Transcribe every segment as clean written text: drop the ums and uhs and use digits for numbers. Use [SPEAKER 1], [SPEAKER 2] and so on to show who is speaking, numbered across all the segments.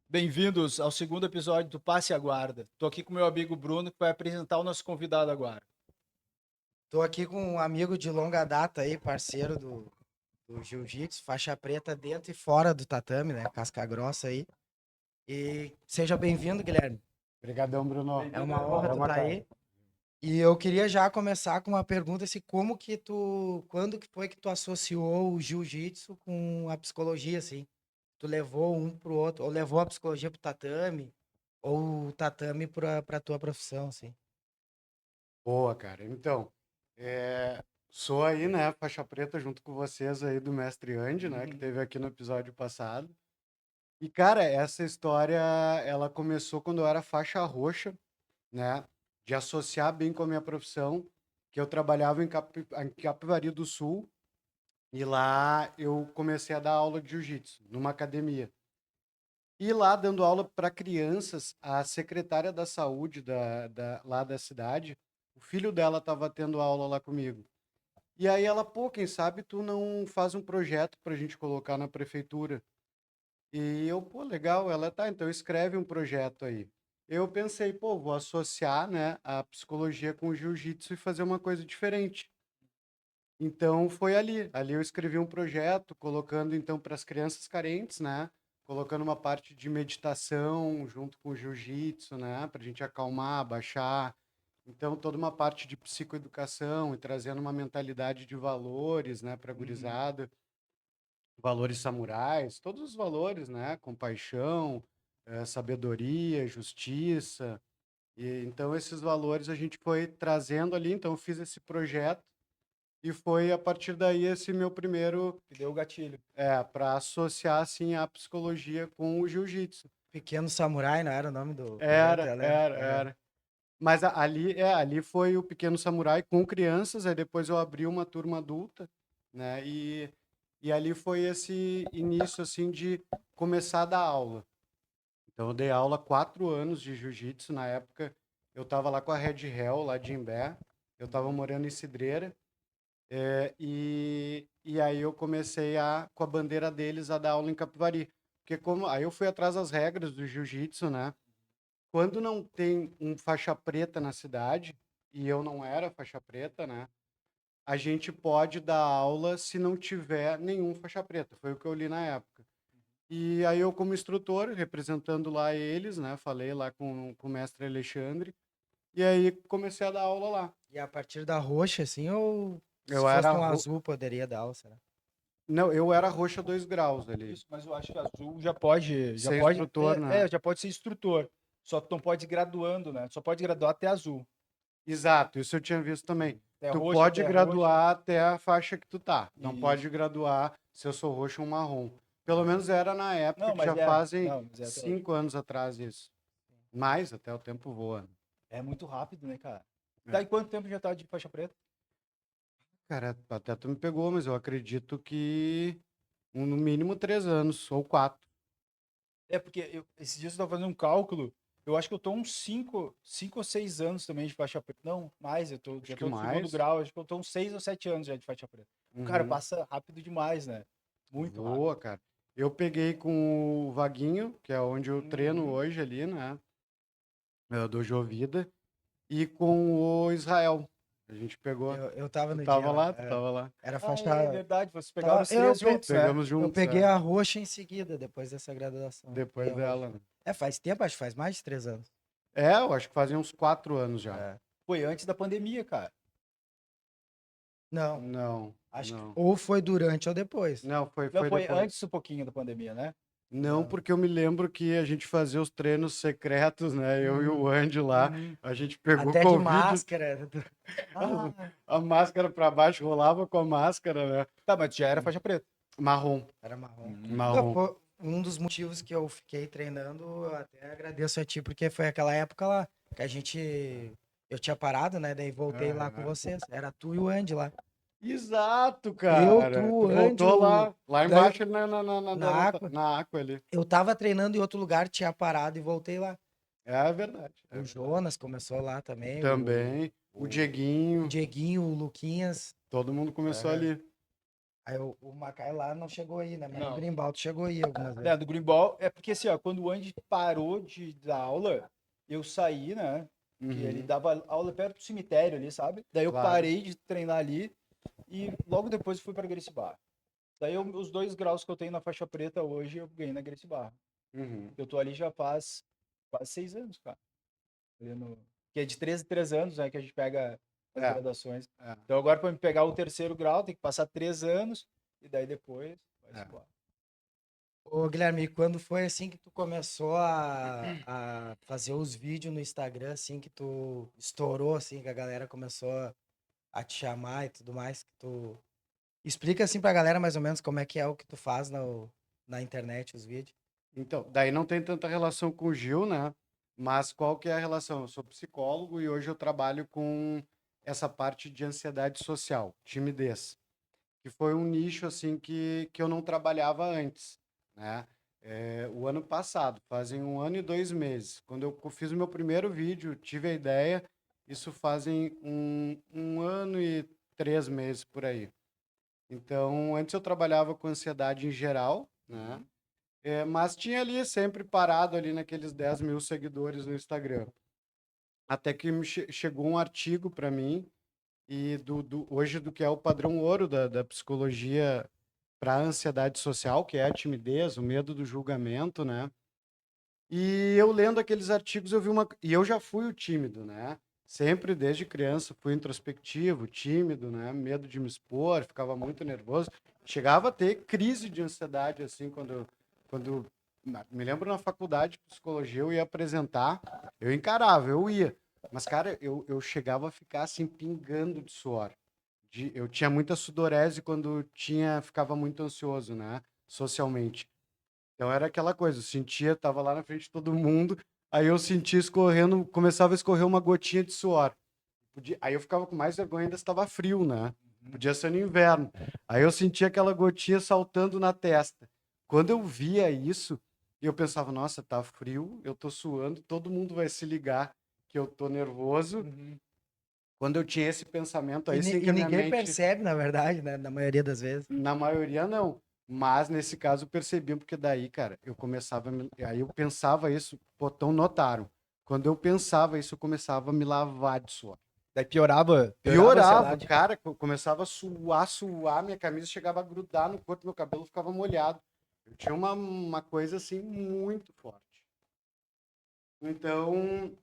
[SPEAKER 1] Bem-vindos ao segundo episódio do Passe e Aguarda. Estou aqui com meu amigo Bruno, que vai apresentar o nosso convidado agora.
[SPEAKER 2] Tô aqui com um amigo de longa data aí, parceiro do Jiu-Jitsu, faixa preta dentro e fora do tatame, né? Casca grossa aí. E seja bem-vindo, Guilherme.
[SPEAKER 3] Obrigadão, Bruno.
[SPEAKER 2] É uma honra tu
[SPEAKER 3] Vamos,
[SPEAKER 2] estar
[SPEAKER 3] cara.
[SPEAKER 2] aí. E eu queria já começar com uma pergunta, assim, quando que foi que tu associou o Jiu-Jitsu com a psicologia, assim? Tu levou um pro outro, ou levou a psicologia pro tatame, ou o tatame pra tua profissão, assim?
[SPEAKER 3] Boa, cara. Então, sou aí, né, faixa preta junto com vocês aí do Mestre Andy, né, que teve aqui no episódio passado. E, cara, essa história, ela começou quando eu era faixa roxa, né, de associar bem com a minha profissão, que eu trabalhava em Capivari do Sul, e lá eu comecei a dar aula de jiu-jitsu, numa academia. E lá, dando aula para crianças, a secretária da saúde lá da cidade, o filho dela estava tendo aula lá comigo. E aí ela, pô, quem sabe tu não faz um projeto para a gente colocar na prefeitura? E eu, pô, legal. Ela, tá, então escreve um projeto aí. Eu pensei, pô, vou associar, né, a psicologia com o jiu-jitsu e fazer uma coisa diferente. Então foi ali. Ali eu escrevi um projeto colocando então para as crianças carentes, né? Colocando uma parte de meditação junto com o jiu-jitsu, né? Para a gente acalmar, baixar. Então toda uma parte de psicoeducação e trazendo uma mentalidade de valores, né? Para a
[SPEAKER 1] Uhum.
[SPEAKER 3] gurizada, valores samurais, todos os valores, né? Compaixão, sabedoria, justiça. E então esses valores a gente foi trazendo ali. Então eu fiz esse projeto e foi a partir daí esse meu primeiro,
[SPEAKER 1] Que deu o gatilho.
[SPEAKER 3] para associar assim a psicologia com o jiu-jitsu.
[SPEAKER 2] Pequeno Samurai, não era o nome do projeto?
[SPEAKER 3] Era,
[SPEAKER 2] Eu lembro.
[SPEAKER 3] era,
[SPEAKER 2] Aham.
[SPEAKER 3] era. Mas ali foi o Pequeno Samurai com crianças, aí depois eu abri uma turma adulta, né? E ali foi esse início assim de começar a dar aula. Então eu dei aula 4 anos de jiu-jitsu na época. Eu estava lá com a Red Hell lá de Imbé. Eu estava
[SPEAKER 1] Uhum.
[SPEAKER 3] morando em Cidreira. E aí eu comecei com a bandeira deles a dar aula em Capivari. Porque aí eu fui atrás das regras do jiu-jitsu, né? Quando não tem um faixa preta na cidade, e eu não era faixa preta, né? A gente pode dar aula se não tiver nenhum faixa preta. Foi o que eu li na época. E aí eu, como instrutor, representando lá eles, né? Falei lá com o mestre Alexandre. E aí comecei a dar aula lá.
[SPEAKER 2] E a partir da roxa, assim, ou se
[SPEAKER 3] Eu
[SPEAKER 2] fosse
[SPEAKER 3] era.
[SPEAKER 2] um azul, poderia dar, ou será?
[SPEAKER 3] Não, eu era roxa 2 graus ali.
[SPEAKER 1] Isso, mas eu acho que azul já
[SPEAKER 3] Ser
[SPEAKER 1] pode,
[SPEAKER 3] instrutor, né?
[SPEAKER 1] já pode ser instrutor. Só que não pode ir graduando, né? Só pode graduar até azul.
[SPEAKER 3] Exato, isso eu tinha visto também.
[SPEAKER 1] Até
[SPEAKER 3] Tu
[SPEAKER 1] roxa,
[SPEAKER 3] pode
[SPEAKER 1] até roxa.
[SPEAKER 3] graduar até a faixa que tu tá. Não pode
[SPEAKER 1] Isso.
[SPEAKER 3] graduar se eu sou roxo ou marrom. Pelo menos era na época
[SPEAKER 1] Não,
[SPEAKER 3] que já fazem
[SPEAKER 1] não, mas é até hoje.
[SPEAKER 3] 5 anos atrás isso. Mais, até o tempo voa, né?
[SPEAKER 1] É muito rápido, né, cara?
[SPEAKER 3] É.
[SPEAKER 1] Daí quanto tempo já tá de faixa preta?
[SPEAKER 3] Cara, até tu me pegou, mas eu acredito que no mínimo 3 anos, ou 4.
[SPEAKER 1] É porque esses dias eu tava fazendo um cálculo. Eu acho que eu tô uns 5 ou 6 anos também de faixa preta. Não, mais,
[SPEAKER 3] Acho
[SPEAKER 1] já
[SPEAKER 3] que
[SPEAKER 1] tô no segundo
[SPEAKER 3] mais.
[SPEAKER 1] grau. Acho que eu tô uns 6 ou 7 anos já de faixa preta. Cara,
[SPEAKER 3] Uhum.
[SPEAKER 1] passa rápido demais, né? Muito rápido.
[SPEAKER 3] Voa, cara. Eu peguei com o Vaguinho, que é onde eu treino
[SPEAKER 1] Uhum.
[SPEAKER 3] hoje ali, né? Do Jovida. E com o Israel. A gente pegou.
[SPEAKER 2] Eu tava
[SPEAKER 3] Tu
[SPEAKER 2] no dia
[SPEAKER 3] tava
[SPEAKER 2] lá.
[SPEAKER 3] lá? Tu tava lá.
[SPEAKER 2] Era
[SPEAKER 1] Ah, é
[SPEAKER 2] faixa.
[SPEAKER 1] verdade. Vocês pegaram os três juntos, né?
[SPEAKER 3] Pegamos
[SPEAKER 2] Eu
[SPEAKER 3] juntos,
[SPEAKER 2] peguei a roxa em seguida, depois dessa graduação. Eu peguei
[SPEAKER 3] depois
[SPEAKER 2] a roxa.
[SPEAKER 3] dela, né?
[SPEAKER 2] É, faz tempo, acho que faz mais de 3 anos.
[SPEAKER 3] Eu acho que fazia uns 4 anos já.
[SPEAKER 2] É.
[SPEAKER 1] Foi antes da pandemia, cara.
[SPEAKER 2] Não,
[SPEAKER 3] Não,
[SPEAKER 2] acho que
[SPEAKER 3] não.
[SPEAKER 2] ou foi durante ou depois.
[SPEAKER 3] Não, foi,
[SPEAKER 1] Não,
[SPEAKER 3] foi
[SPEAKER 1] foi antes
[SPEAKER 3] depois.
[SPEAKER 1] um pouquinho da pandemia, né?
[SPEAKER 3] Não,
[SPEAKER 2] Não.
[SPEAKER 3] porque eu me lembro que a gente fazia os treinos secretos, né? Eu e o
[SPEAKER 2] Hum,
[SPEAKER 3] Andy lá,
[SPEAKER 1] Uhum.
[SPEAKER 3] a gente pegou
[SPEAKER 2] até de
[SPEAKER 3] Covid,
[SPEAKER 2] máscara.
[SPEAKER 1] Ah,
[SPEAKER 3] a máscara pra baixo rolava com a máscara, né?
[SPEAKER 1] tá, mas já era faixa preta.
[SPEAKER 3] Marrom,
[SPEAKER 2] Era marrom. Não,
[SPEAKER 3] marrom.
[SPEAKER 2] pô, um dos motivos que eu fiquei treinando, eu até agradeço a ti, porque foi aquela época lá que a gente. Eu tinha parado, né? Daí voltei lá com
[SPEAKER 3] Aham.
[SPEAKER 2] vocês. Era tu e o Andy lá.
[SPEAKER 3] Exato,
[SPEAKER 2] Eu,
[SPEAKER 3] cara.
[SPEAKER 2] tu,
[SPEAKER 3] Tu
[SPEAKER 2] o Andy,
[SPEAKER 3] voltou lá
[SPEAKER 2] daí
[SPEAKER 3] embaixo
[SPEAKER 2] na Aqua.
[SPEAKER 3] na Aqua ali.
[SPEAKER 2] Eu tava treinando em outro lugar, tinha parado e voltei lá.
[SPEAKER 3] É verdade, é
[SPEAKER 2] O
[SPEAKER 3] verdade.
[SPEAKER 2] Jonas começou lá também,
[SPEAKER 3] Também, o
[SPEAKER 2] o
[SPEAKER 3] Dieguinho,
[SPEAKER 2] Dieguinho, o Luquinhas.
[SPEAKER 3] todo mundo começou
[SPEAKER 2] Aham.
[SPEAKER 3] ali.
[SPEAKER 2] Aí o Macai lá não chegou aí, né? Mas
[SPEAKER 1] Não.
[SPEAKER 2] o Grimbaldo chegou aí algumas vezes.
[SPEAKER 1] Né, do Greenball, é porque assim, ó, quando o Andy parou de dar aula, eu saí, né? Que ele
[SPEAKER 3] Uhum,
[SPEAKER 1] dava aula perto do cemitério ali, sabe? Daí eu
[SPEAKER 3] claro.
[SPEAKER 1] parei de treinar ali e logo depois fui para Gracie Barra. Daí os 2 graus que eu tenho na faixa preta hoje eu ganhei na Gracie Barra.
[SPEAKER 3] Uhum.
[SPEAKER 1] Eu tô ali já faz quase 6 anos, cara. Que é de 3 em 3 anos, né? Que a gente pega as
[SPEAKER 3] É,
[SPEAKER 1] graduações.
[SPEAKER 3] é,
[SPEAKER 1] Então agora para me pegar o 3º grau tem que passar 3 anos e daí depois vai-se
[SPEAKER 3] é.
[SPEAKER 1] embora.
[SPEAKER 2] Ô, Guilherme, e quando foi assim que tu começou a fazer os vídeos no Instagram, assim, que tu estourou, assim, que a galera começou a te chamar e tudo mais, que tu... Explica assim pra galera mais ou menos como é que é o que tu faz na internet, os vídeos.
[SPEAKER 3] Então, daí não tem tanta relação com o Gil, né? Mas qual que é a relação? Eu sou psicólogo e hoje eu trabalho com essa parte de ansiedade social, timidez, que foi um nicho assim que eu não trabalhava antes, né? O ano passado, fazem 1 ano e 2 meses, quando eu fiz o meu primeiro vídeo, tive a ideia, isso fazem 1 ano e 3 meses por aí. Então, antes eu trabalhava com ansiedade em geral, né? Mas tinha ali sempre parado ali naqueles 10 mil seguidores no Instagram. Até que chegou um artigo para mim e hoje do que é o padrão ouro da psicologia para a ansiedade social, que é a timidez, o medo do julgamento, né? E eu lendo aqueles artigos eu vi e eu já fui o tímido, né? Sempre desde criança fui introspectivo, tímido, né? Medo de me expor, ficava muito nervoso. Chegava a ter crise de ansiedade assim quando me lembro na faculdade de psicologia eu ia apresentar, eu encarava, eu ia. Mas cara, eu chegava a ficar assim pingando de suor. Eu tinha muita sudorese quando ficava muito ansioso, né? Socialmente. Então era aquela coisa, eu sentia, tava lá na frente de todo mundo, aí eu sentia escorrendo, começava a escorrer uma gotinha de suor. Aí eu ficava com mais vergonha, ainda estava frio, né? Podia ser no inverno. Aí eu sentia aquela gotinha saltando na testa. Quando eu via isso, eu pensava, nossa, tá frio, eu tô suando, todo mundo vai se ligar que eu tô nervoso.
[SPEAKER 1] Uhum.
[SPEAKER 3] Quando eu tinha esse pensamento,
[SPEAKER 2] E,
[SPEAKER 3] aí sim que
[SPEAKER 2] e
[SPEAKER 3] a minha
[SPEAKER 2] ninguém
[SPEAKER 3] mente,
[SPEAKER 2] percebe, na verdade, né? Na maioria das vezes.
[SPEAKER 3] na maioria não. Mas nesse caso eu percebi, porque daí, cara, aí eu pensava isso, botão notaram. Quando eu pensava isso, eu começava a me lavar de suor.
[SPEAKER 1] Daí piorava a
[SPEAKER 3] Piorava,
[SPEAKER 1] ansiedade.
[SPEAKER 3] cara, começava a suar, minha camisa chegava a grudar no corpo, meu cabelo ficava molhado. Eu tinha uma coisa assim muito forte. Então,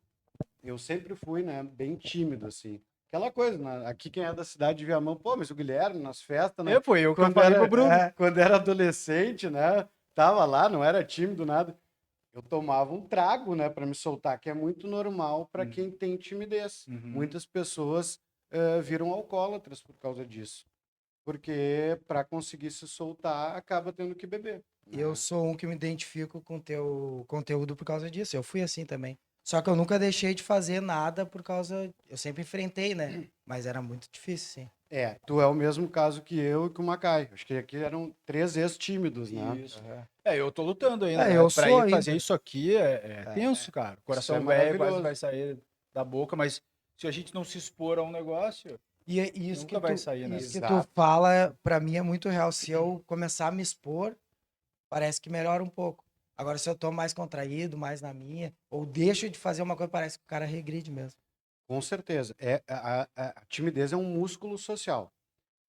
[SPEAKER 3] eu sempre fui, né, bem tímido, assim. Aquela coisa, né? Aqui quem é da cidade de Viamão, pô, mas o Guilherme, nas festas, né?
[SPEAKER 1] Foi eu que eu falei pro Bruno.
[SPEAKER 3] Quando era adolescente, né? Tava lá, não era tímido, nada. Eu tomava um trago, né, para me soltar, que é muito normal para quem tem timidez.
[SPEAKER 1] Uhum.
[SPEAKER 3] Muitas pessoas viram alcoólatras por causa disso. Porque para conseguir se soltar, acaba tendo que beber,
[SPEAKER 2] Eu
[SPEAKER 3] né?
[SPEAKER 2] sou um que me identifico com teu conteúdo por causa disso. Eu fui assim também. Só que eu nunca deixei de fazer nada por causa. Eu sempre enfrentei, né? Mas era muito difícil, sim.
[SPEAKER 3] Tu é o mesmo caso que eu e que o Macai. Acho que aqui eram 3 ex-tímidos, né?
[SPEAKER 1] Isso. Eu tô lutando ainda,
[SPEAKER 2] É,
[SPEAKER 1] né?
[SPEAKER 2] eu
[SPEAKER 1] Pra
[SPEAKER 2] sou
[SPEAKER 1] ir fazer
[SPEAKER 2] ainda.
[SPEAKER 1] isso aqui é tenso, cara. O
[SPEAKER 3] Isso é
[SPEAKER 1] coração velho quase vai
[SPEAKER 3] maravilhoso.
[SPEAKER 1] sair da boca, mas se a gente não se expor a um negócio,
[SPEAKER 2] E isso
[SPEAKER 1] nunca vai
[SPEAKER 2] que
[SPEAKER 1] sair, né?
[SPEAKER 2] tu
[SPEAKER 3] Exato.
[SPEAKER 2] fala, pra mim é muito real. Se eu começar a me expor, parece que melhora um pouco. Agora, se eu tô mais contraído, mais na minha, ou deixo de fazer uma coisa, parece que o cara regride mesmo.
[SPEAKER 3] Com certeza. A timidez é um músculo social.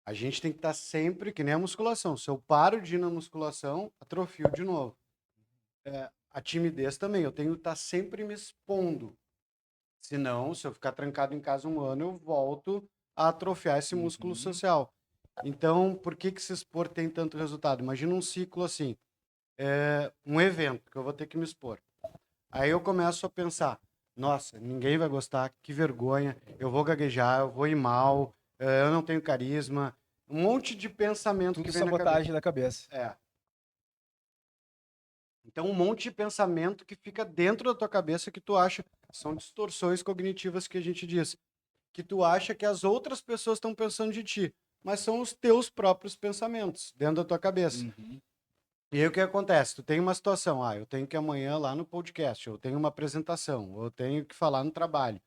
[SPEAKER 3] A gente tem que estar sempre, que nem a musculação. Se eu paro de ir na musculação, atrofio de novo. A timidez também, eu tenho que estar sempre me expondo. Senão, se eu ficar trancado em casa 1 ano, eu volto a atrofiar esse músculo
[SPEAKER 1] Uhum.
[SPEAKER 3] social. Então, por que se expor tem tanto resultado? Imagina um ciclo assim, um evento que eu vou ter que me expor. Aí eu começo a pensar, nossa, ninguém vai gostar, que vergonha, eu vou gaguejar, eu vou ir mal, eu não tenho carisma, um monte de pensamento que
[SPEAKER 1] Tudo
[SPEAKER 3] vem na cabeça.
[SPEAKER 1] sabotagem da cabeça.
[SPEAKER 3] Então, um monte de pensamento que fica dentro da tua cabeça que tu acha são distorções cognitivas que a gente diz, que tu acha que as outras pessoas estão pensando de ti, mas são os teus próprios pensamentos dentro da tua cabeça.
[SPEAKER 1] Uhum.
[SPEAKER 3] E aí o que acontece? Tu tem uma situação, eu tenho que ir amanhã lá no podcast, eu tenho uma apresentação, eu tenho que falar no trabalho.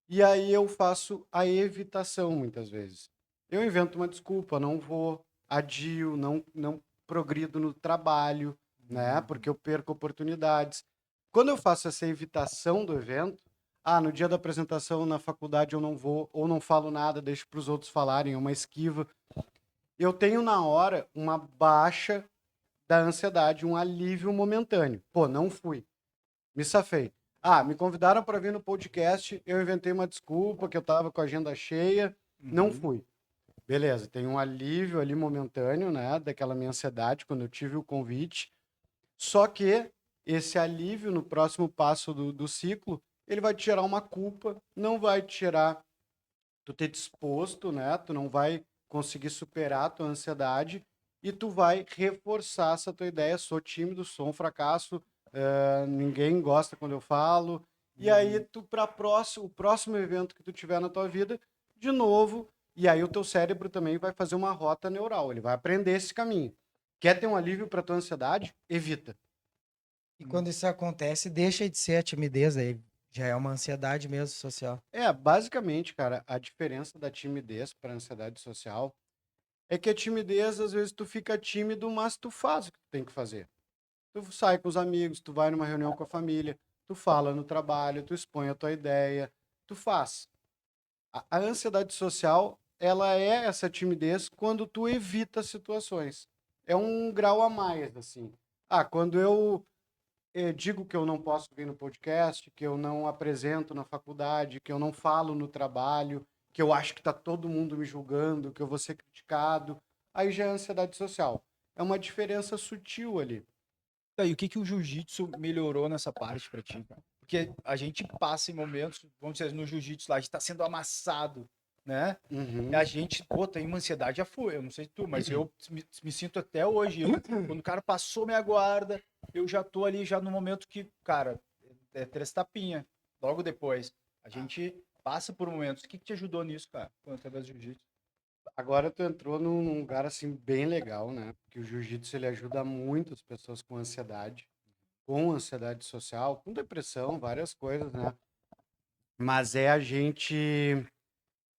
[SPEAKER 3] E aí eu faço a evitação muitas vezes. Eu invento uma desculpa, não vou, adio, não progrido no trabalho, né? Porque eu perco oportunidades. Quando eu faço essa evitação do evento, no dia da apresentação na faculdade eu não vou, ou não falo nada, deixo para os outros falarem, é uma esquiva. Eu tenho na hora uma baixa da ansiedade, um alívio momentâneo. Pô, não fui. Me safei. Me convidaram para vir no podcast, eu inventei uma desculpa que eu estava com a agenda cheia, não fui. Beleza, tem um alívio ali momentâneo, né, daquela minha ansiedade quando eu tive o convite. Só que esse alívio no próximo passo do ciclo, ele vai te gerar uma culpa, não vai te gerar tu ter disposto, né? Tu não vai conseguir superar a tua ansiedade e tu vai reforçar essa tua ideia. Sou tímido, sou um fracasso, ninguém gosta quando eu falo. E aí tu para o próximo evento que tu tiver na tua vida, de novo, e aí o teu cérebro também vai fazer uma rota neural, ele vai aprender esse caminho. Quer ter um alívio para tua ansiedade? Evita.
[SPEAKER 2] E quando isso acontece, deixa de ser a timidez, aí já é uma ansiedade mesmo social.
[SPEAKER 3] Basicamente, cara, a diferença da timidez para ansiedade social é que a timidez, às vezes, tu fica tímido, mas tu faz o que tu tem que fazer. Tu sai com os amigos, tu vai numa reunião com a família, tu fala no trabalho, tu expõe a tua ideia, tu faz. A ansiedade social, ela é essa timidez quando tu evita situações. É um grau a mais, assim. Quando eu digo que eu não posso vir no podcast, que eu não apresento na faculdade, que eu não falo no trabalho, que eu acho que está todo mundo me julgando, que eu vou ser criticado, aí já é ansiedade social. É uma diferença sutil ali.
[SPEAKER 1] Tá, e o que que o jiu-jitsu melhorou nessa parte pra ti, cara? Porque a gente passa em momentos, vamos dizer, no jiu-jitsu lá, a gente tá sendo amassado, né? E
[SPEAKER 3] Uhum.
[SPEAKER 1] a gente, pô, tem uma ansiedade, já foi, eu não sei tu, mas eu me sinto até hoje, quando o cara passou minha guarda, eu já tô ali, já no momento que, cara, é três tapinha, logo depois. A gente passa por momentos. O que que te ajudou nisso, cara, através do jiu-jitsu?
[SPEAKER 3] Agora tu entrou num lugar assim bem legal, né? Porque o jiu-jitsu ele ajuda muito as pessoas com ansiedade social, com depressão, várias coisas, né? Mas é a gente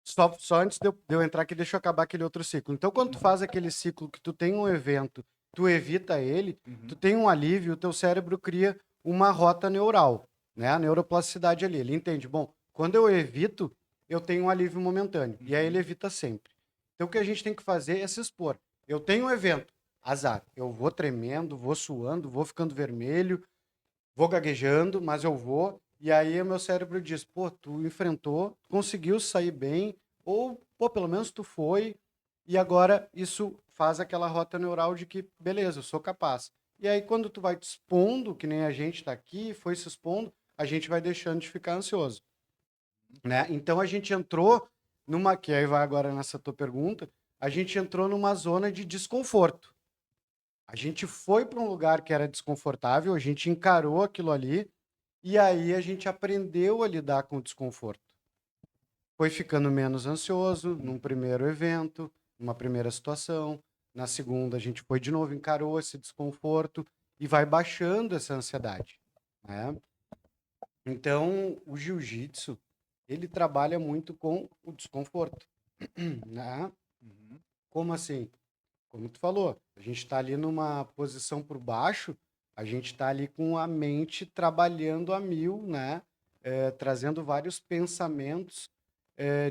[SPEAKER 3] só antes de eu entrar aqui, deixa eu acabar aquele outro ciclo. Então, quando tu faz aquele ciclo que tu tem um evento, tu evita ele, tu tem um alívio, o teu cérebro cria uma rota neural, né? A neuroplasticidade ali. Ele entende, bom, quando eu evito, eu tenho um alívio momentâneo. E aí ele evita sempre. Então, o que a gente tem que fazer é se expor. Eu tenho um evento, azar. Eu vou tremendo, vou suando, vou ficando vermelho, vou gaguejando, mas eu vou. E aí o meu cérebro diz, pô, tu enfrentou, conseguiu sair bem, ou, pô, pelo menos tu foi, e agora isso faz aquela rota neural de que, beleza, eu sou capaz. E aí quando tu vai te expondo, que nem a gente tá aqui, foi se expondo, a gente vai deixando de ficar ansioso, né? Então a gente entrou que aí vai agora nessa tua pergunta, a gente entrou numa zona de desconforto. A gente foi para um lugar que era desconfortável, a gente encarou aquilo ali, e aí a gente aprendeu a lidar com o desconforto. Foi ficando menos ansioso num primeiro evento, numa primeira situação. Na segunda, a gente foi de novo, encarou esse desconforto e vai baixando essa ansiedade, né? Então, o jiu-jitsu, ele trabalha muito com o desconforto, né? Como assim? Como tu falou, a gente está ali numa posição por baixo, a gente está ali com a mente trabalhando a mil, né? Trazendo vários pensamentos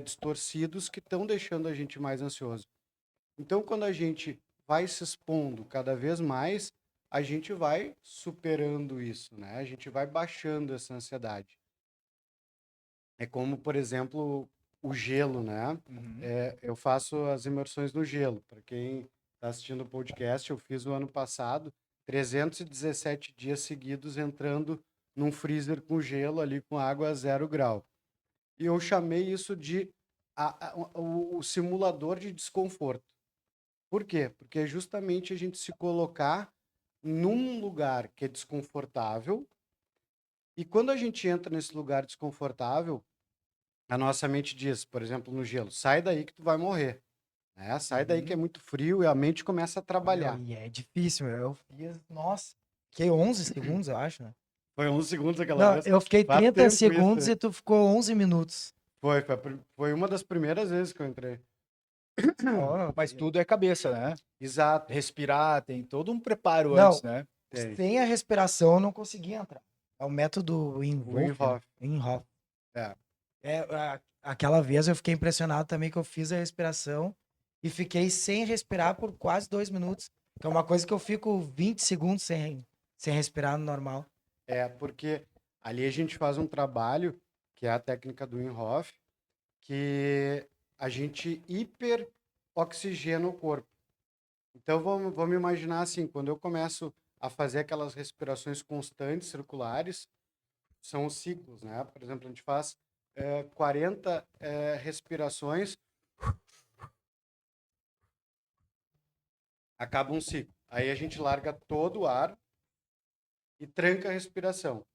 [SPEAKER 3] distorcidos que estão deixando a gente mais ansioso. Então, quando a gente vai se expondo cada vez mais, a gente vai superando isso, né? A gente vai baixando essa ansiedade. É como, por exemplo, o gelo, né? Eu faço as imersões no gelo. Para quem está assistindo o podcast, eu fiz no ano passado 317 dias seguidos entrando num freezer com gelo ali com água a 0 grau. E eu chamei isso de o simulador de desconforto. Por quê? Porque é justamente a gente se colocar num lugar que é desconfortável, e quando a gente entra nesse lugar desconfortável, a nossa mente diz, por exemplo, no gelo, sai daí que tu vai morrer, né? Sai daí que é muito frio e a mente começa a
[SPEAKER 2] Meu,
[SPEAKER 3] trabalhar.
[SPEAKER 2] e é difícil, meu. Eu fiz, nossa, fiquei 11 segundos, eu acho, né?
[SPEAKER 3] Foi 11 segundos aquela
[SPEAKER 2] Não,
[SPEAKER 3] vez.
[SPEAKER 2] eu fiquei
[SPEAKER 3] Faz
[SPEAKER 2] 30
[SPEAKER 3] tempo isso,
[SPEAKER 2] segundos
[SPEAKER 3] hein?
[SPEAKER 2] e tu ficou 11 minutos.
[SPEAKER 3] Foi uma das primeiras vezes que eu entrei.
[SPEAKER 2] Ó,
[SPEAKER 1] Mas tudo é cabeça, né?
[SPEAKER 3] Exato.
[SPEAKER 1] Respirar, tem todo um preparo
[SPEAKER 2] Não.
[SPEAKER 1] antes, né?
[SPEAKER 3] Tem.
[SPEAKER 2] sem a respiração eu não conseguia entrar. É o método
[SPEAKER 3] Wim
[SPEAKER 2] Inhofe,
[SPEAKER 3] Hof.
[SPEAKER 2] Inhofe.
[SPEAKER 3] É.
[SPEAKER 2] Aquela vez eu fiquei impressionado também que eu fiz a respiração e fiquei sem respirar por quase 2 minutos. Que é uma coisa que eu fico 20 segundos sem respirar no normal.
[SPEAKER 3] Porque ali a gente faz um trabalho, que é a técnica do Wim Hof, que a gente hiperoxigena o corpo. Então vamos imaginar assim, quando eu começo a fazer aquelas respirações constantes, circulares, são os ciclos, né? Por exemplo, a gente faz 40 respirações, acaba um ciclo. Aí a gente larga todo o ar e tranca a respiração.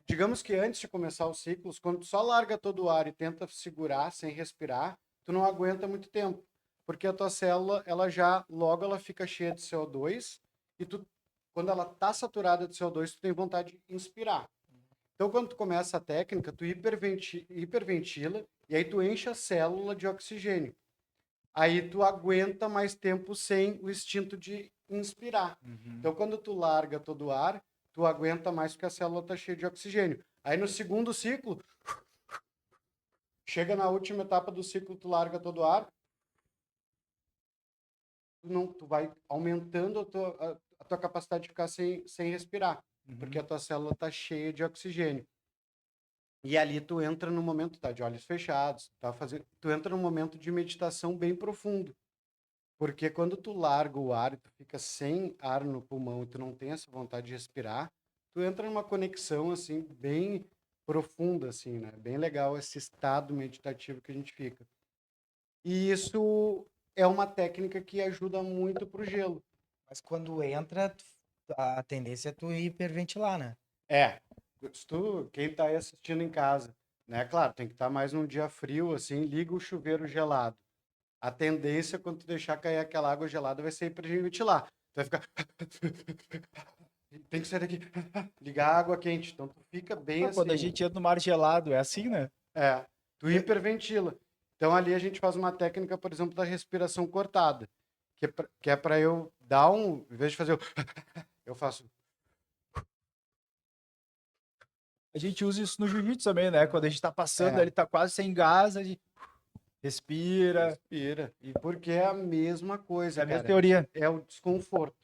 [SPEAKER 3] Digamos que antes de começar os ciclos, quando tu só larga todo o ar e tenta segurar sem respirar, tu não aguenta muito tempo, porque a tua célula, logo ela fica cheia de CO2 e quando ela tá saturada de CO2, tu tem vontade de inspirar. Então, quando tu começa a técnica, tu hiperventila e aí tu enche a célula de oxigênio. Aí tu aguenta mais tempo sem o instinto de inspirar. Então, quando tu larga todo o ar, tu aguenta mais porque a célula está cheia de oxigênio. Aí no segundo ciclo, chega na última etapa do ciclo, tu larga todo o ar, tu vai aumentando a tua capacidade de ficar sem respirar, porque a tua célula está cheia de oxigênio. E ali tu entra no momento, tá de olhos fechados, tu entra num momento de meditação bem profundo. Porque quando tu larga o ar e tu fica sem ar no pulmão e tu não tem essa vontade de respirar, tu entra numa conexão, assim, bem profunda, assim, né? Bem legal esse estado meditativo que a gente fica. E isso é uma técnica que ajuda muito pro gelo.
[SPEAKER 2] Mas quando entra, a tendência é tu hiperventilar, né?
[SPEAKER 3] Quem tá aí assistindo em casa, né? Claro, tem que estar mais num dia frio, assim, liga o chuveiro gelado. A tendência, quando tu deixar cair aquela água gelada, vai ser hiperventilar. Tu vai ficar. Tem que sair daqui. Ligar a água quente. Então tu fica bem assim.
[SPEAKER 1] Quando a gente entra no mar gelado, é assim, né?
[SPEAKER 3] Tu hiperventila. Então ali a gente faz uma técnica, por exemplo, da respiração cortada. Que é para eu dar um. Em vez de fazer eu faço.
[SPEAKER 1] A gente usa isso no jiu-jitsu também, né? Quando a gente tá passando,
[SPEAKER 3] É.
[SPEAKER 1] ele tá quase sem gás, a gente respira.
[SPEAKER 3] Respira. E porque é a mesma coisa,
[SPEAKER 1] É a mesma
[SPEAKER 3] cara.
[SPEAKER 1] teoria.
[SPEAKER 3] É o desconforto.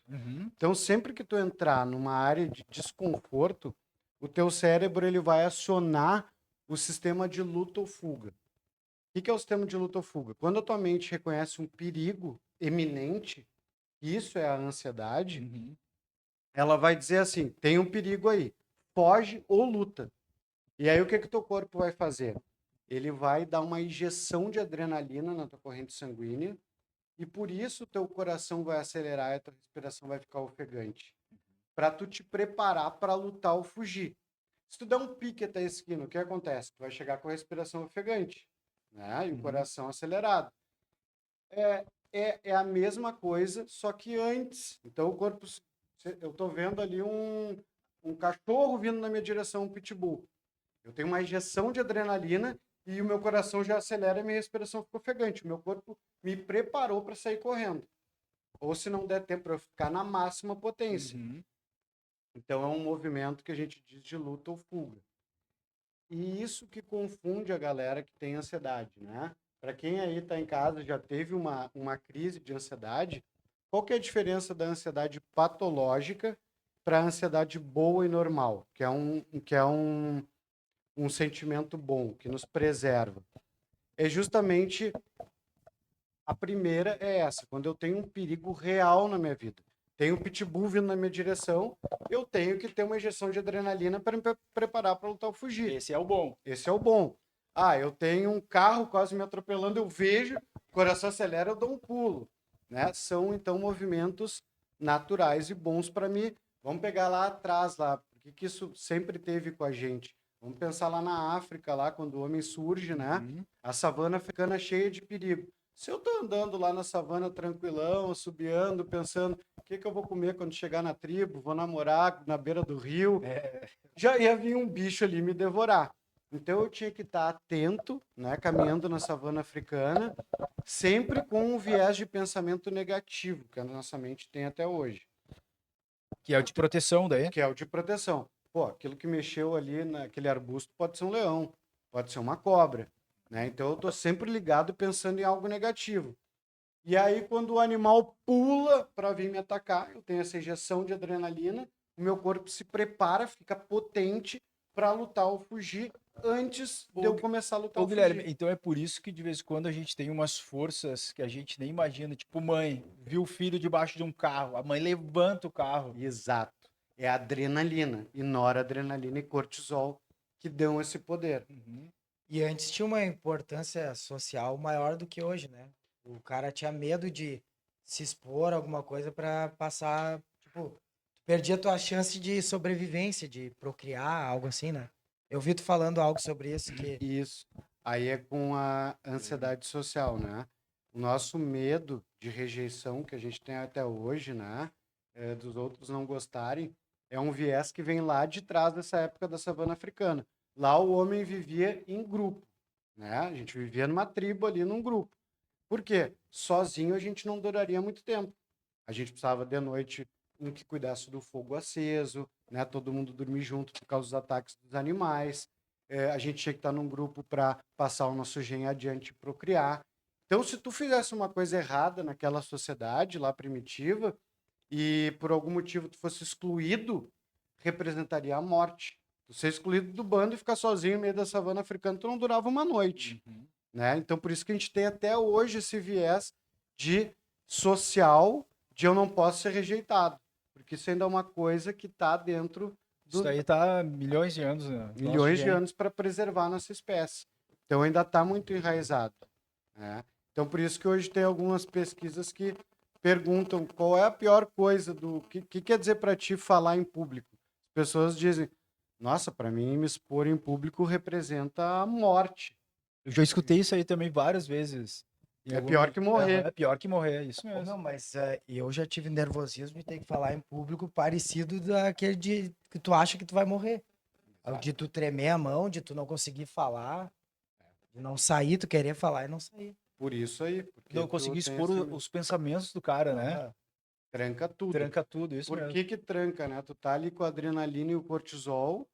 [SPEAKER 3] Então, sempre que tu entrar numa área de desconforto, o teu cérebro ele vai acionar o sistema de luta ou fuga. O que é o sistema de luta ou fuga? Quando a tua mente reconhece um perigo eminente, isso é a ansiedade, ela vai dizer assim, tem um perigo aí, foge ou luta. E aí o que o teu corpo vai fazer? Ele vai dar uma injeção de adrenalina na tua corrente sanguínea, e por isso o teu coração vai acelerar e a tua respiração vai ficar ofegante. Para tu te preparar para lutar ou fugir. Se tu der um pique até a esquina, o que acontece? Tu vai chegar com a respiração ofegante, né? E o coração acelerado. É a mesma coisa, só que antes. Então o corpo... Eu tô vendo ali um cachorro vindo na minha direção, um pitbull. Eu tenho uma injeção de adrenalina e o meu coração já acelera e minha respiração fica ofegante. O meu corpo me preparou para sair correndo. Ou se não der tempo para eu ficar na máxima potência. Então é um movimento que a gente diz de luta ou fuga. E isso que confunde a galera que tem ansiedade, né? Para quem aí está em casa já teve uma crise de ansiedade, qual que é a diferença da ansiedade patológica para a ansiedade boa e normal, que é um sentimento bom, que nos preserva? É justamente a primeira é essa, quando eu tenho um perigo real na minha vida. Tem um pitbull vindo na minha direção, eu tenho que ter uma injeção de adrenalina para me preparar para lutar ou fugir.
[SPEAKER 1] Esse é o bom.
[SPEAKER 3] Esse é o bom. Eu tenho um carro quase me atropelando, eu vejo, o coração acelera, eu dou um pulo. Né? São, então, movimentos naturais e bons para mim. Vamos pegar lá atrás, porque isso sempre teve com a gente. Vamos pensar lá na África, lá quando o homem surge, né? A savana ficando cheia de perigo. Se eu tô andando lá na savana tranquilão, assobiando, pensando o que eu vou comer quando chegar na tribo, vou namorar na beira do rio, já ia vir um bicho ali me devorar. Então eu tinha que estar atento, né, caminhando na savana africana, sempre com um viés de pensamento negativo, que a nossa mente tem até hoje,
[SPEAKER 1] Que é o de proteção daí.
[SPEAKER 3] que é o de proteção. Pô, aquilo que mexeu ali naquele arbusto pode ser um leão, pode ser uma cobra, né? Então eu tô sempre ligado pensando em algo negativo. E aí, quando o animal pula para vir me atacar, eu tenho essa injeção de adrenalina, o meu corpo se prepara, fica potente para lutar ou fugir antes de eu começar a lutar
[SPEAKER 1] Ô,
[SPEAKER 3] ou
[SPEAKER 1] Guilherme,
[SPEAKER 3] fugir.
[SPEAKER 1] então é por isso que de vez em quando a gente tem umas forças que a gente nem imagina. Tipo, mãe, viu o filho debaixo de um carro, a mãe levanta o carro.
[SPEAKER 3] Exato. É a adrenalina, e noradrenalina e cortisol que dão esse poder.
[SPEAKER 1] Uhum.
[SPEAKER 2] E antes tinha uma importância social maior do que hoje, né? O cara tinha medo de se expor a alguma coisa para passar, tipo, tu perdia a tua chance de sobrevivência, de procriar, algo assim, né? Eu vi tu falando algo sobre isso que
[SPEAKER 3] Isso. Aí é com a ansiedade social, né? O nosso medo de rejeição que a gente tem até hoje, né? Dos outros não gostarem, é um viés que vem lá de trás dessa época da savana africana. Lá o homem vivia em grupo, né? A gente vivia numa tribo ali, num grupo. Por quê? Sozinho a gente não duraria muito tempo. A gente precisava de noite um que cuidasse do fogo aceso, né? Todo mundo dormir junto por causa dos ataques dos animais. A gente tinha que estar num grupo para passar o nosso gene adiante e procriar. Então, se tu fizesse uma coisa errada naquela sociedade lá primitiva e por algum motivo tu fosse excluído, representaria a morte. Tu ser excluído do bando e ficar sozinho no meio da savana africana, tu não durava uma noite,
[SPEAKER 1] Uhum.
[SPEAKER 3] né? Então, por isso que a gente tem até hoje esse viés de social, de eu não posso ser rejeitado, porque isso ainda é uma coisa que está dentro
[SPEAKER 1] Isso
[SPEAKER 3] dos
[SPEAKER 1] daí tá há milhões de anos, né? do nosso
[SPEAKER 3] milhões de
[SPEAKER 1] gene.
[SPEAKER 3] anos para preservar a nossa espécie. Então, ainda está muito enraizado, né? Então, por isso que hoje tem algumas pesquisas que perguntam qual é a pior coisa do que quer dizer para ti falar em público. As pessoas dizem: nossa, para mim me expor em público representa a morte.
[SPEAKER 1] Eu já escutei isso aí também várias vezes. Em
[SPEAKER 3] É pior
[SPEAKER 1] algumas...
[SPEAKER 3] que morrer.
[SPEAKER 1] É pior que morrer, é isso
[SPEAKER 2] Ô, meu,
[SPEAKER 1] mesmo.
[SPEAKER 2] mas eu já tive nervosismo de ter que falar em público parecido daquele de que tu acha que tu vai morrer. De tu tremer a mão, de tu não conseguir falar, de não sair, tu querer falar e não sair.
[SPEAKER 3] Por isso aí, porque
[SPEAKER 1] Não
[SPEAKER 3] tu
[SPEAKER 1] consegui
[SPEAKER 3] tem
[SPEAKER 1] expor
[SPEAKER 3] esse
[SPEAKER 1] os pensamentos do cara, né?
[SPEAKER 2] Aham.
[SPEAKER 3] tranca tudo.
[SPEAKER 1] Tranca tudo, isso
[SPEAKER 3] Por
[SPEAKER 1] mesmo.
[SPEAKER 3] que tranca, né? Tu tá ali com a adrenalina e o cortisol.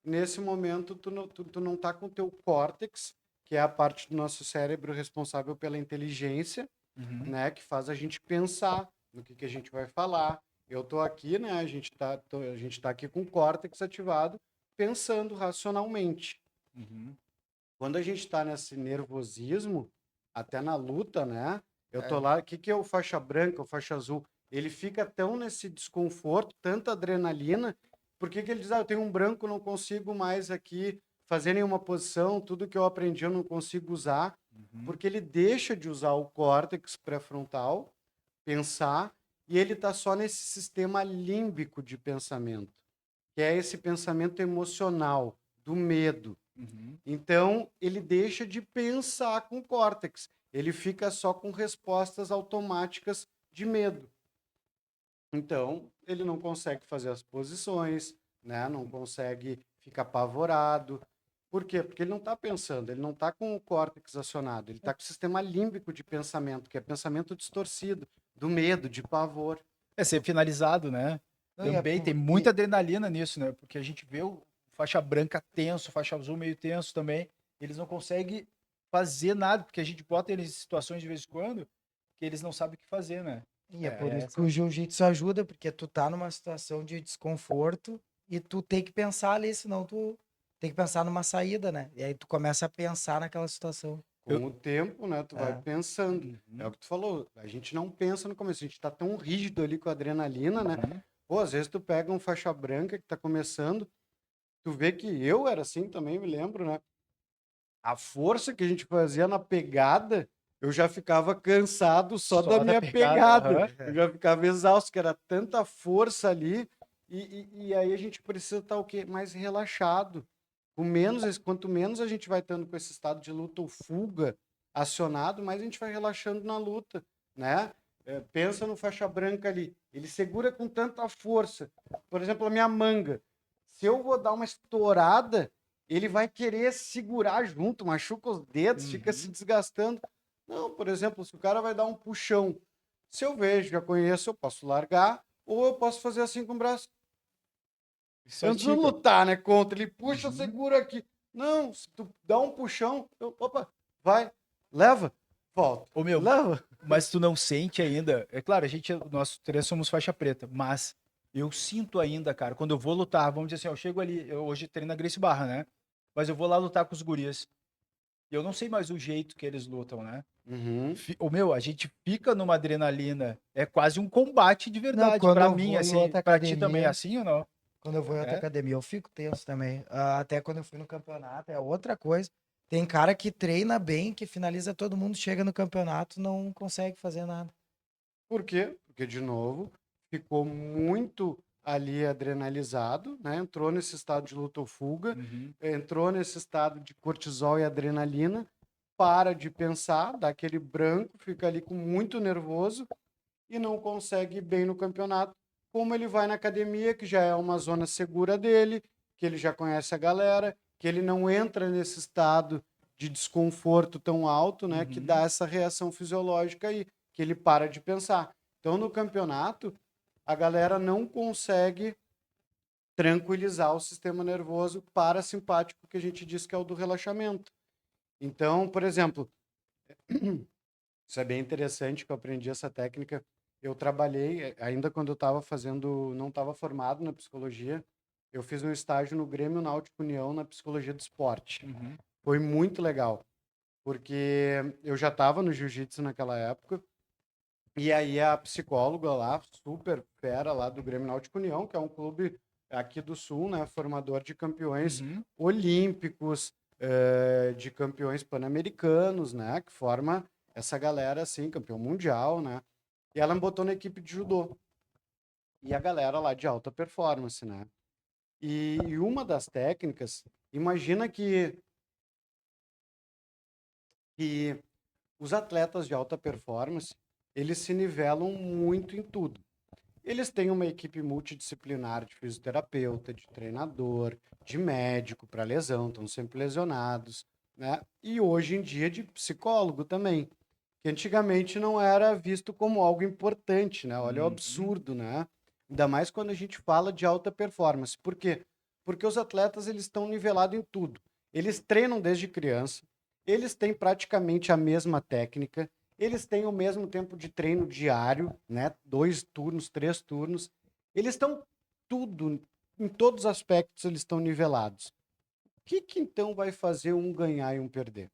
[SPEAKER 3] Nesse momento, tu não tá com o teu córtex, que é a parte do nosso cérebro responsável pela inteligência,
[SPEAKER 1] Uhum.
[SPEAKER 3] né? Que faz a gente pensar no que a gente vai falar. Eu tô aqui, né? A gente tá aqui com o córtex ativado, pensando racionalmente.
[SPEAKER 1] Uhum.
[SPEAKER 3] Quando a gente está nesse nervosismo, até na luta, né? Eu tô
[SPEAKER 2] É.
[SPEAKER 3] lá, o que é o faixa branca, o faixa azul? Ele fica tão nesse desconforto, tanta adrenalina, por que ele diz, eu tenho um branco, não consigo mais aqui fazer nenhuma posição, tudo que eu aprendi eu não consigo usar,
[SPEAKER 1] Uhum.
[SPEAKER 3] porque ele deixa de usar o córtex pré-frontal, pensar, e ele está só nesse sistema límbico de pensamento, que é esse pensamento emocional, do medo.
[SPEAKER 1] Uhum.
[SPEAKER 3] Então, ele deixa de pensar com o córtex. Ele fica só com respostas automáticas de medo. Então, ele não consegue fazer as posições, né? Não consegue ficar apavorado. Por quê? Porque ele não está pensando, ele não está com o córtex acionado, ele está com o sistema límbico de pensamento, que é pensamento distorcido, do medo, de pavor.
[SPEAKER 1] É ser finalizado, né?
[SPEAKER 2] Não,
[SPEAKER 1] Também tem muita adrenalina nisso, né? Porque a gente vê o faixa branca tenso, faixa azul meio tenso também. Eles não conseguem fazer nada, porque a gente bota eles em situações de vez em quando que eles não sabem o que fazer, né?
[SPEAKER 2] E é por
[SPEAKER 1] É
[SPEAKER 2] isso que
[SPEAKER 1] essa.
[SPEAKER 2] o jiu-jitsu ajuda, porque tu tá numa situação de desconforto e tu tem que pensar ali, senão tu tem que pensar numa saída, né? E aí tu começa a pensar naquela situação.
[SPEAKER 1] Eu...
[SPEAKER 3] Com o tempo, né, tu vai
[SPEAKER 2] É.
[SPEAKER 3] pensando. É
[SPEAKER 1] Uhum.
[SPEAKER 3] o que tu falou, a gente não pensa no começo, a gente tá tão rígido ali com a adrenalina, né?
[SPEAKER 1] Uhum.
[SPEAKER 3] Pô, às vezes tu pega um faixa branca que tá começando, tu vê que eu era assim também, me lembro, né? A força que a gente fazia na pegada, eu já ficava cansado só da
[SPEAKER 1] Só da
[SPEAKER 3] minha
[SPEAKER 1] pegada.
[SPEAKER 3] pegada.
[SPEAKER 1] Aham.
[SPEAKER 3] Eu já ficava exausto, que era tanta força ali. E aí a gente precisa estar o quê? Mais relaxado. Com menos, quanto menos a gente vai estando com esse estado de luta ou fuga acionado, mais a gente vai relaxando na luta, né? Pensa no faixa branca ali. Ele segura com tanta força. Por exemplo, a minha manga. Se eu vou dar uma estourada, ele vai querer segurar junto, machuca os dedos, fica se desgastando. Não, por exemplo, se o cara vai dar um puxão, se eu vejo, já conheço, eu posso largar, ou eu posso fazer assim com o braço.
[SPEAKER 1] Isso
[SPEAKER 3] Eu
[SPEAKER 1] é
[SPEAKER 3] não preciso
[SPEAKER 1] tipo.
[SPEAKER 3] lutar, né, contra. Ele puxa, segura aqui. Não, se tu dá um puxão, opa, vai, leva, volta.
[SPEAKER 1] Ô, meu,
[SPEAKER 3] Leva.
[SPEAKER 1] mas tu não sente ainda. É claro, nós três somos faixa preta, mas eu sinto ainda, cara, quando eu vou lutar, vamos dizer assim, eu chego ali, eu hoje treino na Gracie Barra, né? Mas eu vou lá lutar com os gurias. E eu não sei mais o jeito que eles lutam, né?
[SPEAKER 3] Uhum.
[SPEAKER 1] Ô, meu, a gente fica numa adrenalina. É quase um combate de
[SPEAKER 2] Não,
[SPEAKER 1] verdade.
[SPEAKER 2] quando
[SPEAKER 1] Pra
[SPEAKER 2] eu
[SPEAKER 1] mim,
[SPEAKER 2] vou em
[SPEAKER 1] assim,
[SPEAKER 2] outra
[SPEAKER 1] pra ti também é
[SPEAKER 2] academia,
[SPEAKER 1] assim ou não?
[SPEAKER 2] quando eu vou em outra
[SPEAKER 1] É?
[SPEAKER 2] academia, eu fico tenso também. Ah, até quando eu fui no campeonato, é outra coisa. Tem cara que treina bem, que finaliza todo mundo, chega no campeonato, não consegue fazer nada.
[SPEAKER 3] Por quê? Porque, de novo, ficou muito ali adrenalizado, né? Entrou nesse estado de luta ou fuga,
[SPEAKER 1] Uhum.
[SPEAKER 3] entrou nesse estado de cortisol e adrenalina, para de pensar, dá aquele branco, fica ali com muito nervoso e não consegue ir bem no campeonato. Como ele vai na academia, que já é uma zona segura dele, que ele já conhece a galera, que ele não entra nesse estado de desconforto tão alto, né, que dá
[SPEAKER 1] Uhum.
[SPEAKER 3] essa reação fisiológica aí, que ele para de pensar. Então, no campeonato, a galera não consegue tranquilizar o sistema nervoso parasimpático, que a gente diz que é o do relaxamento. Então, por exemplo, isso é bem interessante que eu aprendi essa técnica. Eu trabalhei, ainda quando eu estava fazendo, não estava formado na psicologia, eu fiz um estágio no Grêmio Náutico União na psicologia do esporte.
[SPEAKER 1] Uhum.
[SPEAKER 3] Foi muito legal, porque eu já estava no jiu-jitsu naquela época, e aí a psicóloga lá, super fera lá do Grêmio Náutico União, que é um clube aqui do Sul, né, formador de campeões
[SPEAKER 1] Uhum.
[SPEAKER 3] olímpicos, de campeões pan-americanos, né, que forma essa galera assim, campeão mundial, né? E ela me botou na equipe de judô. E a galera lá de alta performance, né? E uma das técnicas, imagina que os atletas de alta performance, eles se nivelam muito em tudo. Eles têm uma equipe multidisciplinar de fisioterapeuta, de treinador, de médico para lesão, estão sempre lesionados, né? E hoje em dia de psicólogo também, que antigamente não era visto como algo importante, né? Olha o
[SPEAKER 1] Uhum.
[SPEAKER 3] absurdo, né? Ainda mais quando a gente fala de alta performance. Por quê? Porque os atletas eles estão nivelados em tudo. Eles treinam desde criança, eles têm praticamente a mesma técnica, eles têm o mesmo tempo de treino diário, né? 2 turnos, 3 turnos. Eles estão tudo, em todos os aspectos, eles estão nivelados. O que então vai fazer um ganhar e um perder?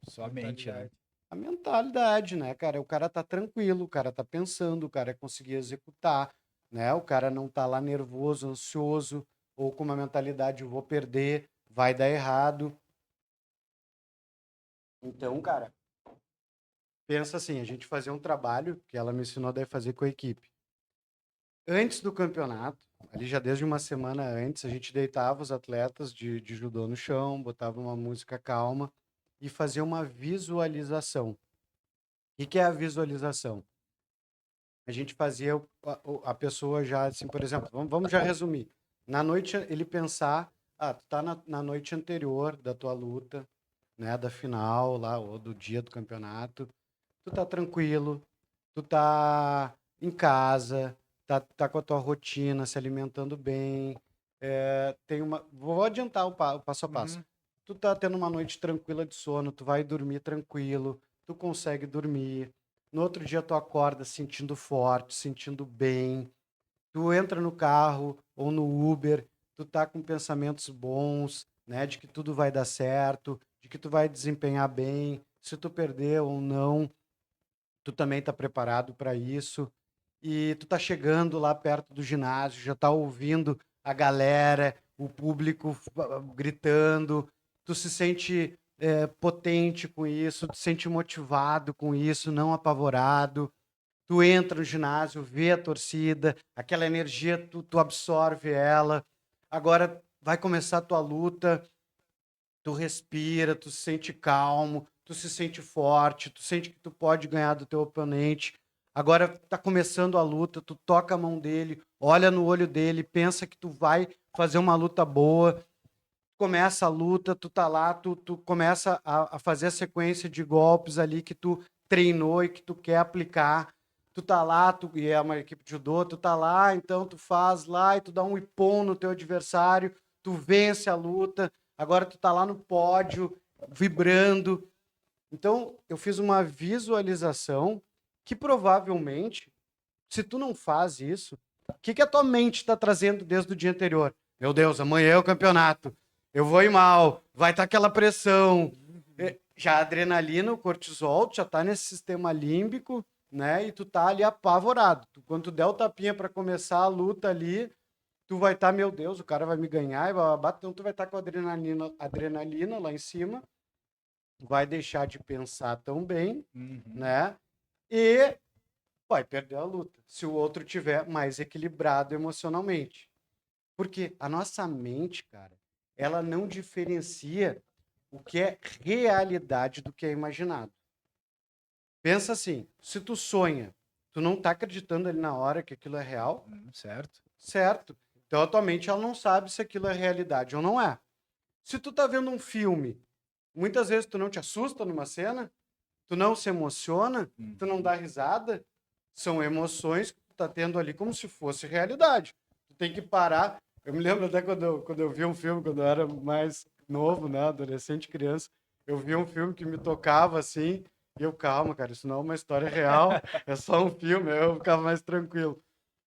[SPEAKER 1] Somente, né?
[SPEAKER 3] A mentalidade, né, cara? O cara tá tranquilo, o cara tá pensando, o cara conseguir executar, né? O cara não tá lá nervoso, ansioso, ou com uma mentalidade, vou perder, vai dar errado. Então, cara, pensa assim, a gente fazia um trabalho que ela me ensinou a fazer com a equipe. Antes do campeonato, ali já desde uma semana antes, a gente deitava os atletas de judô no chão, botava uma música calma e fazia uma visualização. O que é a visualização? A gente fazia a pessoa já, assim, por exemplo, vamos já resumir. Na noite, ele pensar, tu tá na noite anterior da tua luta, né, da final lá, ou do dia do campeonato, tu tá tranquilo, tu tá em casa, tá com a tua rotina, se alimentando bem, vou adiantar o passo a passo.
[SPEAKER 1] Uhum.
[SPEAKER 3] Tu tá tendo uma noite tranquila de sono, tu vai dormir tranquilo, tu consegue dormir. No outro dia tu acorda sentindo forte, sentindo bem. Tu entra no carro ou no Uber, tu tá com pensamentos bons, né, de que tudo vai dar certo, de que tu vai desempenhar bem, se tu perder ou não, tu também tá preparado para isso. E tu tá chegando lá perto do ginásio, já tá ouvindo a galera, o público gritando, tu se sente potente com isso, tu se sente motivado com isso, não apavorado. Tu entra no ginásio, vê a torcida, aquela energia, tu absorve ela. Agora vai começar a tua luta, tu respira, tu se sente calmo, tu se sente forte, tu sente que tu pode ganhar do teu oponente. Agora tá começando a luta, tu toca a mão dele, olha no olho dele, pensa que tu vai fazer uma luta boa, começa a luta, tu tá lá, tu começa a fazer a sequência de golpes ali que tu treinou e que tu quer aplicar. Tu tá lá, e é uma equipe de judô, tu tá lá, então tu faz lá e tu dá um ippon no teu adversário, tu vence a luta, agora tu tá lá no pódio, vibrando. Então, eu fiz uma visualização que provavelmente, se tu não faz isso, o que a tua mente está trazendo desde o dia anterior? Meu Deus, amanhã é o campeonato, eu vou ir mal, vai estar aquela pressão. Já a adrenalina, o cortisol, tu já tá nesse sistema límbico, né? E tu tá ali apavorado. Quando tu der o tapinha para começar a luta ali, tu vai estar, meu Deus, o cara vai me ganhar, e vai bater, então tu vai estar com a adrenalina lá em cima, vai deixar de pensar tão bem, né? E vai perder a luta, se o outro tiver mais equilibrado emocionalmente. Porque a nossa mente, cara, ela não diferencia o que é realidade do que é imaginado. Pensa assim, se tu sonha, tu não tá acreditando ali na hora que aquilo é real,
[SPEAKER 1] Certo.
[SPEAKER 3] certo? Então a tua mente ela não sabe se aquilo é realidade ou não é. Se tu tá vendo um filme, muitas vezes tu não te assusta numa cena, tu não se emociona, tu não dá risada, são emoções que tu tá tendo ali como se fosse realidade. Tu tem que parar. Eu me lembro até quando eu vi um filme, quando eu era mais novo, né, adolescente, criança, eu vi um filme que me tocava assim, e eu, calma, cara, isso não é uma história real, é só um filme, aí eu ficava mais tranquilo.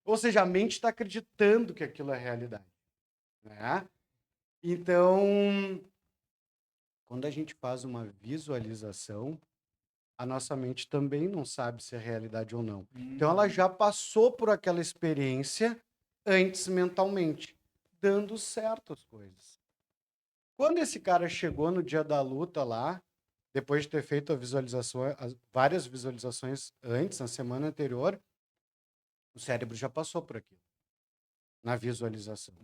[SPEAKER 3] Ou seja, a mente está acreditando que aquilo é realidade, né? Então, quando a gente faz uma visualização, a nossa mente também não sabe se é realidade ou não. Então ela já passou por aquela experiência antes mentalmente, dando certo as coisas. Quando esse cara chegou no dia da luta lá, depois de ter feito a visualização, várias visualizações antes, na semana anterior, o cérebro já passou por aquilo, na visualização.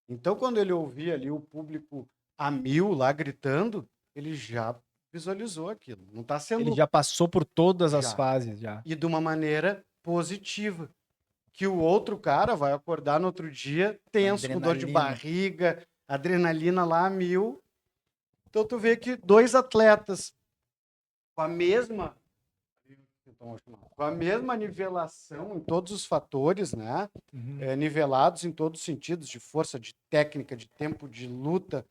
[SPEAKER 3] Então, quando ele ouvia ali o público a mil lá gritando, ele já visualizou aquilo. Não está sendo...
[SPEAKER 1] Ele já passou por todas as
[SPEAKER 3] Já.
[SPEAKER 1] fases, já.
[SPEAKER 3] E de uma maneira positiva. Que o outro cara vai acordar no outro dia tenso, com dor de
[SPEAKER 1] Adrenalina.
[SPEAKER 3] barriga, adrenalina lá a mil. Então tu vê que dois atletas com a mesma nivelação em todos os fatores, né? Nivelados em todos os sentidos, de força, de técnica, de tempo de luta,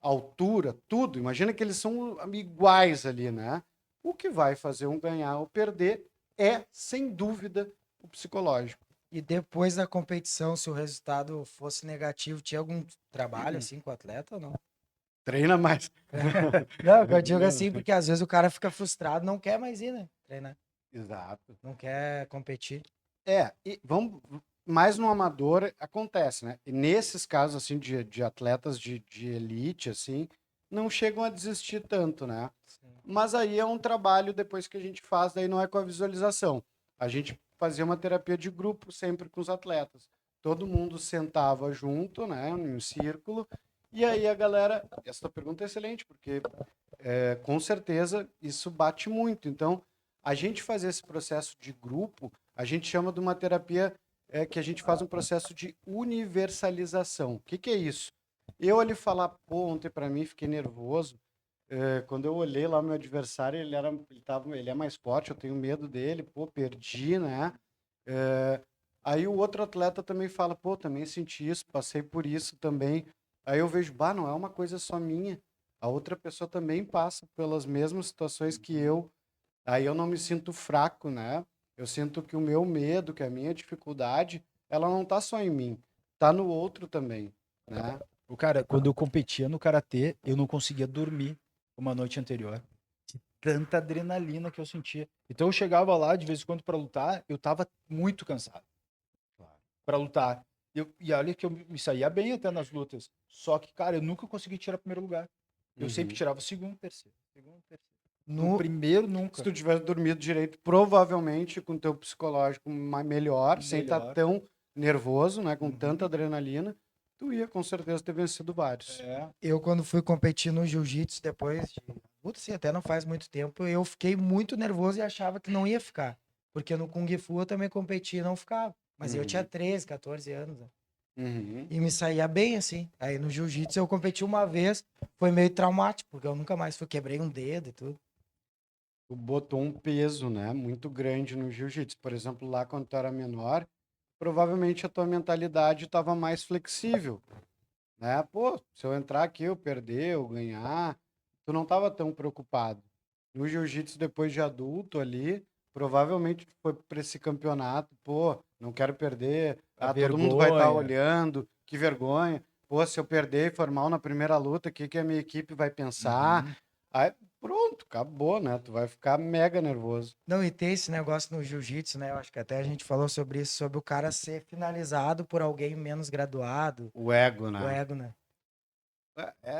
[SPEAKER 3] altura, tudo. Imagina que eles são iguais ali, né? O que vai fazer um ganhar ou perder é, sem dúvida, o psicológico.
[SPEAKER 2] E depois da competição, se o resultado fosse negativo, tinha algum trabalho assim com o atleta ou não?
[SPEAKER 3] Treina mais.
[SPEAKER 2] Não, eu digo assim, porque às vezes o cara fica frustrado, não quer mais ir, né? Treinar.
[SPEAKER 3] Exato.
[SPEAKER 2] Não quer competir.
[SPEAKER 3] E vamos mais no amador acontece, né? E nesses casos assim de atletas de elite assim, não chegam a desistir tanto, né?
[SPEAKER 2] Sim.
[SPEAKER 3] Mas aí é um trabalho depois que a gente faz, daí não é com a visualização. A gente fazia uma terapia de grupo sempre com os atletas. Todo mundo sentava junto, né, em um círculo, e aí a galera... Essa pergunta é excelente, porque com certeza isso bate muito. Então, a gente fazer esse processo de grupo, a gente chama de uma terapia que a gente faz um processo de universalização. O que é isso? Eu ali falar, pô, ontem para mim fiquei nervoso, quando eu olhei lá o meu adversário, ele é mais forte, eu tenho medo dele, pô, perdi, né? Aí o outro atleta também fala, pô, também senti isso, passei por isso também. Aí eu vejo, bah, não é uma coisa só minha. A outra pessoa também passa pelas mesmas situações que eu. Aí eu não me sinto fraco, né? Eu sinto que o meu medo, que a minha dificuldade, ela não tá só em mim, tá no outro também, né?
[SPEAKER 1] O cara, quando eu competia no karatê, eu não conseguia dormir uma noite anterior. De tanta adrenalina que eu sentia. Então eu chegava lá de vez em quando para lutar, eu tava muito cansado. Para lutar. E olha que eu me saía bem até nas lutas. Só que, cara, eu nunca consegui tirar primeiro lugar. Eu sempre tirava segundo, terceiro. Segundo, terceiro. No primeiro, nunca.
[SPEAKER 3] Se tu tivesse dormido direito, provavelmente com o teu psicológico melhor, sem estar tão nervoso, né, com tanta adrenalina, tu ia com certeza ter vencido vários.
[SPEAKER 2] Eu, quando fui competir no jiu-jitsu, depois de... Putz, assim, até não faz muito tempo, eu fiquei muito nervoso e achava que não ia ficar. Porque no Kung Fu eu também competi e não ficava. Mas eu tinha
[SPEAKER 3] Uhum.
[SPEAKER 2] 13, 14 anos, né?
[SPEAKER 3] Uhum.
[SPEAKER 2] E me saía bem, assim. Aí no jiu-jitsu eu competi uma vez, foi meio traumático, porque eu nunca mais fui, quebrei um dedo e tudo.
[SPEAKER 3] Tu botou um peso, né, muito grande no jiu-jitsu. Por exemplo, lá quando tu era menor, provavelmente a tua mentalidade estava mais flexível, né? Pô, se eu entrar aqui, eu perder, eu ganhar, tu não estava tão preocupado. No jiu-jitsu, depois de adulto ali, provavelmente tu foi para esse campeonato, pô, não quero perder,
[SPEAKER 1] A
[SPEAKER 3] todo mundo vai estar
[SPEAKER 1] vergonha.
[SPEAKER 3] olhando, que vergonha. Pô, se eu perder e for mal na primeira luta, o que que a minha equipe vai pensar?
[SPEAKER 1] Uhum.
[SPEAKER 3] Aí, pronto, acabou, né? Tu vai ficar mega nervoso.
[SPEAKER 2] Não, e tem esse negócio no jiu-jitsu, né? Eu acho que até a gente falou sobre isso, sobre o cara ser finalizado por alguém menos graduado,
[SPEAKER 3] O ego,
[SPEAKER 2] o
[SPEAKER 3] né?
[SPEAKER 2] ego, né?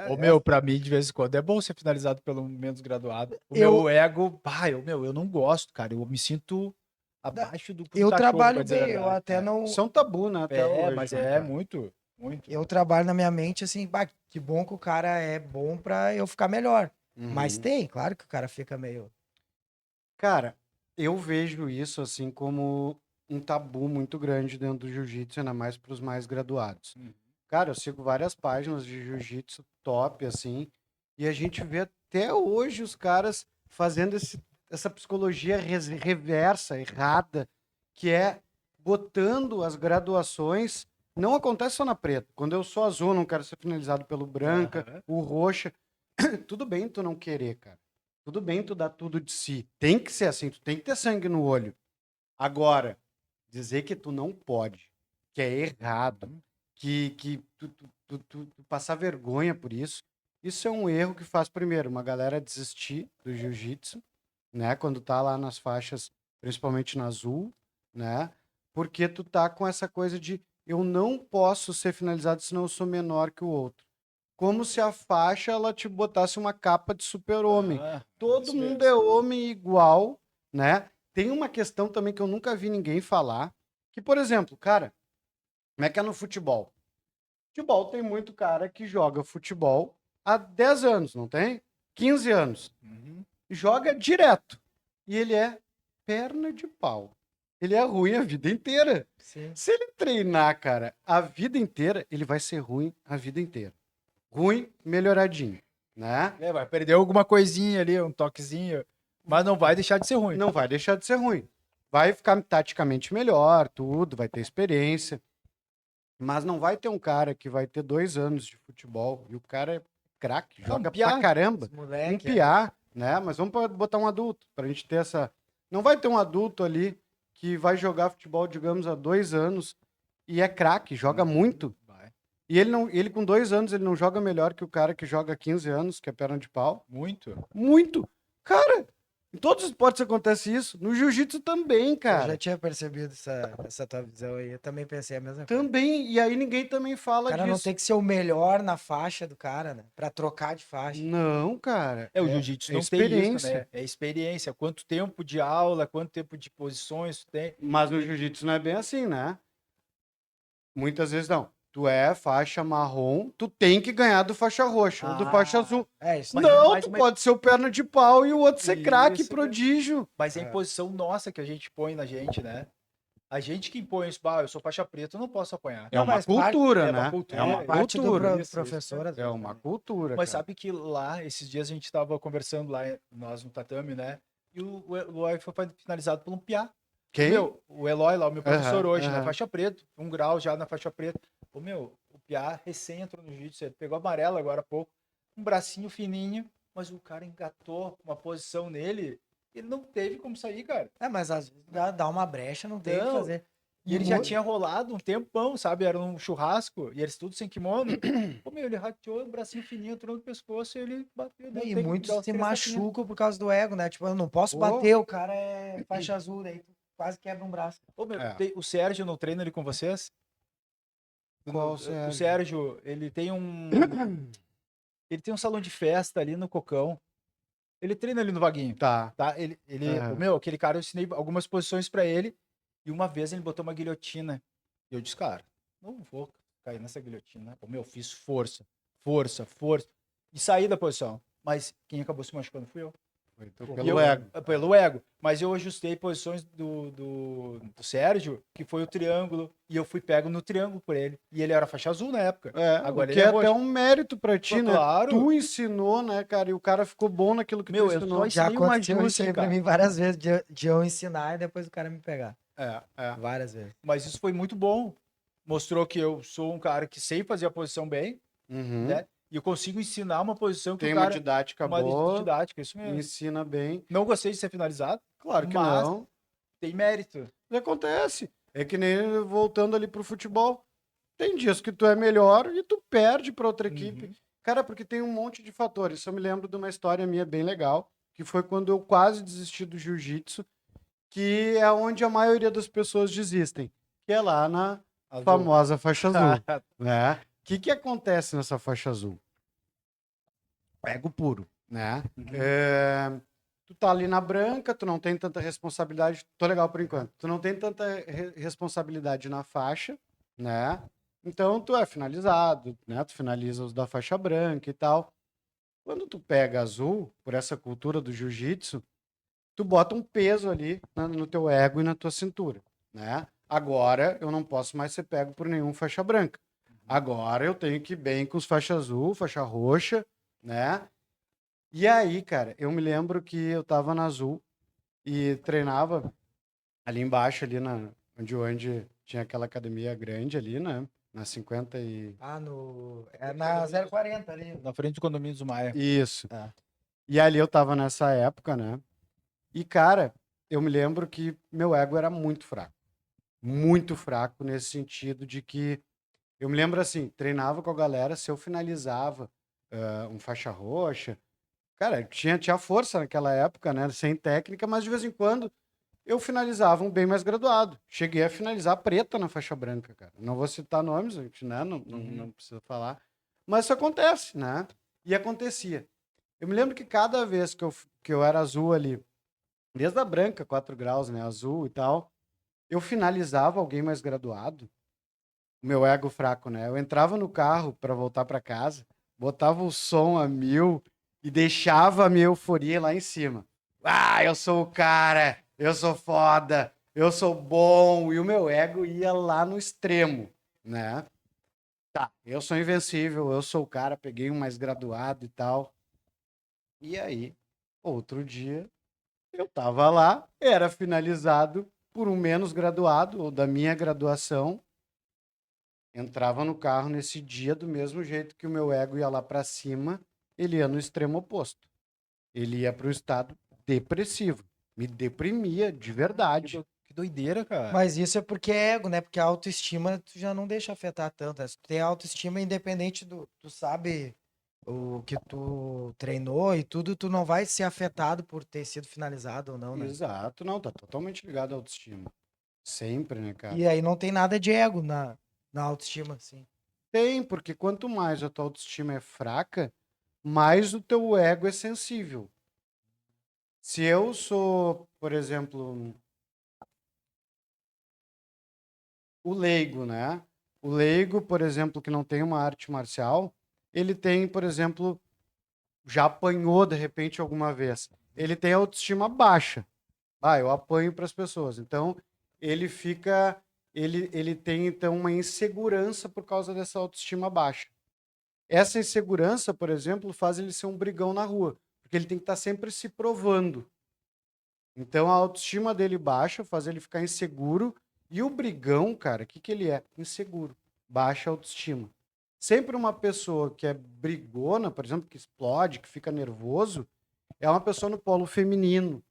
[SPEAKER 1] Ô,
[SPEAKER 3] É
[SPEAKER 1] meu, pra mim, de vez em quando, é bom ser finalizado pelo menos graduado. O
[SPEAKER 2] Eu,
[SPEAKER 1] meu ego, pá, eu não gosto, cara. Eu me sinto
[SPEAKER 2] da-
[SPEAKER 1] abaixo do
[SPEAKER 2] eu
[SPEAKER 1] cachorro, pra
[SPEAKER 2] trabalho
[SPEAKER 1] dizer a
[SPEAKER 2] bem, eu
[SPEAKER 1] verdade.
[SPEAKER 2] até
[SPEAKER 3] isso
[SPEAKER 2] não.
[SPEAKER 3] é um tabu, né? Até
[SPEAKER 1] Mas
[SPEAKER 3] hoje, né,
[SPEAKER 1] é
[SPEAKER 3] cara?
[SPEAKER 1] muito, muito.
[SPEAKER 2] Eu trabalho na minha mente assim, bah, que bom que o cara é bom pra eu ficar melhor. Mas
[SPEAKER 3] Uhum.
[SPEAKER 2] tem, claro que o cara fica meio.
[SPEAKER 3] Cara, eu vejo isso assim como um tabu muito grande dentro do jiu-jitsu, ainda mais para os mais graduados.
[SPEAKER 1] Uhum.
[SPEAKER 3] Cara, eu sigo várias páginas de jiu-jitsu top, assim, e a gente vê até hoje os caras fazendo essa psicologia reversa, errada, que é botando as graduações. Não acontece só na preta. Quando eu sou azul, eu não quero ser finalizado pelo branca,
[SPEAKER 1] Aham.
[SPEAKER 3] o roxa. Tudo bem tu não querer, cara. Tudo bem tu dar tudo de si. Tem que ser assim, tu tem que ter sangue no olho. Agora, dizer que tu não pode, que é errado, que tu passar vergonha por isso é um erro que faz, primeiro, uma galera desistir do jiu-jitsu, né? Quando tá lá nas faixas, principalmente na azul, né? Porque tu tá com essa coisa de eu não posso ser finalizado senão eu sou menor que o outro. Como se a faixa ela te botasse uma capa de super-homem.
[SPEAKER 1] Ah,
[SPEAKER 3] Todo
[SPEAKER 1] isso
[SPEAKER 3] mundo é
[SPEAKER 1] mesmo.
[SPEAKER 3] homem igual, né? Tem uma questão também que eu nunca vi ninguém falar, que, por exemplo, cara, como é que é no futebol? Futebol tem muito cara que joga futebol há 10 anos, não tem? 15 anos.
[SPEAKER 1] Uhum.
[SPEAKER 3] Joga direto. E ele é perna de pau. Ele é ruim a vida inteira.
[SPEAKER 2] Sim.
[SPEAKER 3] Se ele treinar, cara, a vida inteira, ele vai ser ruim a vida inteira. Ruim, melhoradinho, né?
[SPEAKER 1] É, vai perder alguma coisinha ali, um toquezinho, mas não vai deixar de ser ruim.
[SPEAKER 3] Não vai deixar de ser ruim. Vai ficar taticamente melhor, tudo, vai ter experiência. Mas não vai ter um cara que vai ter 2 anos de futebol e o cara é craque,
[SPEAKER 1] É um
[SPEAKER 3] joga pra
[SPEAKER 1] piá.
[SPEAKER 3] caramba.
[SPEAKER 2] Os
[SPEAKER 3] Um
[SPEAKER 2] moleque,
[SPEAKER 3] piá, né? Mas vamos botar um adulto, pra gente ter essa. Não vai ter um adulto ali que vai jogar futebol, digamos, há 2 anos e é craque, joga muito.
[SPEAKER 1] Vai.
[SPEAKER 3] E ele não, ele com 2 anos, ele não joga melhor que o cara que joga há 15 anos, que é perna de pau.
[SPEAKER 1] Muito.
[SPEAKER 3] Muito. Cara, em todos os esportes acontece isso. No jiu-jitsu também,
[SPEAKER 2] eu já
[SPEAKER 3] cara.
[SPEAKER 2] tinha percebido essa tua visão aí. Eu também pensei a mesma coisa.
[SPEAKER 3] Também. E aí ninguém também
[SPEAKER 2] O
[SPEAKER 3] fala
[SPEAKER 2] cara não
[SPEAKER 3] disso.
[SPEAKER 2] tem que ser o melhor na faixa do cara, né? Pra trocar de faixa.
[SPEAKER 3] Não, cara.
[SPEAKER 1] É, o jiu-jitsu
[SPEAKER 3] É
[SPEAKER 1] não tem isso,
[SPEAKER 3] experiência.
[SPEAKER 1] né? É experiência. Quanto tempo de aula, quanto tempo de posições tu tem.
[SPEAKER 3] Mas no jiu-jitsu não é bem assim, né? Muitas vezes não. Tu é faixa marrom, tu tem que ganhar do faixa roxa ou do faixa
[SPEAKER 1] Ah,
[SPEAKER 3] azul.
[SPEAKER 2] É, isso
[SPEAKER 1] mas,
[SPEAKER 2] aí.
[SPEAKER 3] Não,
[SPEAKER 1] mas,
[SPEAKER 3] tu
[SPEAKER 1] mas,
[SPEAKER 3] pode ser o perna de pau e o outro ser craque,
[SPEAKER 1] isso mesmo.
[SPEAKER 3] prodígio.
[SPEAKER 1] Mas é a
[SPEAKER 2] É.
[SPEAKER 1] imposição nossa que a gente põe na gente, né? A gente que impõe isso, eu sou faixa preta, eu não posso apanhar.
[SPEAKER 3] É
[SPEAKER 2] Não,
[SPEAKER 3] uma
[SPEAKER 2] mas parte,
[SPEAKER 3] cultura,
[SPEAKER 1] É uma
[SPEAKER 3] né? É uma
[SPEAKER 1] cultura.
[SPEAKER 2] parte do
[SPEAKER 3] cultura.
[SPEAKER 1] Isso
[SPEAKER 2] professor,
[SPEAKER 1] mesmo.
[SPEAKER 2] às
[SPEAKER 3] É
[SPEAKER 2] vezes,
[SPEAKER 3] uma
[SPEAKER 2] também.
[SPEAKER 3] cultura,
[SPEAKER 1] Mas
[SPEAKER 3] cara.
[SPEAKER 1] sabe que lá, esses dias a gente tava conversando lá, nós no tatame, né? E o Eloy foi finalizado por um piá.
[SPEAKER 3] Quem?
[SPEAKER 1] O Eloy lá, o meu professor
[SPEAKER 3] Aham,
[SPEAKER 1] hoje, na
[SPEAKER 3] aham.
[SPEAKER 1] faixa preta, 1 grau já na faixa preta. O piá recém entrou no jiu-jitsu, ele pegou amarelo agora há pouco, um bracinho fininho, mas o cara engatou uma posição nele, ele não teve como sair, cara.
[SPEAKER 2] É, mas às vezes dá uma brecha, não tem o que
[SPEAKER 1] Não.
[SPEAKER 2] fazer.
[SPEAKER 1] E ele já tinha rolado um tempão, sabe? Era um churrasco, e eles tudo sem kimono. Ele rateou o bracinho fininho, entrou no pescoço e ele bateu, deu
[SPEAKER 2] E
[SPEAKER 1] tempo de
[SPEAKER 2] muitos
[SPEAKER 1] dar umas
[SPEAKER 2] se
[SPEAKER 1] 3 tapinhas.
[SPEAKER 2] machucam por causa do ego, né? Tipo, eu não posso
[SPEAKER 3] Pô,
[SPEAKER 2] bater, o cara é faixa azul, daí tu quase quebra um braço.
[SPEAKER 3] é.
[SPEAKER 1] O Sérgio não treina ele com vocês?
[SPEAKER 3] Qual
[SPEAKER 1] O
[SPEAKER 3] Sérgio?
[SPEAKER 1] Sérgio, ele tem um salão de festa ali no Cocão. Ele treina ali no Vaguinho,
[SPEAKER 3] Tá.
[SPEAKER 1] tá?
[SPEAKER 3] Aham.
[SPEAKER 1] Aquele cara, eu ensinei algumas posições pra ele e uma vez ele botou uma guilhotina. E eu disse, cara, não vou cair nessa guilhotina. Fiz força, força, força e saí da posição. Mas quem acabou se machucando fui eu.
[SPEAKER 3] Então,
[SPEAKER 1] E
[SPEAKER 3] pelo
[SPEAKER 1] eu-
[SPEAKER 3] ego.
[SPEAKER 1] Pelo ego. Mas eu ajustei posições do Sérgio, que foi o triângulo, e eu fui pego no triângulo por ele. E ele era faixa azul na época.
[SPEAKER 3] O
[SPEAKER 1] Agora
[SPEAKER 3] que
[SPEAKER 1] ele
[SPEAKER 3] é
[SPEAKER 1] é
[SPEAKER 3] até
[SPEAKER 1] roxo.
[SPEAKER 3] um mérito pra ti, né?
[SPEAKER 1] Claro.
[SPEAKER 3] Tu ensinou, né, cara? E o cara ficou bom naquilo que
[SPEAKER 1] Meu,
[SPEAKER 3] tu
[SPEAKER 1] eu
[SPEAKER 3] ensinou.
[SPEAKER 1] só
[SPEAKER 2] Já
[SPEAKER 1] ensinei um
[SPEAKER 2] aconteceu isso
[SPEAKER 1] ajuste,
[SPEAKER 2] aí pra
[SPEAKER 1] cara.
[SPEAKER 2] mim várias vezes, de eu ensinar e depois o cara me pegar.
[SPEAKER 1] É.
[SPEAKER 2] Várias vezes.
[SPEAKER 1] Mas isso foi muito bom. Mostrou que eu sou um cara que sei fazer a posição bem,
[SPEAKER 3] Uhum.
[SPEAKER 1] né? E eu consigo ensinar uma posição que
[SPEAKER 3] Tem
[SPEAKER 1] o
[SPEAKER 3] uma
[SPEAKER 1] cara...
[SPEAKER 3] didática
[SPEAKER 1] Uma
[SPEAKER 3] boa,
[SPEAKER 1] didática, isso mesmo.
[SPEAKER 3] ensina bem.
[SPEAKER 1] Não gostei de ser finalizado,
[SPEAKER 3] Claro que
[SPEAKER 1] mas
[SPEAKER 3] não.
[SPEAKER 1] tem mérito.
[SPEAKER 3] Mas acontece. É que nem voltando ali pro futebol. Tem dias que tu é melhor e tu perde pra outra equipe.
[SPEAKER 1] Uhum.
[SPEAKER 3] Cara, porque tem um monte de fatores. Isso eu me lembro de uma história minha bem legal, que foi quando eu quase desisti do jiu-jitsu, que é onde a maioria das pessoas desistem, que é lá na
[SPEAKER 1] Azul.
[SPEAKER 3] famosa faixa azul, né? O que acontece nessa faixa azul? Ego puro, né?
[SPEAKER 1] Uhum.
[SPEAKER 3] Tu tá ali na branca, tu não tem tanta responsabilidade, tô legal por enquanto, tu não tem tanta responsabilidade na faixa, né? Então tu é finalizado, né? Tu finaliza os da faixa branca e tal. Quando tu pega azul, por essa cultura do jiu-jitsu, tu bota um peso ali no teu ego e na tua cintura, né? Agora eu não posso mais ser pego por nenhum faixa branca. Agora eu tenho que ir bem com os faixa azul, faixa roxa, né? E aí, cara, eu me lembro que eu tava na Azul e treinava ali embaixo, ali onde tinha aquela academia grande ali, né? Na 50 e...
[SPEAKER 2] É na 040 ali.
[SPEAKER 1] Na frente do condomínio do Maia.
[SPEAKER 3] Isso.
[SPEAKER 1] É.
[SPEAKER 3] E ali eu tava nessa época, né? E, cara, eu me lembro que meu ego era muito fraco. Muito fraco nesse sentido de que eu me lembro assim, treinava com a galera, se eu finalizava um faixa roxa, cara, tinha força naquela época, né? Sem técnica, mas de vez em quando eu finalizava um bem mais graduado. Cheguei a finalizar preta na faixa branca, cara. Não vou citar nomes, a gente, né? Não precisa falar. Mas isso acontece, né? E acontecia. Eu me lembro que cada vez que eu era azul ali, desde a branca, 4 graus, né? Azul e tal, eu finalizava alguém mais graduado. O meu ego fraco, né? Eu entrava no carro para voltar para casa, botava o som a 1000 e deixava a minha euforia lá em cima. Ah, eu sou o cara, eu sou foda, eu sou bom, e o meu ego ia lá no extremo, né? Tá, eu sou invencível, eu sou o cara, peguei um mais graduado e tal. E aí, outro dia, eu tava lá, era finalizado por um menos graduado, ou da minha graduação, entrava no carro nesse dia do mesmo jeito que o meu ego ia lá para cima, ele ia no extremo oposto. Ele ia para o estado depressivo. Me deprimia de verdade.
[SPEAKER 1] Que doideira, cara.
[SPEAKER 2] Mas isso é porque é ego, né? Porque a autoestima tu já não deixa afetar tanto, né? Se tu tem autoestima independente tu sabe o que tu treinou e tudo, tu não vai ser afetado por ter sido finalizado ou não, né?
[SPEAKER 3] Exato, não, tá totalmente ligado à autoestima. Sempre, né, cara?
[SPEAKER 2] E aí não tem nada de ego na autoestima, assim.
[SPEAKER 3] Tem, porque quanto mais a tua autoestima é fraca, mais o teu ego é sensível. Se eu sou, por exemplo, o leigo, né? O leigo, por exemplo, que não tem uma arte marcial, ele tem, por exemplo, já apanhou de repente alguma vez. Ele tem autoestima baixa. Ah, eu apanho para as pessoas. Então, ele fica, ele tem então uma insegurança por causa dessa autoestima baixa. Essa insegurança, por exemplo, faz ele ser um brigão na rua, porque ele tem que estar sempre se provando. Então, a autoestima dele baixa, faz ele ficar inseguro. E o brigão, cara, o que que ele é? Inseguro. Baixa autoestima. Sempre uma pessoa que é brigona, por exemplo, que explode, que fica nervoso, é uma pessoa no polo feminino,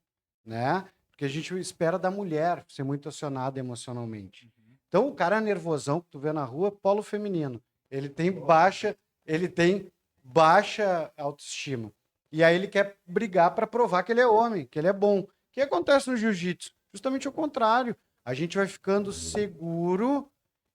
[SPEAKER 3] né? Porque a gente espera da mulher ser muito acionada emocionalmente. Então, o cara nervosão que tu vê na rua, polo feminino. Ele tem baixa autoestima. E aí ele quer brigar para provar que ele é homem, que ele é bom. O que acontece no jiu-jitsu? Justamente o contrário. A gente vai ficando seguro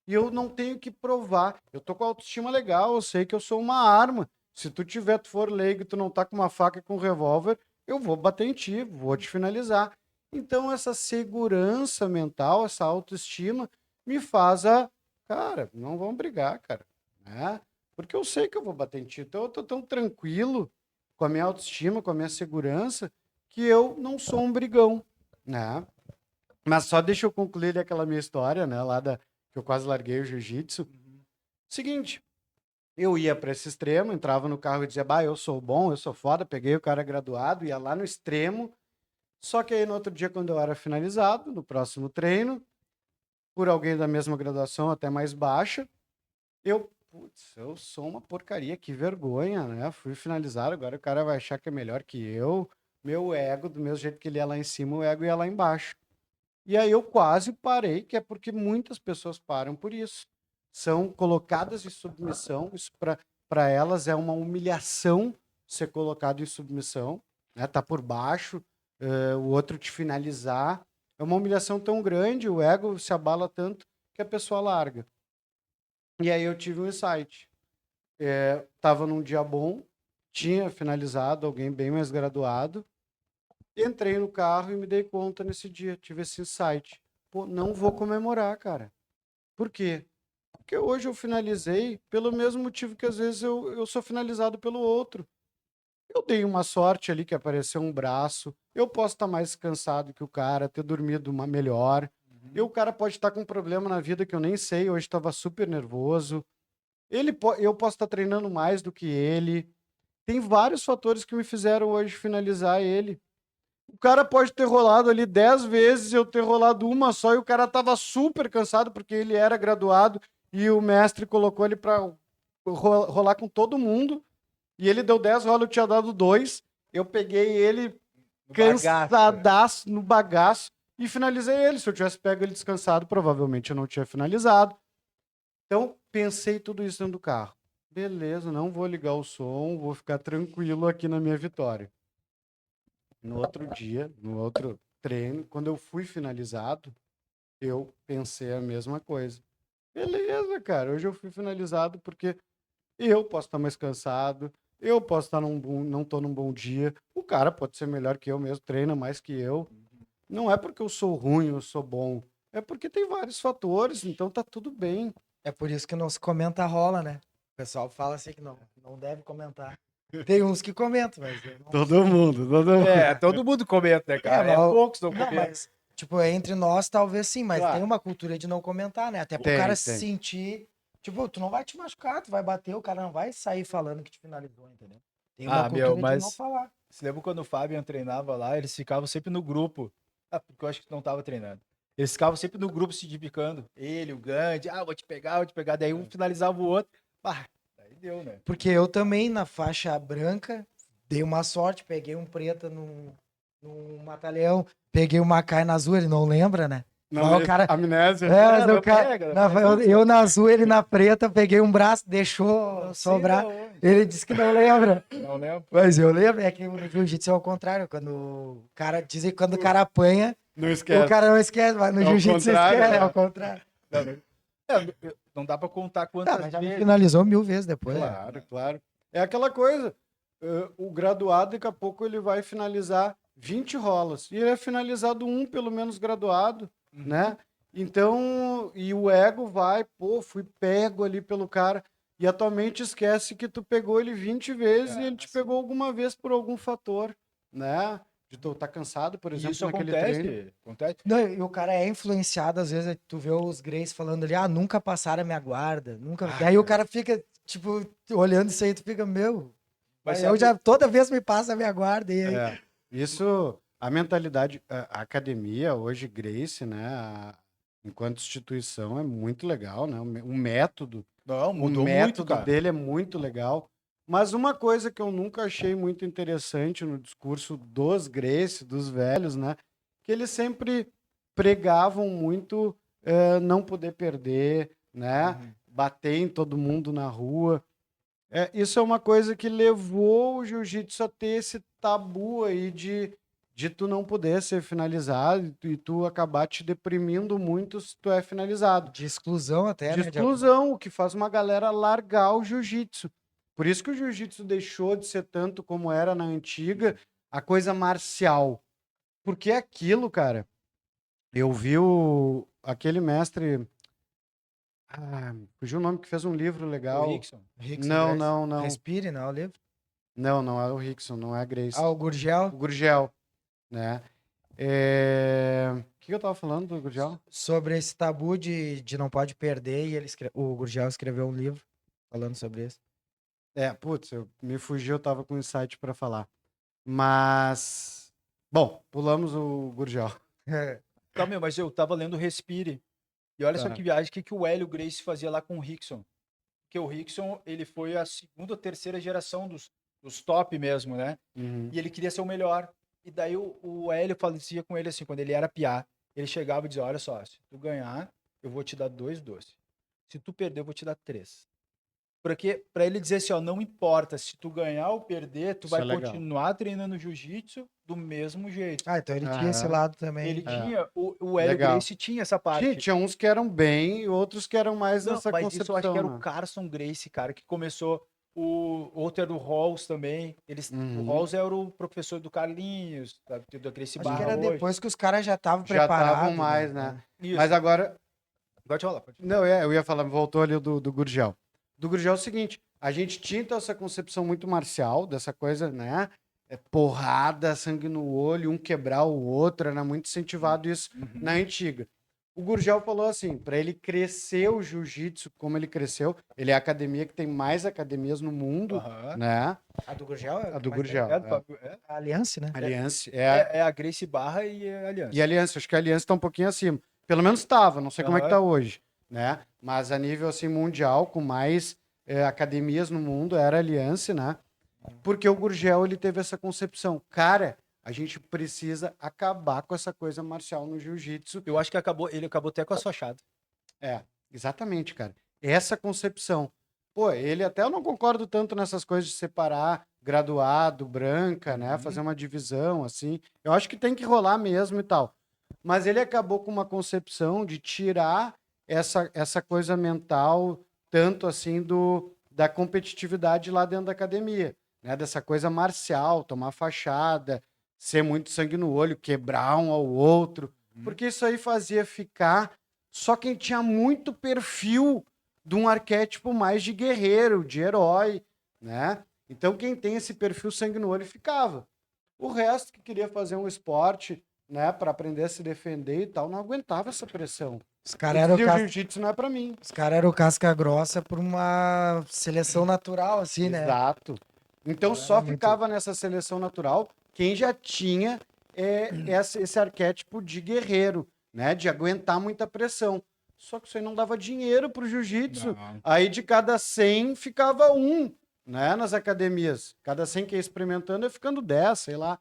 [SPEAKER 3] e eu não tenho que provar. Eu tô com a autoestima legal, eu sei que eu sou uma arma. Se tu for leigo e tu não tá com uma faca e com um revólver, eu vou bater em ti, vou te finalizar. Então essa segurança mental, essa autoestima me faz cara, não vamos brigar, cara, né? Porque eu sei que eu vou bater em ti. Então eu tô tão tranquilo com a minha autoestima, com a minha segurança, que eu não sou um brigão, né? Mas só deixa eu concluir aquela minha história, né? Que eu quase larguei o jiu-jitsu. Seguinte, eu ia para esse extremo, entrava no carro e dizia, bah, eu sou bom, eu sou foda, peguei o cara graduado, ia lá no extremo. Só que aí no outro dia, quando eu era finalizado, no próximo treino, por alguém da mesma graduação, até mais baixa, putz, eu sou uma porcaria, que vergonha, né? Fui finalizado, agora o cara vai achar que é melhor que eu. Meu ego, do mesmo jeito que ele ia lá em cima, o ego ia lá embaixo. E aí eu quase parei, que é porque muitas pessoas param por isso. São colocadas em submissão, isso para elas é uma humilhação ser colocado em submissão, né? Tá por baixo, o outro te finalizar. É uma humilhação tão grande, o ego se abala tanto que a pessoa larga. E aí eu tive um insight. Tava num dia bom, tinha finalizado alguém bem mais graduado, entrei no carro e me dei conta nesse dia, tive esse insight. Pô, não vou comemorar, cara. Por quê? Porque hoje eu finalizei pelo mesmo motivo que às vezes eu sou finalizado pelo outro. Eu dei uma sorte ali que apareceu um braço, eu posso estar mais cansado que o cara, ter dormido melhor. E o cara pode estar com um problema na vida que eu nem sei, hoje estava super nervoso. Eu posso estar treinando mais do que ele. Tem vários fatores que me fizeram hoje finalizar ele. O cara pode ter rolado ali 10 vezes, eu ter rolado uma só, e o cara tava super cansado porque ele era graduado e o mestre colocou ele para rolar com todo mundo. E ele deu 10 rolos, eu tinha dado 2. Eu peguei ele cansadaço no bagaço e finalizei ele. Se eu tivesse pego ele descansado, provavelmente eu não tinha finalizado. Então, pensei tudo isso dentro do carro. Beleza, não vou ligar o som, vou ficar tranquilo aqui na minha vitória. No outro dia, no outro treino, quando eu fui finalizado, eu pensei a mesma coisa. Beleza, cara, hoje eu fui finalizado porque eu posso estar mais cansado, eu posso estar não estou num bom dia, o cara pode ser melhor que eu mesmo, treina mais que eu. Não é porque eu sou ruim, eu sou bom, é porque tem vários fatores, então tá tudo bem.
[SPEAKER 2] É por isso que não se comenta rola, né? O pessoal fala assim que não deve comentar. Tem uns que comentam, mas eu não.
[SPEAKER 3] Todo mundo.
[SPEAKER 1] Todo mundo comenta, né, cara?
[SPEAKER 2] mas-
[SPEAKER 1] Poucos não
[SPEAKER 2] Não,
[SPEAKER 1] comentam.
[SPEAKER 2] mas, tipo, entre nós talvez sim, mas
[SPEAKER 1] Claro.
[SPEAKER 2] tem uma cultura de não comentar, né? Até pro
[SPEAKER 3] Tem,
[SPEAKER 2] cara
[SPEAKER 3] tem.
[SPEAKER 2] se sentir. Tipo, tu não vai te machucar, tu vai bater, o cara não vai sair falando que te finalizou, entendeu? Tem uma cultura de não falar.
[SPEAKER 1] Você lembra quando o Fabian treinava lá, eles ficavam sempre no grupo. Porque eu acho que não tava treinando. Eles ficavam sempre no grupo se dibicando. Ele, o Gandhi, vou te pegar. Daí um finalizava o outro. Daí deu, né?
[SPEAKER 2] Porque eu também, na faixa branca, dei uma sorte, peguei um preta num batalhão, peguei uma Kai na azul, ele não lembra, né?
[SPEAKER 3] Não,
[SPEAKER 2] Mas o cara.
[SPEAKER 3] amnésia.
[SPEAKER 2] Mas
[SPEAKER 1] não
[SPEAKER 2] o cara.
[SPEAKER 1] pega,
[SPEAKER 2] Eu na azul, ele na preta, peguei um braço, deixou
[SPEAKER 1] Não sei
[SPEAKER 2] sobrar.
[SPEAKER 1] da onde.
[SPEAKER 2] Ele disse que não lembra.
[SPEAKER 1] Não lembro.
[SPEAKER 2] Mas eu lembro, é que no jiu-jitsu é ao contrário. Quando o cara. Dizem que quando o cara apanha,
[SPEAKER 3] Não
[SPEAKER 2] o
[SPEAKER 3] esquece.
[SPEAKER 2] cara não esquece, mas no
[SPEAKER 3] É ao
[SPEAKER 2] jiu-jitsu você
[SPEAKER 3] contrário,
[SPEAKER 2] esquece,
[SPEAKER 3] né?
[SPEAKER 2] é ao contrário.
[SPEAKER 1] Não dá pra contar
[SPEAKER 2] Ah,
[SPEAKER 1] quantas
[SPEAKER 2] mas já me
[SPEAKER 1] vezes.
[SPEAKER 2] finalizou 1000 vezes depois.
[SPEAKER 3] Claro, claro. É aquela coisa. O graduado, daqui a pouco, ele vai finalizar 20 rolas. E ele é finalizado um, pelo menos, graduado, né? Então, e o ego vai, fui pego ali pelo cara. E a tua mente esquece que tu pegou ele 20 vezes e ele te pegou alguma vez por algum fator, né? De tu estar cansado, por exemplo,
[SPEAKER 1] Isso
[SPEAKER 3] naquele treino.
[SPEAKER 1] acontece.
[SPEAKER 2] Não, e o cara é influenciado, às vezes tu vê os Greys falando ali, nunca passaram a minha guarda, nunca. Daí o cara fica, tipo, olhando isso aí, tu fica, meu. Mas eu já toda vez me passa a minha guarda. E aí...
[SPEAKER 3] Isso, a mentalidade, a academia hoje, Gracie, né? Enquanto instituição é muito legal, né? O método,
[SPEAKER 1] Não, mudou
[SPEAKER 3] o método
[SPEAKER 1] muito, cara.
[SPEAKER 3] dele é muito legal. Mas uma coisa que eu nunca achei muito interessante no discurso dos Gracie, dos velhos, né? Que eles sempre pregavam muito não poder perder, né? Bater em todo mundo na rua. Isso é uma coisa que levou o jiu-jitsu a ter esse tabu aí de tu não poder ser finalizado e tu acabar te deprimindo muito se tu é finalizado.
[SPEAKER 2] De exclusão até,
[SPEAKER 3] De
[SPEAKER 2] né?
[SPEAKER 3] exclusão, o que faz uma galera largar o jiu-jitsu. Por isso que o jiu-jitsu deixou de ser tanto como era na antiga, a coisa marcial. Porque aquilo, cara, eu vi aquele mestre... fugiu o nome, que fez um livro legal.
[SPEAKER 1] O Rickson.
[SPEAKER 3] Não,
[SPEAKER 2] Gracie.
[SPEAKER 3] não.
[SPEAKER 2] Respire, não, é o livro.
[SPEAKER 3] Não é o Rickson, não é a Grace.
[SPEAKER 2] O Gurgel.
[SPEAKER 3] O Gurgel. né? O que eu tava falando do Gurgel?
[SPEAKER 2] Sobre esse tabu de não pode perder, e o Gurgel escreveu um livro falando sobre isso.
[SPEAKER 3] Putz, me fugi, eu tava com insight pra falar. Mas, bom, pulamos o Gurgel.
[SPEAKER 1] Tá, meu, mas eu tava lendo Respire. E olha só
[SPEAKER 3] Tá.
[SPEAKER 1] que viagem, que o Hélio Gracie fazia lá com o Rickson. Porque o Rickson, ele foi a segunda ou terceira geração dos top mesmo, né?
[SPEAKER 3] Uhum.
[SPEAKER 1] E ele queria ser o melhor. E daí o Hélio fazia com ele assim, quando ele era piá, ele chegava e dizia, olha só, se tu ganhar, eu vou te dar 2 doces. Se tu perder, eu vou te dar 3. Porque para ele dizer assim, ó, não importa se tu ganhar ou perder, tu
[SPEAKER 3] Isso
[SPEAKER 1] vai
[SPEAKER 3] é legal.
[SPEAKER 1] continuar treinando jiu-jitsu do mesmo jeito.
[SPEAKER 2] Ah, então ele tinha esse
[SPEAKER 3] Aham.
[SPEAKER 2] lado também.
[SPEAKER 1] Ele
[SPEAKER 3] É,
[SPEAKER 1] tinha, o Hélio
[SPEAKER 3] legal.
[SPEAKER 1] Gracie tinha essa
[SPEAKER 3] Tinha,
[SPEAKER 1] parte.
[SPEAKER 3] tinha uns que eram bem e outros que eram mais
[SPEAKER 1] Não,
[SPEAKER 3] nessa
[SPEAKER 1] mas isso eu acho que
[SPEAKER 3] concepção,
[SPEAKER 1] era o
[SPEAKER 3] né?
[SPEAKER 1] Carson Gracie, cara, que começou. O outro era o Halls também. O
[SPEAKER 3] Uhum.
[SPEAKER 1] Halls era o professor do Carlinhos, da Gracie
[SPEAKER 2] Acho que
[SPEAKER 1] Barra
[SPEAKER 2] era
[SPEAKER 1] hoje.
[SPEAKER 2] depois que os caras já estavam
[SPEAKER 3] Já estavam
[SPEAKER 2] preparados,
[SPEAKER 3] mais,
[SPEAKER 2] né?
[SPEAKER 3] né? Mas
[SPEAKER 1] Isso.
[SPEAKER 3] agora,
[SPEAKER 1] Pode falar, pode falar.
[SPEAKER 3] não, eu ia falar, voltou ali do Gurgel. Do Gurgel é o seguinte, a gente tinha então essa concepção muito marcial, dessa coisa, né? Porrada, sangue no olho, um quebrar o outro, era muito incentivado isso na
[SPEAKER 1] Uhum.
[SPEAKER 3] antiga. O Gurgel falou assim, para ele crescer o jiu-jitsu como ele cresceu, ele é a academia que tem mais academias no mundo,
[SPEAKER 1] Aham.
[SPEAKER 3] né?
[SPEAKER 2] A do Gurgel é o
[SPEAKER 3] A
[SPEAKER 2] que
[SPEAKER 3] do
[SPEAKER 2] mais tem?
[SPEAKER 3] Gurgel,
[SPEAKER 1] É, do Fábio- é,
[SPEAKER 2] A Aliança, né?
[SPEAKER 3] Aliança,
[SPEAKER 1] é a Gracie Barra e a
[SPEAKER 3] e
[SPEAKER 1] Aliança.
[SPEAKER 3] a Aliança, acho que a Aliança está um pouquinho acima. Pelo menos estava, não sei como é que
[SPEAKER 1] Aham.
[SPEAKER 3] está hoje, né? Mas a nível assim mundial, com mais academias no mundo, era a Aliança, né? Porque o Gurgel ele teve essa concepção, cara, a gente precisa acabar com essa coisa marcial no jiu-jitsu.
[SPEAKER 1] Eu acho que ele acabou até com as fachadas.
[SPEAKER 3] É, exatamente, cara. Essa concepção. Pô, ele até eu não concordo tanto nessas coisas de separar graduado, branca, né? Fazer
[SPEAKER 1] Uhum.
[SPEAKER 3] uma divisão assim. Eu acho que tem que rolar mesmo e tal. Mas ele acabou com uma concepção de tirar essa coisa mental, tanto assim, da competitividade lá dentro da academia, né? Dessa coisa marcial, tomar fachada, ser muito sangue no olho, quebrar um ao outro,
[SPEAKER 1] Uhum.
[SPEAKER 3] porque isso aí fazia ficar só quem tinha muito perfil de um arquétipo mais de guerreiro, de herói, né? Então quem tem esse perfil sangue no olho ficava. O resto que queria fazer um esporte, né, para aprender a se defender e tal, não aguentava essa pressão.
[SPEAKER 2] Os
[SPEAKER 3] E
[SPEAKER 2] caras eram
[SPEAKER 3] dizia, o jiu-jitsu não é para mim.
[SPEAKER 2] casca grossa por uma seleção natural, assim, né?
[SPEAKER 3] Exato. Então
[SPEAKER 2] Não era
[SPEAKER 3] só
[SPEAKER 2] muito.
[SPEAKER 3] ficava nessa seleção natural quem já tinha esse arquétipo de guerreiro, né, de aguentar muita pressão. Só que isso aí não dava dinheiro para o jiu-jitsu.
[SPEAKER 1] Não.
[SPEAKER 3] Aí de cada 100 ficava um, né, nas academias. Cada 100 que ia experimentando ia ficando 10, sei lá.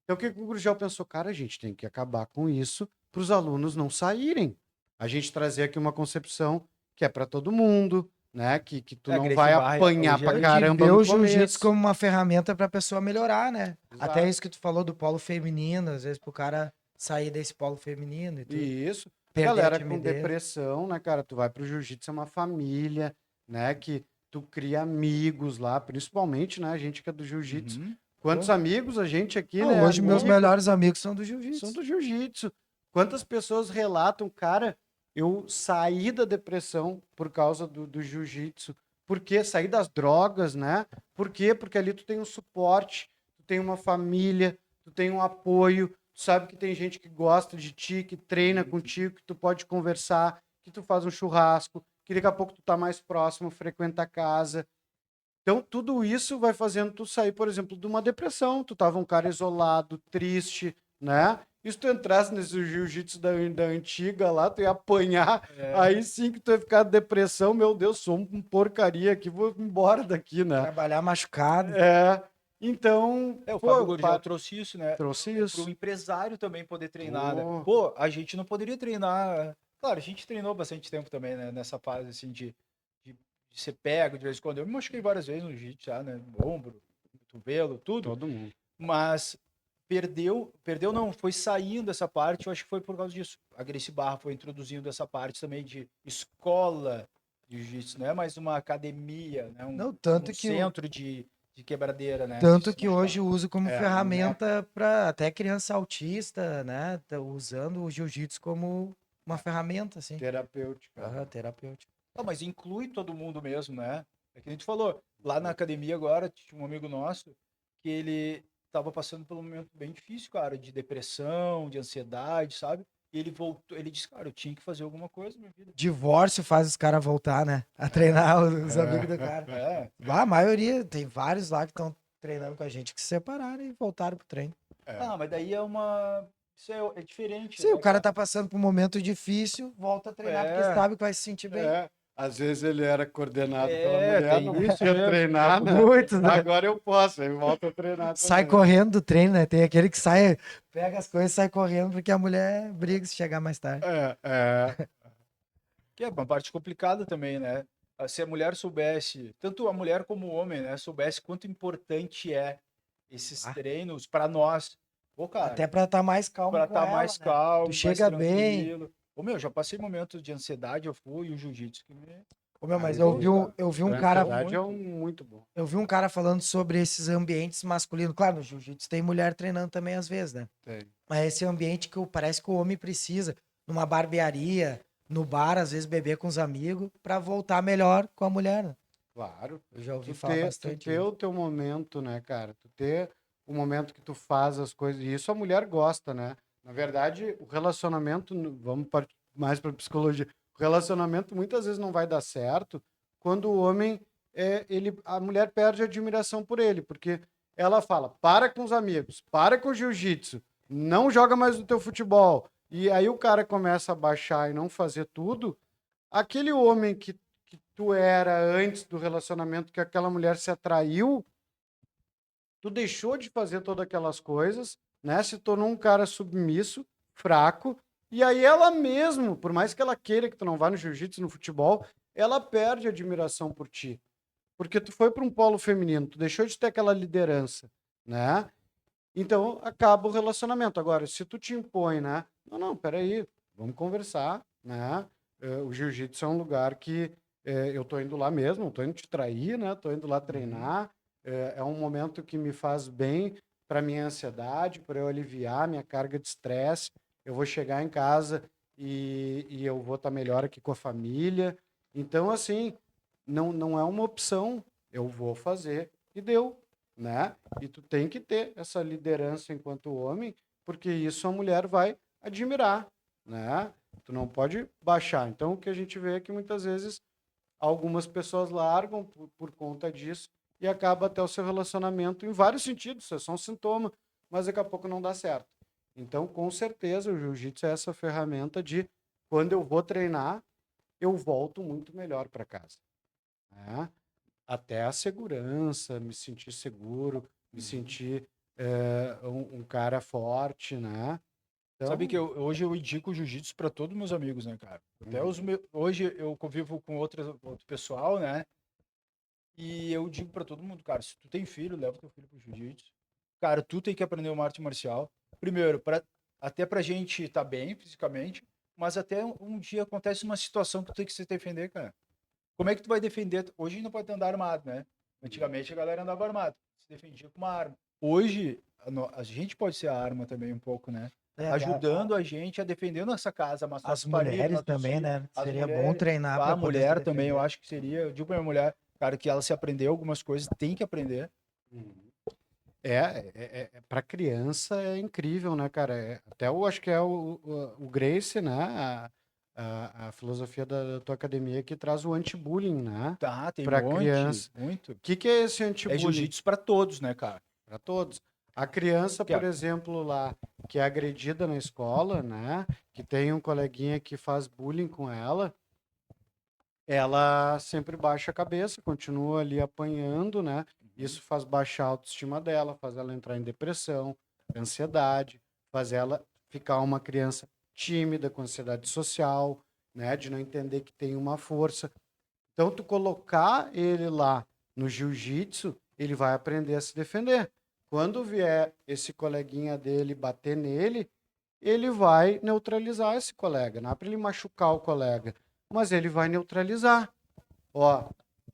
[SPEAKER 3] Então o que que o Gurgel pensou? Cara, a gente tem que acabar com isso para os alunos não saírem. A gente trazer aqui uma concepção que é para todo mundo, né? Que tu
[SPEAKER 1] É, a
[SPEAKER 3] não
[SPEAKER 1] Gracie
[SPEAKER 3] vai
[SPEAKER 1] Barra
[SPEAKER 3] apanhar
[SPEAKER 1] hoje
[SPEAKER 3] pra
[SPEAKER 2] A
[SPEAKER 1] é.
[SPEAKER 2] gente
[SPEAKER 3] caramba
[SPEAKER 2] vê
[SPEAKER 3] no
[SPEAKER 2] o jiu-jitsu
[SPEAKER 3] começo.
[SPEAKER 2] como uma ferramenta para a pessoa melhorar, né? Até
[SPEAKER 3] Exato.
[SPEAKER 2] isso que tu falou do polo feminino, às vezes pro cara sair desse polo feminino e tudo,
[SPEAKER 3] E isso.
[SPEAKER 2] perder a
[SPEAKER 3] Galera com
[SPEAKER 2] timidez.
[SPEAKER 3] depressão, né, cara? Tu vai pro jiu-jitsu, é uma família, né? Que tu cria amigos lá, principalmente, né? A gente que é do jiu-jitsu.
[SPEAKER 1] Uhum.
[SPEAKER 3] Quantos
[SPEAKER 2] Pô.
[SPEAKER 3] amigos a gente aqui,
[SPEAKER 2] Ah,
[SPEAKER 3] né?
[SPEAKER 2] hoje meus
[SPEAKER 3] Amigo,
[SPEAKER 2] melhores amigos são do
[SPEAKER 3] são
[SPEAKER 2] jiu-jitsu.
[SPEAKER 3] do jiu-jitsu. Quantas pessoas relatam, cara, eu saí da depressão por causa do jiu-jitsu. Por quê? Saí das drogas, né? Por quê? Porque ali tu tem um suporte, tu tem uma família, tu tem um apoio, tu sabe que tem gente que gosta de ti, que treina contigo, que tu pode conversar, que tu faz um churrasco, que daqui a pouco tu tá mais próximo, frequenta a casa. Então, tudo isso vai fazendo tu sair, por exemplo, de uma depressão. Tu tava um cara isolado, triste, né? E se tu entrasse nesse jiu-jitsu da antiga lá, tu ia apanhar,
[SPEAKER 1] É.
[SPEAKER 3] aí sim que tu ia ficar depressão, meu Deus, sou um porcaria aqui, vou embora daqui, né?
[SPEAKER 2] Trabalhar machucado.
[SPEAKER 3] É, então,
[SPEAKER 1] O Fábio
[SPEAKER 3] pô,
[SPEAKER 1] Gurgel trouxe isso, né?
[SPEAKER 3] trouxe
[SPEAKER 1] Para o
[SPEAKER 3] isso.
[SPEAKER 1] empresário também poder treinar, né?
[SPEAKER 3] Pô,
[SPEAKER 1] Pô, a gente não poderia treinar. Claro, a gente treinou bastante tempo também, né? Nessa fase, assim, de ser pego de vez em quando. Eu me machuquei várias vezes no jiu-jitsu já, né? Ombro, cotovelo, tudo.
[SPEAKER 3] todo mundo.
[SPEAKER 1] Mas perdeu não, foi saindo essa parte, eu acho que foi por causa disso. A Gracie Barra foi introduzindo essa parte também de escola de jiu-jitsu, não é mais uma academia, né?
[SPEAKER 2] Não,
[SPEAKER 1] Um centro de quebradeira, né? De
[SPEAKER 2] tanto
[SPEAKER 1] se
[SPEAKER 2] que
[SPEAKER 1] machucar.
[SPEAKER 2] hoje eu uso como
[SPEAKER 3] É,
[SPEAKER 2] ferramenta para até criança autista, né? Tá usando o jiu-jitsu como uma ferramenta, assim.
[SPEAKER 3] terapêutica.
[SPEAKER 2] Terapêutica.
[SPEAKER 1] Não, mas inclui todo mundo mesmo, né? É que a gente falou, lá na academia agora, tinha um amigo nosso que tava passando por um momento bem difícil, cara, de depressão, de ansiedade, sabe? E ele voltou, ele disse, cara, eu tinha que fazer alguma coisa na minha vida.
[SPEAKER 2] Divórcio faz os caras voltar, né? A treinar os amigos do cara.
[SPEAKER 1] É,
[SPEAKER 2] A maioria, tem vários lá que estão treinando com a gente que se separaram e voltaram pro treino.
[SPEAKER 1] ah, mas daí é uma. Isso é diferente,
[SPEAKER 2] Sim,
[SPEAKER 1] né,
[SPEAKER 2] o cara tá passando por um momento difícil, volta a treinar porque
[SPEAKER 1] É,
[SPEAKER 2] sabe que vai se sentir bem.
[SPEAKER 3] Às vezes ele era coordenado pela
[SPEAKER 1] É,
[SPEAKER 3] mulher,
[SPEAKER 1] tem
[SPEAKER 3] não
[SPEAKER 1] isso
[SPEAKER 3] podia
[SPEAKER 1] mesmo.
[SPEAKER 3] treinar, né?
[SPEAKER 2] Muitos, né?
[SPEAKER 3] Agora eu posso, aí volta a treinar
[SPEAKER 2] Sai
[SPEAKER 3] também.
[SPEAKER 2] correndo do treino, né? Tem aquele que sai, pega as coisas e sai correndo porque a mulher briga se chegar mais tarde.
[SPEAKER 3] É.
[SPEAKER 1] Que é uma parte complicada também, né? Se a mulher soubesse, tanto a mulher como o homem, né, soubesse quanto importante é esses
[SPEAKER 2] Ah.
[SPEAKER 1] treinos para nós. Pô, cara,
[SPEAKER 2] Até pra estar mais calmo
[SPEAKER 1] para
[SPEAKER 2] com
[SPEAKER 1] estar
[SPEAKER 2] ela,
[SPEAKER 1] mais
[SPEAKER 2] né?
[SPEAKER 1] calmo,
[SPEAKER 2] Tu
[SPEAKER 1] mais
[SPEAKER 2] chega bem.
[SPEAKER 1] tranquilo. Ô, meu, já passei momentos de ansiedade, eu fui, e o jiu-jitsu que me
[SPEAKER 2] Ô, meu, mas
[SPEAKER 3] Aí,
[SPEAKER 2] eu vi um,
[SPEAKER 1] cara.
[SPEAKER 2] eu vi um
[SPEAKER 3] a
[SPEAKER 2] cara,
[SPEAKER 3] ansiedade é muito bom.
[SPEAKER 2] eu vi um cara falando sobre esses ambientes masculinos. Claro, no jiu-jitsu tem mulher treinando também às vezes, né?
[SPEAKER 3] Tem.
[SPEAKER 2] Mas esse ambiente que parece que o homem precisa, numa barbearia, no bar, às vezes beber com os amigos, pra voltar melhor com a mulher, né?
[SPEAKER 3] Claro.
[SPEAKER 2] Eu já ouvi
[SPEAKER 3] Tu
[SPEAKER 2] falar
[SPEAKER 3] ter,
[SPEAKER 2] bastante
[SPEAKER 3] o
[SPEAKER 2] isso.
[SPEAKER 3] teu momento, né, cara? Tu ter o momento que tu faz as coisas. E isso a mulher gosta, né? Na verdade, o relacionamento, vamos partir mais para psicologia. O relacionamento muitas vezes não vai dar certo quando o homem, a mulher perde a admiração por ele, porque ela fala: para com os amigos, para com o jiu-jitsu, não joga mais o teu futebol. E aí o cara começa a baixar e não fazer tudo. Aquele homem que tu era antes do relacionamento, que aquela mulher se atraiu, tu deixou de fazer todas aquelas coisas, né? Se tornou um cara submisso, fraco, e aí ela mesmo, por mais que ela queira que tu não vá no jiu-jitsu, no futebol, ela perde a admiração por ti. Porque tu foi para um polo feminino, tu deixou de ter aquela liderança, né? Então acaba o relacionamento. Agora, se tu te impõe, né? Não, peraí, vamos conversar, né? O jiu-jitsu é um lugar que eu tô indo lá mesmo, tô indo te trair, né? Tô indo lá treinar. É um momento que me faz bem para minha ansiedade, para eu aliviar minha carga de estresse. Eu vou chegar em casa e eu vou estar melhor aqui com a família. Então, assim, não é uma opção. Eu vou fazer e deu, né? E tu tem que ter essa liderança enquanto homem, porque isso a mulher vai admirar, né? Tu não pode baixar. Então, o que a gente vê é que muitas vezes algumas pessoas largam por conta disso e acaba até o seu relacionamento em vários sentidos, isso é só um sintoma, mas daqui a pouco não dá certo. Então, com certeza, o jiu-jitsu é essa ferramenta de quando eu vou treinar, eu volto muito melhor para casa, né? Até a segurança, me sentir seguro, me sentir um cara forte, né?
[SPEAKER 1] Sabe que
[SPEAKER 3] Então,
[SPEAKER 1] hoje eu indico o jiu-jitsu para todos os meus amigos, né, cara? Até
[SPEAKER 3] uhum,
[SPEAKER 1] hoje eu convivo com outro pessoal, né? E eu digo para todo mundo, cara, se tu tem filho, leva teu filho pro jiu-jitsu. Cara, tu tem que aprender uma arte marcial. Primeiro, até pra gente estar bem fisicamente, mas até um dia acontece uma situação que tu tem que se defender, cara. Como é que tu vai defender? Hoje ainda pode andar armado, né? Antigamente a galera andava armado, se defendia com uma arma. Hoje a gente pode ser a arma também um pouco, né?
[SPEAKER 2] É, até
[SPEAKER 1] Ajudando a gente a defender nossa casa, as
[SPEAKER 2] as
[SPEAKER 1] nossas famílias,
[SPEAKER 2] mulheres
[SPEAKER 1] nossos
[SPEAKER 2] também,
[SPEAKER 1] filhos,
[SPEAKER 2] né?
[SPEAKER 1] as
[SPEAKER 2] Seria bom
[SPEAKER 1] mulheres.
[SPEAKER 2] treinar
[SPEAKER 1] A
[SPEAKER 2] pra poder se
[SPEAKER 1] mulher também, eu
[SPEAKER 2] defender.
[SPEAKER 1] acho que seria. Eu digo pra minha mulher, cara, que ela se aprender algumas coisas, tem que aprender.
[SPEAKER 3] uhum. Para criança é incrível, né, cara? Até eu acho que é o Gracie, né? A filosofia da tua academia que traz o anti-bullying, né?
[SPEAKER 1] Tá, tem um
[SPEAKER 3] Para
[SPEAKER 1] monte,
[SPEAKER 3] criança.
[SPEAKER 1] muito.
[SPEAKER 3] O que é esse
[SPEAKER 1] É
[SPEAKER 3] anti-bullying?
[SPEAKER 1] jiu-jitsu pra todos, né, cara?
[SPEAKER 3] Para todos. A criança,
[SPEAKER 1] Que
[SPEAKER 3] por
[SPEAKER 1] é,
[SPEAKER 3] exemplo, lá, que é agredida na escola, né? Que tem um coleguinha que faz bullying com ela sempre baixa a cabeça, continua ali apanhando, né? Isso faz baixar a autoestima dela, faz ela entrar em depressão, ansiedade, faz ela ficar uma criança tímida, com ansiedade social, né? De não entender que tem uma força. Então, tu colocar ele lá no jiu-jitsu, ele vai aprender a se defender. Quando vier esse coleguinha dele bater nele, ele vai neutralizar esse colega. Não é para ele machucar o colega, mas ele vai neutralizar. Ó,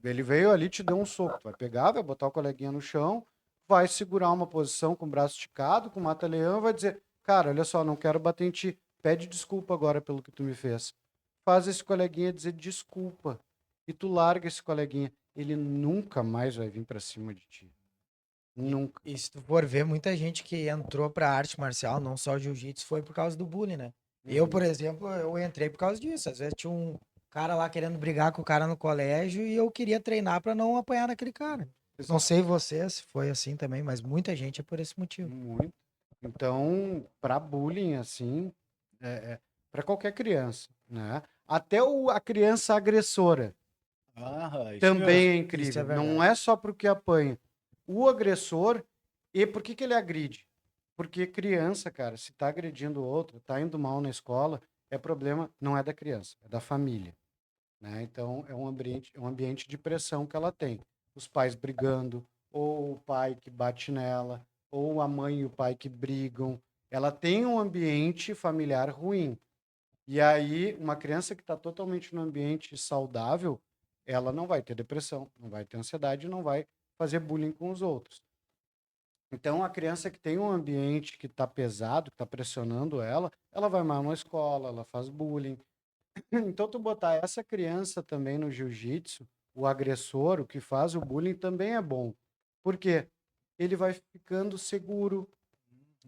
[SPEAKER 3] ele veio ali, te deu um soco. Tu vai pegar, vai botar o coleguinha no chão, vai segurar uma posição com o braço esticado, com o mata-leão, e vai dizer: cara, olha só, não quero bater em ti. Pede desculpa agora pelo que tu me fez. Faz esse coleguinha dizer desculpa. E tu larga esse coleguinha. Ele nunca mais vai vir para cima de ti. Nunca.
[SPEAKER 2] E se tu for ver, muita gente que entrou pra arte marcial, não só jiu-jitsu, foi por causa do bullying, né? Eu, por exemplo, eu entrei por causa disso. Às vezes tinha um cara lá querendo brigar com o cara no colégio e eu queria treinar pra não apanhar daquele cara. Não sei você se foi assim também, mas muita gente é por esse motivo.
[SPEAKER 3] Muito. Então, para bullying, assim, para qualquer criança, né? Até a criança agressora
[SPEAKER 1] Ah, isso
[SPEAKER 3] também
[SPEAKER 1] mesmo.
[SPEAKER 3] é
[SPEAKER 2] Isso é
[SPEAKER 3] incrível. Não
[SPEAKER 2] verdade.
[SPEAKER 3] é só porque apanha. O agressor, e por que que ele agride? Porque criança, cara, se tá agredindo o outro, tá indo mal na escola, é problema, não é da criança, é da família, né? Então, é um ambiente de pressão que ela tem. Os pais brigando, ou o pai que bate nela, ou a mãe e o pai que brigam. Ela tem um ambiente familiar ruim. E aí, uma criança que está totalmente no ambiente saudável, ela não vai ter depressão, não vai ter ansiedade, não vai fazer bullying com os outros. Então, a criança que tem um ambiente que está pesado, que está pressionando ela, ela vai mal na escola, ela faz bullying. Então, tu botar essa criança também no jiu-jitsu, o agressor, o que faz o bullying, também é bom. Por quê? Ele vai ficando seguro,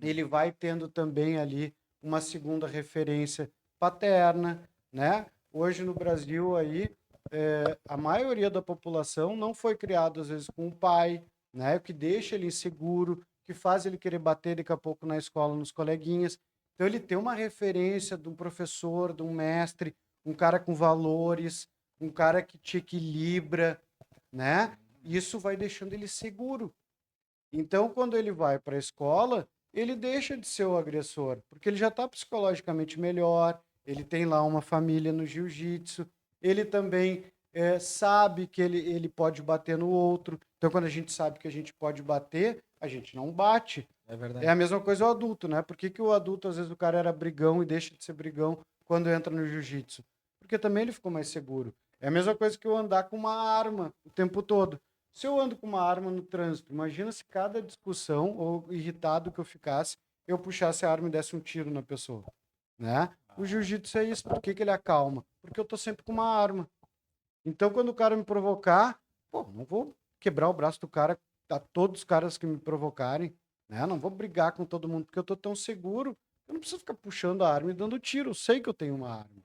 [SPEAKER 3] ele vai tendo também ali uma segunda referência paterna, né? Hoje no Brasil aí, a maioria da população não foi criada às vezes com o pai, né? O que deixa ele inseguro, que faz ele querer bater daqui a pouco na escola nos coleguinhas. Então ele tem uma referência de um professor, de um mestre, um cara com valores, um cara que te equilibra, né? Isso vai deixando ele seguro. Então, quando ele vai para a escola, ele deixa de ser o agressor, porque ele já está psicologicamente melhor, ele tem lá uma família no jiu-jitsu, ele também sabe que ele pode bater no outro. Então, quando a gente sabe que a gente pode bater, a gente não bate.
[SPEAKER 2] É
[SPEAKER 3] É
[SPEAKER 2] verdade.
[SPEAKER 3] a mesma coisa o adulto, né? Por que que o adulto, às vezes, o cara era brigão e deixa de ser brigão quando entra no jiu-jitsu? Porque também ele ficou mais seguro. É a mesma coisa que eu andar com uma arma o tempo todo. Se eu ando com uma arma no trânsito, imagina se cada discussão ou irritado que eu ficasse, eu puxasse a arma e desse um tiro na pessoa, né? O jiu-jitsu é isso. Por que que ele acalma? Porque eu tô sempre com uma arma. Então, quando o cara me provocar, pô, não vou quebrar o braço do cara, a todos os caras que me provocarem, né? Não vou brigar com todo mundo, porque eu tô tão seguro, eu não preciso ficar puxando a arma e dando tiro. Eu sei que eu tenho uma arma.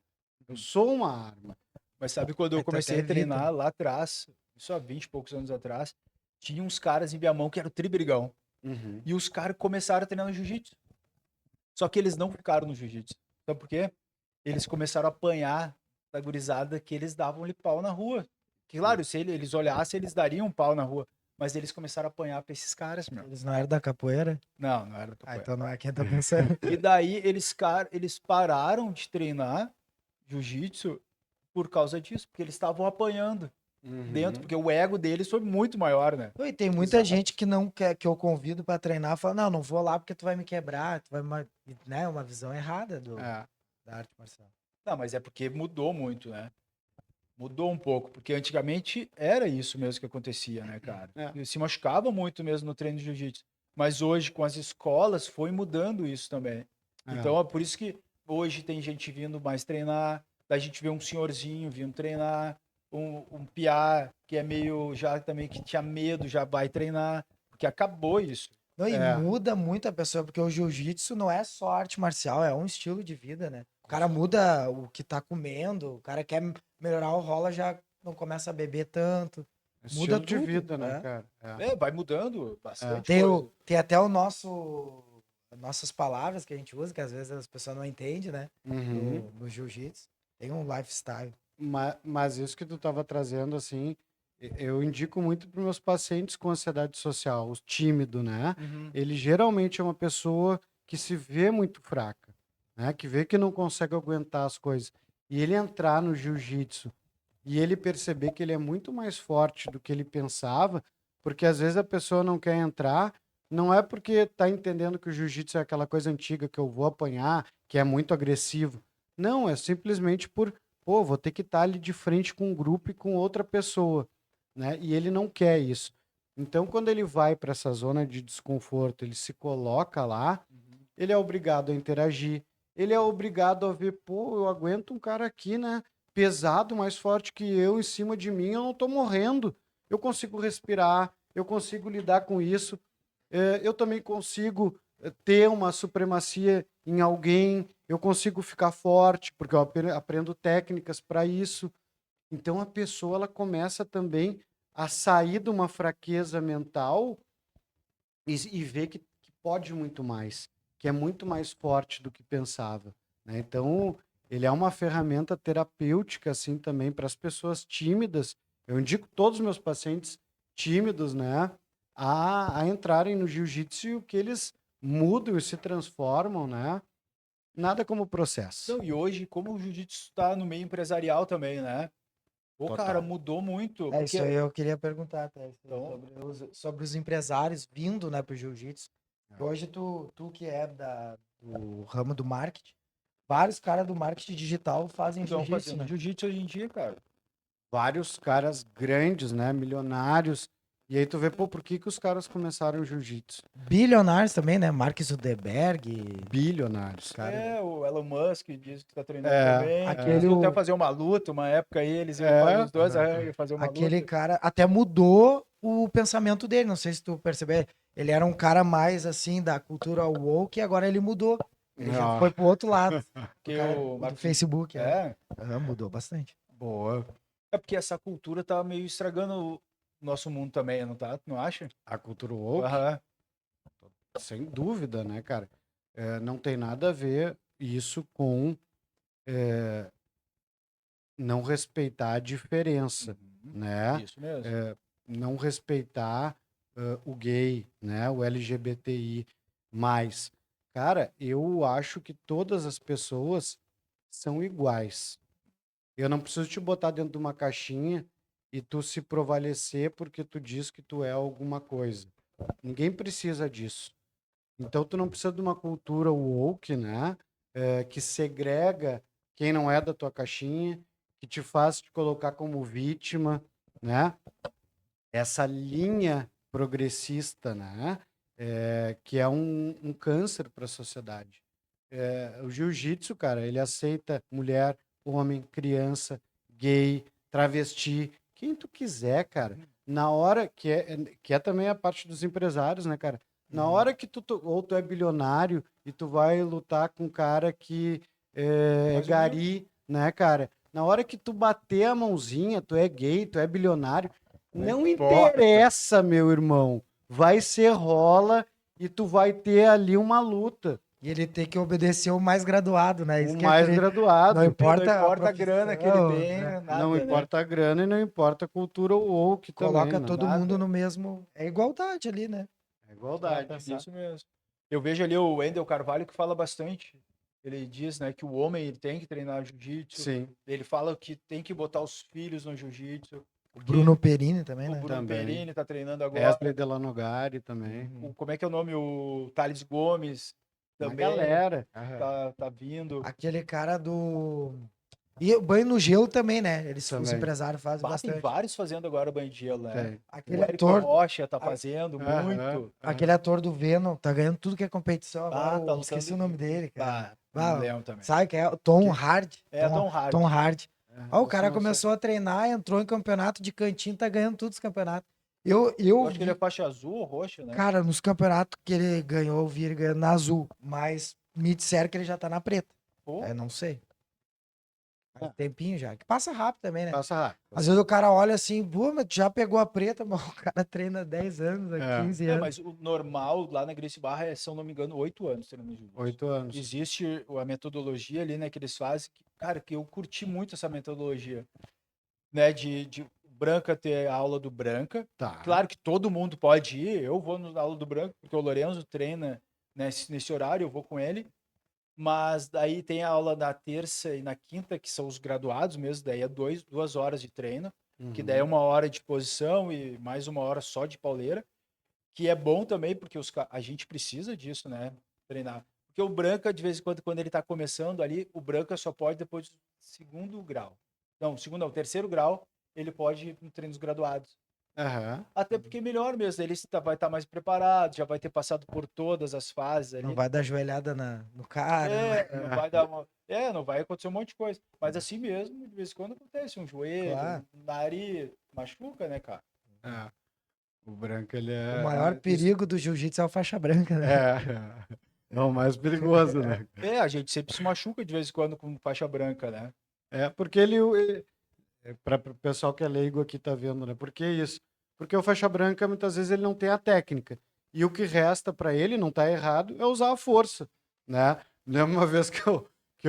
[SPEAKER 3] Eu sou uma arma.
[SPEAKER 1] Mas sabe quando eu
[SPEAKER 2] Aí tu
[SPEAKER 1] comecei
[SPEAKER 2] até
[SPEAKER 1] a
[SPEAKER 2] evita, né?
[SPEAKER 1] treinar lá atrás, isso há 20 e poucos anos atrás, tinha uns caras em Viamão que eram tribrigão.
[SPEAKER 3] Uhum.
[SPEAKER 1] E os caras começaram a treinar no jiu-jitsu. Só que eles não ficaram no jiu-jitsu. Sabe por quê? Eles começaram a apanhar da gurizada que eles davam-lhe pau na rua. Que, claro, se eles olhassem, eles dariam um pau na rua. Mas eles começaram a apanhar pra esses caras, meu.
[SPEAKER 2] Eles não eram da capoeira?
[SPEAKER 1] Não, não era da
[SPEAKER 2] Ah,
[SPEAKER 1] capoeira.
[SPEAKER 2] então não é quem tá pensando.
[SPEAKER 1] E daí eles pararam de treinar jiu-jitsu por causa disso, porque eles estavam apanhando dentro,
[SPEAKER 3] Uhum.
[SPEAKER 1] porque o ego deles foi muito maior, né?
[SPEAKER 2] E tem muita
[SPEAKER 1] Exato.
[SPEAKER 2] gente que não quer que eu convido pra treinar, fala, não, não vou lá porque tu vai me quebrar, tu vai, né, uma visão errada
[SPEAKER 1] É.
[SPEAKER 2] da arte marcial.
[SPEAKER 1] Não, mas é porque mudou muito, né? Mudou um pouco, porque antigamente era isso mesmo que acontecia, né, cara?
[SPEAKER 3] É.
[SPEAKER 1] E se machucava muito mesmo no treino de jiu-jitsu. Mas hoje, com as escolas, foi mudando isso também.
[SPEAKER 3] É.
[SPEAKER 1] Então, é por isso que hoje tem gente vindo mais treinar, daí a gente vê um senhorzinho vindo treinar, um piá que é meio já também que tinha medo, já vai treinar, porque acabou isso.
[SPEAKER 2] Não, e
[SPEAKER 3] É.
[SPEAKER 2] muda muito a pessoa, porque o jiu-jitsu não é só arte marcial, é um estilo de vida, né? O cara muda o que tá comendo, o cara quer melhorar o rola, já não começa a beber tanto. Muda
[SPEAKER 3] Estilo de
[SPEAKER 2] tudo,
[SPEAKER 3] vida, né,
[SPEAKER 2] né?
[SPEAKER 3] cara?
[SPEAKER 1] É, vai mudando
[SPEAKER 3] É.
[SPEAKER 1] bastante
[SPEAKER 2] Tem,
[SPEAKER 1] coisa.
[SPEAKER 2] tem até nossas palavras que a gente usa, que às vezes as pessoas não entendem, né?
[SPEAKER 3] Uhum.
[SPEAKER 2] No jiu-jitsu. Tem um lifestyle.
[SPEAKER 3] Mas isso que tu estava trazendo, assim, eu indico muito para meus pacientes com ansiedade social, os tímidos, né?
[SPEAKER 1] Uhum.
[SPEAKER 3] Ele geralmente é uma pessoa que se vê muito fraca, né? Que vê que não consegue aguentar as coisas. E ele entrar no jiu-jitsu e ele perceber que ele é muito mais forte do que ele pensava, porque às vezes a pessoa não quer entrar, não é porque está entendendo que o jiu-jitsu é aquela coisa antiga que eu vou apanhar, que é muito agressivo. Não, é simplesmente por, pô, vou ter que estar ali de frente com um grupo e com outra pessoa, né? E ele não quer isso. Então, quando ele vai para essa zona de desconforto, ele se coloca lá, ele é obrigado a interagir, ele é obrigado a ver, pô, eu aguento um cara aqui, né? Pesado, mais forte que eu, em cima de mim, eu não tô morrendo. Eu consigo respirar, eu consigo lidar com isso. eu também consigo ter uma supremacia em alguém, eu consigo ficar forte, porque eu aprendo técnicas para isso. Então a pessoa ela começa também a sair de uma fraqueza mental e ver que pode muito mais, que é muito mais forte do que pensava, né? Então, ele é uma ferramenta terapêutica, assim, também para as pessoas tímidas. Eu indico todos os meus pacientes tímidos, né, a entrarem no jiu-jitsu e o que eles mudam e se transformam, né? Nada como processo.
[SPEAKER 1] Não, e hoje, como o jiu-jitsu está no meio empresarial também, né? Pô, cara,
[SPEAKER 3] Total.
[SPEAKER 1] mudou muito.
[SPEAKER 2] É isso
[SPEAKER 1] Porque,
[SPEAKER 2] aí, eu queria perguntar até
[SPEAKER 1] então,
[SPEAKER 2] sobre os empresários vindo, né, pro jiu-jitsu.
[SPEAKER 3] É.
[SPEAKER 2] Hoje tu que é do ramo do marketing, vários caras do marketing digital fazem
[SPEAKER 1] estão
[SPEAKER 2] jiu-jitsu,
[SPEAKER 1] fazendo
[SPEAKER 2] né?
[SPEAKER 1] jiu-jitsu hoje em dia, cara.
[SPEAKER 3] Vários caras grandes, né, milionários. E aí tu vê, pô, por que que os caras começaram o jiu-jitsu?
[SPEAKER 2] Bilionários também, né? Mark Zuckerberg,
[SPEAKER 3] Bilionários.
[SPEAKER 2] cara.
[SPEAKER 1] É, o Elon Musk diz que tá treinando
[SPEAKER 3] É,
[SPEAKER 1] também.
[SPEAKER 2] Aquele
[SPEAKER 1] Eles iam até
[SPEAKER 2] o-
[SPEAKER 1] fazer uma luta, uma época aí, eles iam
[SPEAKER 3] é.
[SPEAKER 1] os dois iam fazer uma
[SPEAKER 2] Aquele
[SPEAKER 1] luta.
[SPEAKER 2] cara até mudou o pensamento dele, não sei se tu percebeu. Ele era um cara mais assim da cultura woke e agora ele mudou. Ele já
[SPEAKER 3] Ah,
[SPEAKER 2] foi pro outro lado. O
[SPEAKER 1] Que
[SPEAKER 2] cara
[SPEAKER 1] o
[SPEAKER 2] do
[SPEAKER 1] Marcos...
[SPEAKER 2] Facebook, é.
[SPEAKER 1] É,
[SPEAKER 2] Mudou bastante.
[SPEAKER 3] boa.
[SPEAKER 1] é porque essa cultura tá meio estragando o nosso mundo também, não tá? Tu não acha?
[SPEAKER 3] A cultura woke,
[SPEAKER 1] Aham.
[SPEAKER 3] sem dúvida, né, cara? Não tem nada a ver isso com não respeitar a diferença,
[SPEAKER 1] Uhum.
[SPEAKER 3] né?
[SPEAKER 1] Isso mesmo.
[SPEAKER 3] Não respeitar o gay, né? O LGBTI. Mas, cara, eu acho que todas as pessoas são iguais. Eu não preciso te botar dentro de uma caixinha e tu se prevalecer porque tu diz que tu é alguma coisa. Ninguém precisa disso. Então tu não precisa de uma cultura woke, né? Que segrega quem não é da tua caixinha, que te faz te colocar como vítima, né? Essa linha progressista, né? Que é um câncer para a sociedade. O jiu-jitsu, cara, ele aceita mulher, homem, criança, gay, travesti, quem tu quiser, cara. Na hora que é também a parte dos empresários, né, cara? Na hora que ou tu é bilionário e tu vai lutar com um cara que é
[SPEAKER 1] Mais ou
[SPEAKER 3] gari, né, cara? Na hora que tu bater a mãozinha, tu é gay, tu é bilionário, não
[SPEAKER 1] importa.
[SPEAKER 3] interessa, meu irmão. Vai ser rola e tu vai ter ali uma luta.
[SPEAKER 2] E ele tem que obedecer o mais graduado, né? Isso
[SPEAKER 3] O
[SPEAKER 2] que é
[SPEAKER 3] mais
[SPEAKER 2] triste.
[SPEAKER 3] graduado.
[SPEAKER 2] Não importa,
[SPEAKER 1] Não importa a grana que ele
[SPEAKER 2] profissão,
[SPEAKER 1] tem,
[SPEAKER 2] né?
[SPEAKER 1] nada,
[SPEAKER 3] Não
[SPEAKER 1] né?
[SPEAKER 3] importa a grana e não importa a cultura woke também,
[SPEAKER 2] Coloca
[SPEAKER 3] né?
[SPEAKER 2] todo mundo
[SPEAKER 1] Nada.
[SPEAKER 2] no mesmo. É igualdade ali, né?
[SPEAKER 3] É igualdade.
[SPEAKER 1] Isso mesmo. Eu vejo ali o Wendel Carvalho que fala bastante. Ele diz, né, que o homem ele tem que treinar jiu-jitsu.
[SPEAKER 3] Sim,
[SPEAKER 1] Ele fala que tem que botar os filhos no jiu-jitsu.
[SPEAKER 2] O Bruno Perini também,
[SPEAKER 1] O
[SPEAKER 2] né?
[SPEAKER 1] Bruno
[SPEAKER 3] Também.
[SPEAKER 1] Perini tá treinando agora.
[SPEAKER 3] Wesley Delanogari também.
[SPEAKER 1] Como é que é o nome? O Thales Gomes
[SPEAKER 3] Uma
[SPEAKER 1] também
[SPEAKER 3] galera.
[SPEAKER 1] tá vindo.
[SPEAKER 2] Aquele cara do. E o banho no gelo também, né? Os
[SPEAKER 3] Também.
[SPEAKER 2] empresários fazem
[SPEAKER 1] Tem
[SPEAKER 2] bastante.
[SPEAKER 1] vários fazendo agora banho de gelo, né?
[SPEAKER 3] Tem.
[SPEAKER 1] O
[SPEAKER 2] Aquele
[SPEAKER 1] Érico
[SPEAKER 2] ator,
[SPEAKER 1] Rocha tá
[SPEAKER 2] a-
[SPEAKER 1] fazendo
[SPEAKER 3] Aham,
[SPEAKER 1] muito.
[SPEAKER 3] aham.
[SPEAKER 2] aquele ator do Venom, tá ganhando tudo que é competição agora.
[SPEAKER 1] Tá
[SPEAKER 2] Esqueci
[SPEAKER 1] lutando.
[SPEAKER 2] o nome dele, cara.
[SPEAKER 1] Não lembro também.
[SPEAKER 2] Sabe que é o Tom Hardy?
[SPEAKER 1] Tom Hardy.
[SPEAKER 2] Tom Hardy. Ó, o
[SPEAKER 3] Esse
[SPEAKER 2] cara
[SPEAKER 3] não
[SPEAKER 2] começou a treinar, entrou em campeonato de cantinho, tá ganhando todos os campeonatos. Eu
[SPEAKER 1] Eu acho que ele é
[SPEAKER 2] vi,
[SPEAKER 1] faixa azul ou roxa, né?
[SPEAKER 2] cara, nos campeonatos que ele ganhou, eu vi ele ganhando na azul, mas me disseram que ele já tá na preta.
[SPEAKER 1] Pô,
[SPEAKER 2] Não sei. Faz
[SPEAKER 3] É.
[SPEAKER 2] tempinho já. Que passa rápido também, né?
[SPEAKER 3] Passa rápido.
[SPEAKER 2] Às vezes o cara olha assim, pô, mas tu já pegou a preta, mas o cara treina há 10 anos, há
[SPEAKER 3] É.
[SPEAKER 2] 15 anos.
[SPEAKER 1] mas o normal lá na Gracie Barra é, se eu não me engano, 8 anos treinando jiu-jitsu.
[SPEAKER 3] 8 anos.
[SPEAKER 1] Existe a metodologia ali, né, que eles fazem, cara, que eu curti muito essa metodologia, né, de Branca ter a aula do Branca.
[SPEAKER 3] Tá.
[SPEAKER 1] Claro que todo mundo pode ir, eu vou na aula do Branca, porque o Lorenzo treina nesse horário, eu vou com ele, mas daí tem a aula na terça e na quinta, que são os graduados mesmo, daí é 2 horas de treino, que daí é 1 hora de posição e mais 1 hora só de pauleira, que é bom também, porque a gente precisa disso, né? Treinar. Porque o Branca, de vez em quando ele tá começando ali, o Branca só pode depois do segundo grau. Não, segundo não, terceiro grau, ele pode ir no treinos graduados.
[SPEAKER 3] Aham.
[SPEAKER 1] Até porque é melhor mesmo, ele vai estar mais preparado, já vai ter passado por todas as fases ali.
[SPEAKER 2] Não vai dar joelhada no cara.
[SPEAKER 1] Não vai dar não vai acontecer um monte de coisa. Mas assim mesmo, de vez em quando acontece um joelho,
[SPEAKER 2] Claro.
[SPEAKER 1] um nariz, machuca, né, cara?
[SPEAKER 3] É. O branco, ele
[SPEAKER 2] O
[SPEAKER 3] é...
[SPEAKER 2] maior perigo do jiu-jitsu é o faixa branca, né?
[SPEAKER 3] É o mais perigoso, né?
[SPEAKER 1] A gente sempre se machuca de vez em quando com faixa branca, né?
[SPEAKER 3] Porque para o pessoal que é leigo aqui tá vendo, né? Por que isso? Porque o faixa branca, muitas vezes, ele não tem a técnica. E o que resta para ele, não tá errado, é usar a força, né? Lembro uma vez que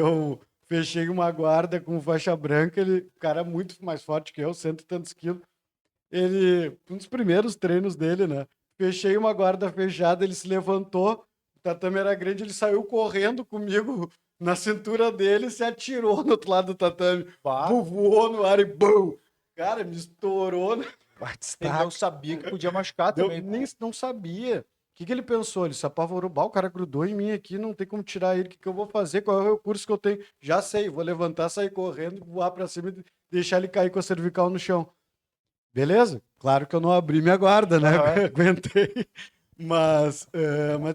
[SPEAKER 3] eu fechei uma guarda com faixa branca, o cara muito mais forte que eu, cento e tantos quilos. Um dos primeiros treinos dele, né? Fechei uma guarda fechada, ele se levantou, o tatame era grande, ele saiu correndo comigo na cintura dele, se atirou no outro lado do tatame, voou no ar e bum! Cara, me estourou, né?
[SPEAKER 1] Ele não sabia que podia machucar também.
[SPEAKER 3] Nem não sabia. O que ele pensou? Ele se apavorou, o cara grudou em mim aqui, não tem como tirar ele, o que eu vou fazer? Qual é o recurso que eu tenho? Já sei, vou levantar, sair correndo, voar pra cima e deixar ele cair com a cervical no chão. Beleza? Claro que eu não abri minha guarda, né? Aguentei. Mas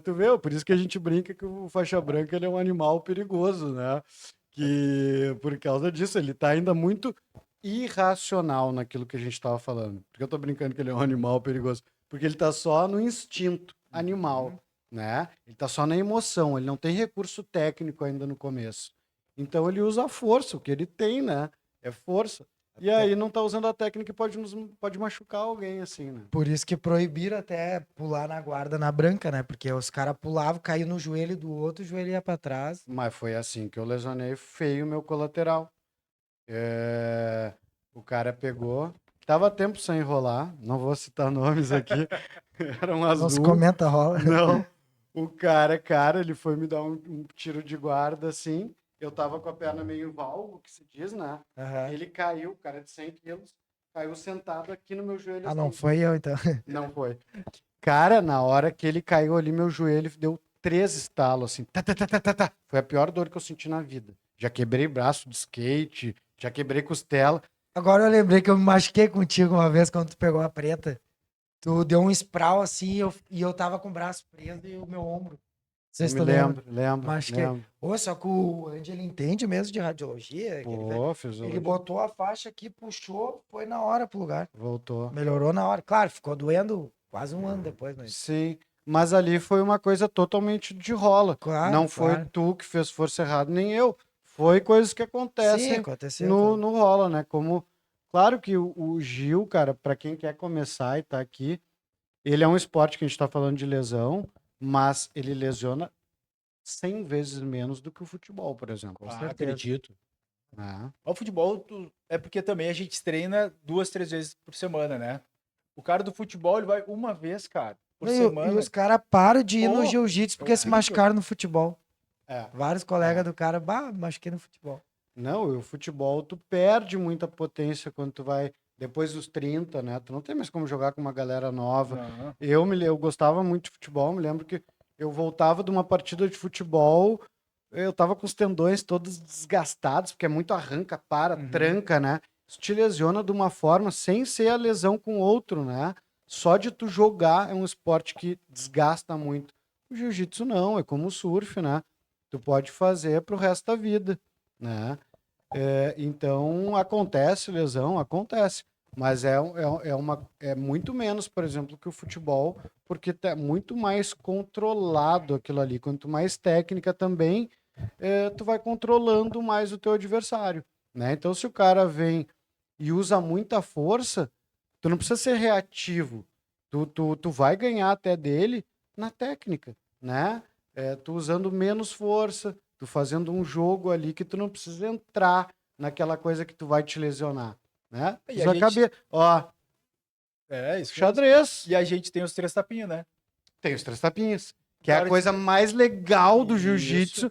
[SPEAKER 3] tu vê, por isso que a gente brinca que o faixa branca ele é um animal perigoso, né? Que por causa disso, ele tá ainda muito irracional naquilo que a gente estava falando. Porque eu tô brincando que ele é um animal perigoso. Porque ele tá só no instinto animal, né? Ele tá só na emoção, ele não tem recurso técnico ainda no começo. Então ele usa a força, o que ele tem, né? É força. E aí não tá usando a técnica e pode machucar alguém, assim, né?
[SPEAKER 2] Por isso que proibiram até pular na guarda na branca, né? Porque os caras pulavam, caíam no joelho do outro, o joelho ia pra trás.
[SPEAKER 3] Mas foi assim que eu lesionei feio o meu colateral. O cara pegou, tava tempo sem enrolar, não vou citar nomes aqui, era um
[SPEAKER 2] Não se
[SPEAKER 3] azul.
[SPEAKER 2] comenta, rola.
[SPEAKER 3] Não, o cara, ele foi me dar um tiro de guarda, assim, eu tava com a perna meio valgo, que se diz, né?
[SPEAKER 2] Aham.
[SPEAKER 3] Ele caiu, o cara de 100 quilos, caiu sentado aqui no meu joelho.
[SPEAKER 2] Ah, não
[SPEAKER 3] assim.
[SPEAKER 2] foi eu, então.
[SPEAKER 3] Não foi. Cara, na hora que ele caiu ali, meu joelho deu 3 estalos, assim. Tá, tá, tá, tá, tá, tá. Foi a pior dor que eu senti na vida. Já quebrei braço de skate, já quebrei costela.
[SPEAKER 2] Agora eu lembrei que eu me machuquei contigo uma vez quando tu pegou a preta. Tu deu um sprawl assim e eu tava com o braço preso e o meu ombro. Não sei
[SPEAKER 3] Eu
[SPEAKER 2] se
[SPEAKER 3] me
[SPEAKER 2] tu lembra.
[SPEAKER 3] lembro.
[SPEAKER 2] Machuquei. Ô, só que o Andy, ele entende mesmo de radiologia.
[SPEAKER 3] Pô,
[SPEAKER 2] Ele
[SPEAKER 3] fisiologia.
[SPEAKER 2] botou a faixa aqui, puxou, foi na hora pro lugar.
[SPEAKER 3] Voltou.
[SPEAKER 2] Melhorou na hora. Claro, ficou doendo quase um ano depois, mas...
[SPEAKER 3] Sim, mas ali foi uma coisa totalmente de rola.
[SPEAKER 2] Claro,
[SPEAKER 3] Não foi
[SPEAKER 2] claro.
[SPEAKER 3] tu que fez força errada, nem eu. Foi coisas que
[SPEAKER 2] Sim,
[SPEAKER 3] acontecem
[SPEAKER 2] aconteceu.
[SPEAKER 3] no rola, né? Como, claro que o Gil, cara, para quem quer começar e tá aqui, ele é um esporte que a gente tá falando de lesão, mas ele lesiona 100 vezes menos do que o futebol, por exemplo.
[SPEAKER 2] Com certeza.
[SPEAKER 1] Acredito.
[SPEAKER 3] É.
[SPEAKER 1] O futebol é porque também a gente treina 2, 3 vezes por semana, né? O cara do futebol, ele vai uma vez, cara, por
[SPEAKER 2] E
[SPEAKER 1] semana.
[SPEAKER 2] os caras param de ir no
[SPEAKER 1] Pô,
[SPEAKER 2] jiu-jitsu porque se
[SPEAKER 1] horrível.
[SPEAKER 2] machucaram no futebol.
[SPEAKER 3] É.
[SPEAKER 2] Vários colegas do cara, bah, machuquei no futebol.
[SPEAKER 3] Não, e o futebol, tu perde muita potência quando tu vai depois dos 30, né? Tu não tem mais como jogar com uma galera nova.
[SPEAKER 1] Não.
[SPEAKER 3] Eu gostava muito de futebol, me lembro que eu voltava de uma partida de futebol, eu tava com os tendões todos desgastados, porque é muito arranca, tranca, né? Isso te lesiona de uma forma sem ser a lesão com outro, né? Só de tu jogar é um esporte que desgasta muito. O jiu-jitsu não, é como o surf, né? Tu pode fazer pro resto da vida, né? Então, acontece lesão, acontece, mas é muito menos, por exemplo, que o futebol, porque é muito mais controlado aquilo ali. Quanto mais técnica também, tu vai controlando mais o teu adversário, né? Então, se o cara vem e usa muita força, tu não precisa ser reativo, tu vai ganhar até dele na técnica, né? Tu usando menos força, tu fazendo um jogo ali que tu não precisa entrar naquela coisa que tu vai te lesionar, né?
[SPEAKER 1] E
[SPEAKER 3] Usa
[SPEAKER 1] a gente-
[SPEAKER 3] cabeça. Ó,
[SPEAKER 1] É, isso mesmo.
[SPEAKER 3] xadrez.
[SPEAKER 1] E a gente tem os 3 tapinhas, né?
[SPEAKER 3] Tem os 3 tapinhas, que é
[SPEAKER 1] Cara,
[SPEAKER 3] a coisa mais legal do
[SPEAKER 1] Isso.
[SPEAKER 3] jiu-jitsu,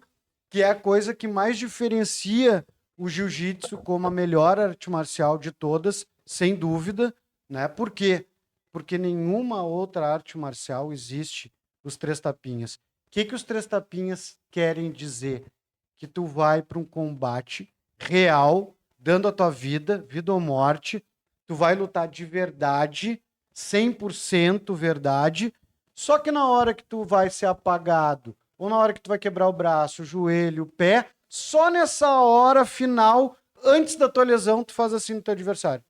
[SPEAKER 3] que é a coisa que mais diferencia o jiu-jitsu como a melhor arte marcial de todas, sem dúvida, né? Por quê? Porque nenhuma outra arte marcial existe os 3 tapinhas. O que os 3 tapinhas querem dizer? Que tu vai para um combate real, dando a tua vida ou morte, tu vai lutar de verdade, 100% verdade, só que na hora que tu vai ser apagado, ou na hora que tu vai quebrar o braço, o joelho, o pé, só nessa hora final, antes da tua lesão, tu faz assim no teu adversário.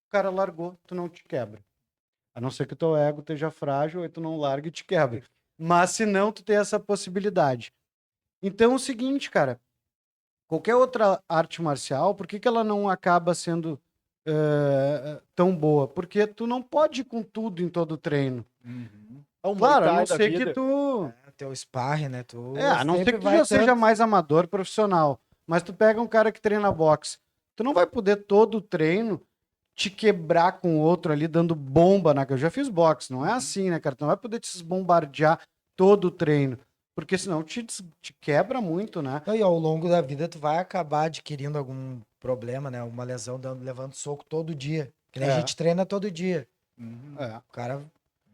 [SPEAKER 3] O cara largou, tu não te quebra. A não ser que o teu ego esteja frágil, aí tu não larga e te quebra. Mas se não, tu tem essa possibilidade. Então é o seguinte, cara, qualquer outra arte marcial, por que que ela não acaba sendo tão boa? Porque tu não pode ir com tudo em todo treino.
[SPEAKER 1] É um Muay
[SPEAKER 3] Claro, a
[SPEAKER 1] Thai
[SPEAKER 3] não
[SPEAKER 1] da
[SPEAKER 3] ser que
[SPEAKER 1] vida.
[SPEAKER 3] tu...
[SPEAKER 2] Teu sparring, né? Tu
[SPEAKER 3] a não ser
[SPEAKER 2] sempre
[SPEAKER 3] que tu
[SPEAKER 2] vai
[SPEAKER 3] já seja
[SPEAKER 2] tanto-
[SPEAKER 3] mais amador, profissional. Mas tu pega um cara que treina boxe, tu não vai poder todo o treino te quebrar com o outro ali, dando bomba na... Eu já fiz boxe, não é assim, né, cara? Tu não vai poder te bombardear todo o treino. Porque senão te quebra muito, né?
[SPEAKER 2] E ao longo da vida tu vai acabar adquirindo algum problema, né? Uma lesão levando soco todo dia. Que nem a
[SPEAKER 3] É.
[SPEAKER 2] gente treina todo dia.
[SPEAKER 3] É.
[SPEAKER 2] O cara,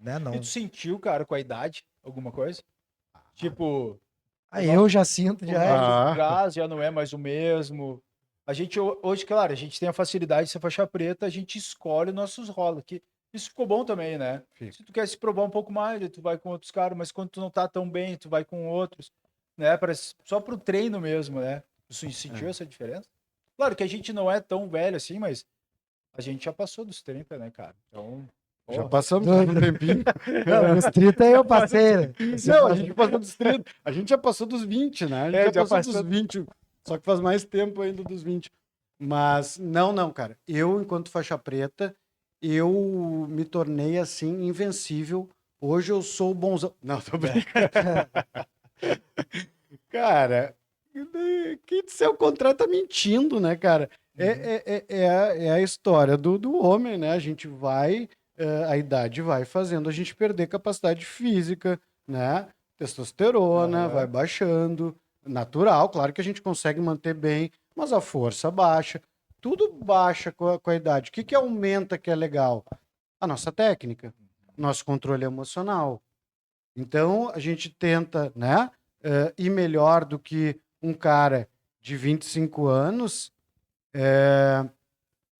[SPEAKER 2] né,
[SPEAKER 1] E
[SPEAKER 2] não.
[SPEAKER 1] tu sentiu, cara, com a idade, alguma coisa? Tipo, o
[SPEAKER 2] Aí
[SPEAKER 1] nosso,
[SPEAKER 2] eu já sinto,
[SPEAKER 1] o
[SPEAKER 2] já é.
[SPEAKER 1] nosso
[SPEAKER 3] Ah.
[SPEAKER 1] gás já não é mais o mesmo. A gente hoje, claro, a gente tem a facilidade de ser faixa preta, a gente escolhe os nossos rolos, que isso ficou bom também, né?
[SPEAKER 3] Fica.
[SPEAKER 1] Se tu quer se provar um pouco mais, aí tu vai com outros caras, mas quando tu não tá tão bem, tu vai com outros, né? Só pro treino mesmo, né? Tu sentiu essa diferença? Claro que a gente não é tão velho assim, mas a gente já passou dos 30, né, cara? Então,
[SPEAKER 3] Já
[SPEAKER 1] porra.
[SPEAKER 3] passamos faz um tempinho.
[SPEAKER 2] Não, nos 30 eu passei, né?
[SPEAKER 3] Não, a gente passou dos 30. A gente já passou dos 20, né? A gente já passou dos 20. Só que faz mais tempo ainda dos 20. Mas, não, cara. Eu, enquanto faixa preta, eu me tornei, assim, invencível. Hoje eu sou bonzão. Não, tô brincando. Cara, quem disser o contrário tá mentindo, né, cara? É a história do homem, né? A gente vai, a idade vai fazendo a gente perder capacidade física, né? Testosterona vai baixando, natural, claro que a gente consegue manter bem, mas a força baixa, tudo baixa com a idade. O que que aumenta que é legal? A nossa técnica, nosso controle emocional. Então, a gente tenta, né, ir melhor do que um cara de 25 anos,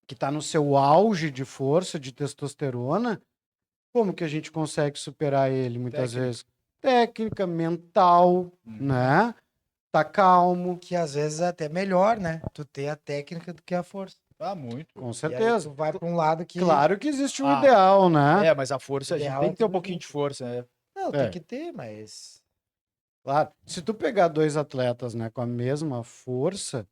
[SPEAKER 3] que está no seu auge de força, de testosterona. Como que a gente consegue superar ele, muitas
[SPEAKER 1] Técnica.
[SPEAKER 3] vezes? Técnica, mental, né? Tá calmo,
[SPEAKER 2] Que às vezes é até melhor, né? Tu ter a técnica do que a força.
[SPEAKER 1] Ah, muito.
[SPEAKER 3] com
[SPEAKER 2] E aí
[SPEAKER 3] certeza.
[SPEAKER 2] tu vai pra um lado que.
[SPEAKER 3] Claro que existe um
[SPEAKER 1] Ah,
[SPEAKER 3] ideal, né?
[SPEAKER 1] É, mas a força, a gente
[SPEAKER 2] Ideal
[SPEAKER 1] tem
[SPEAKER 2] é
[SPEAKER 1] que ter um
[SPEAKER 2] tudo
[SPEAKER 1] pouquinho de
[SPEAKER 2] junto.
[SPEAKER 1] força, né?
[SPEAKER 2] Não,
[SPEAKER 3] É.
[SPEAKER 2] tem que ter, mas.
[SPEAKER 3] Claro. Se tu pegar dois atletas, né, com a mesma força,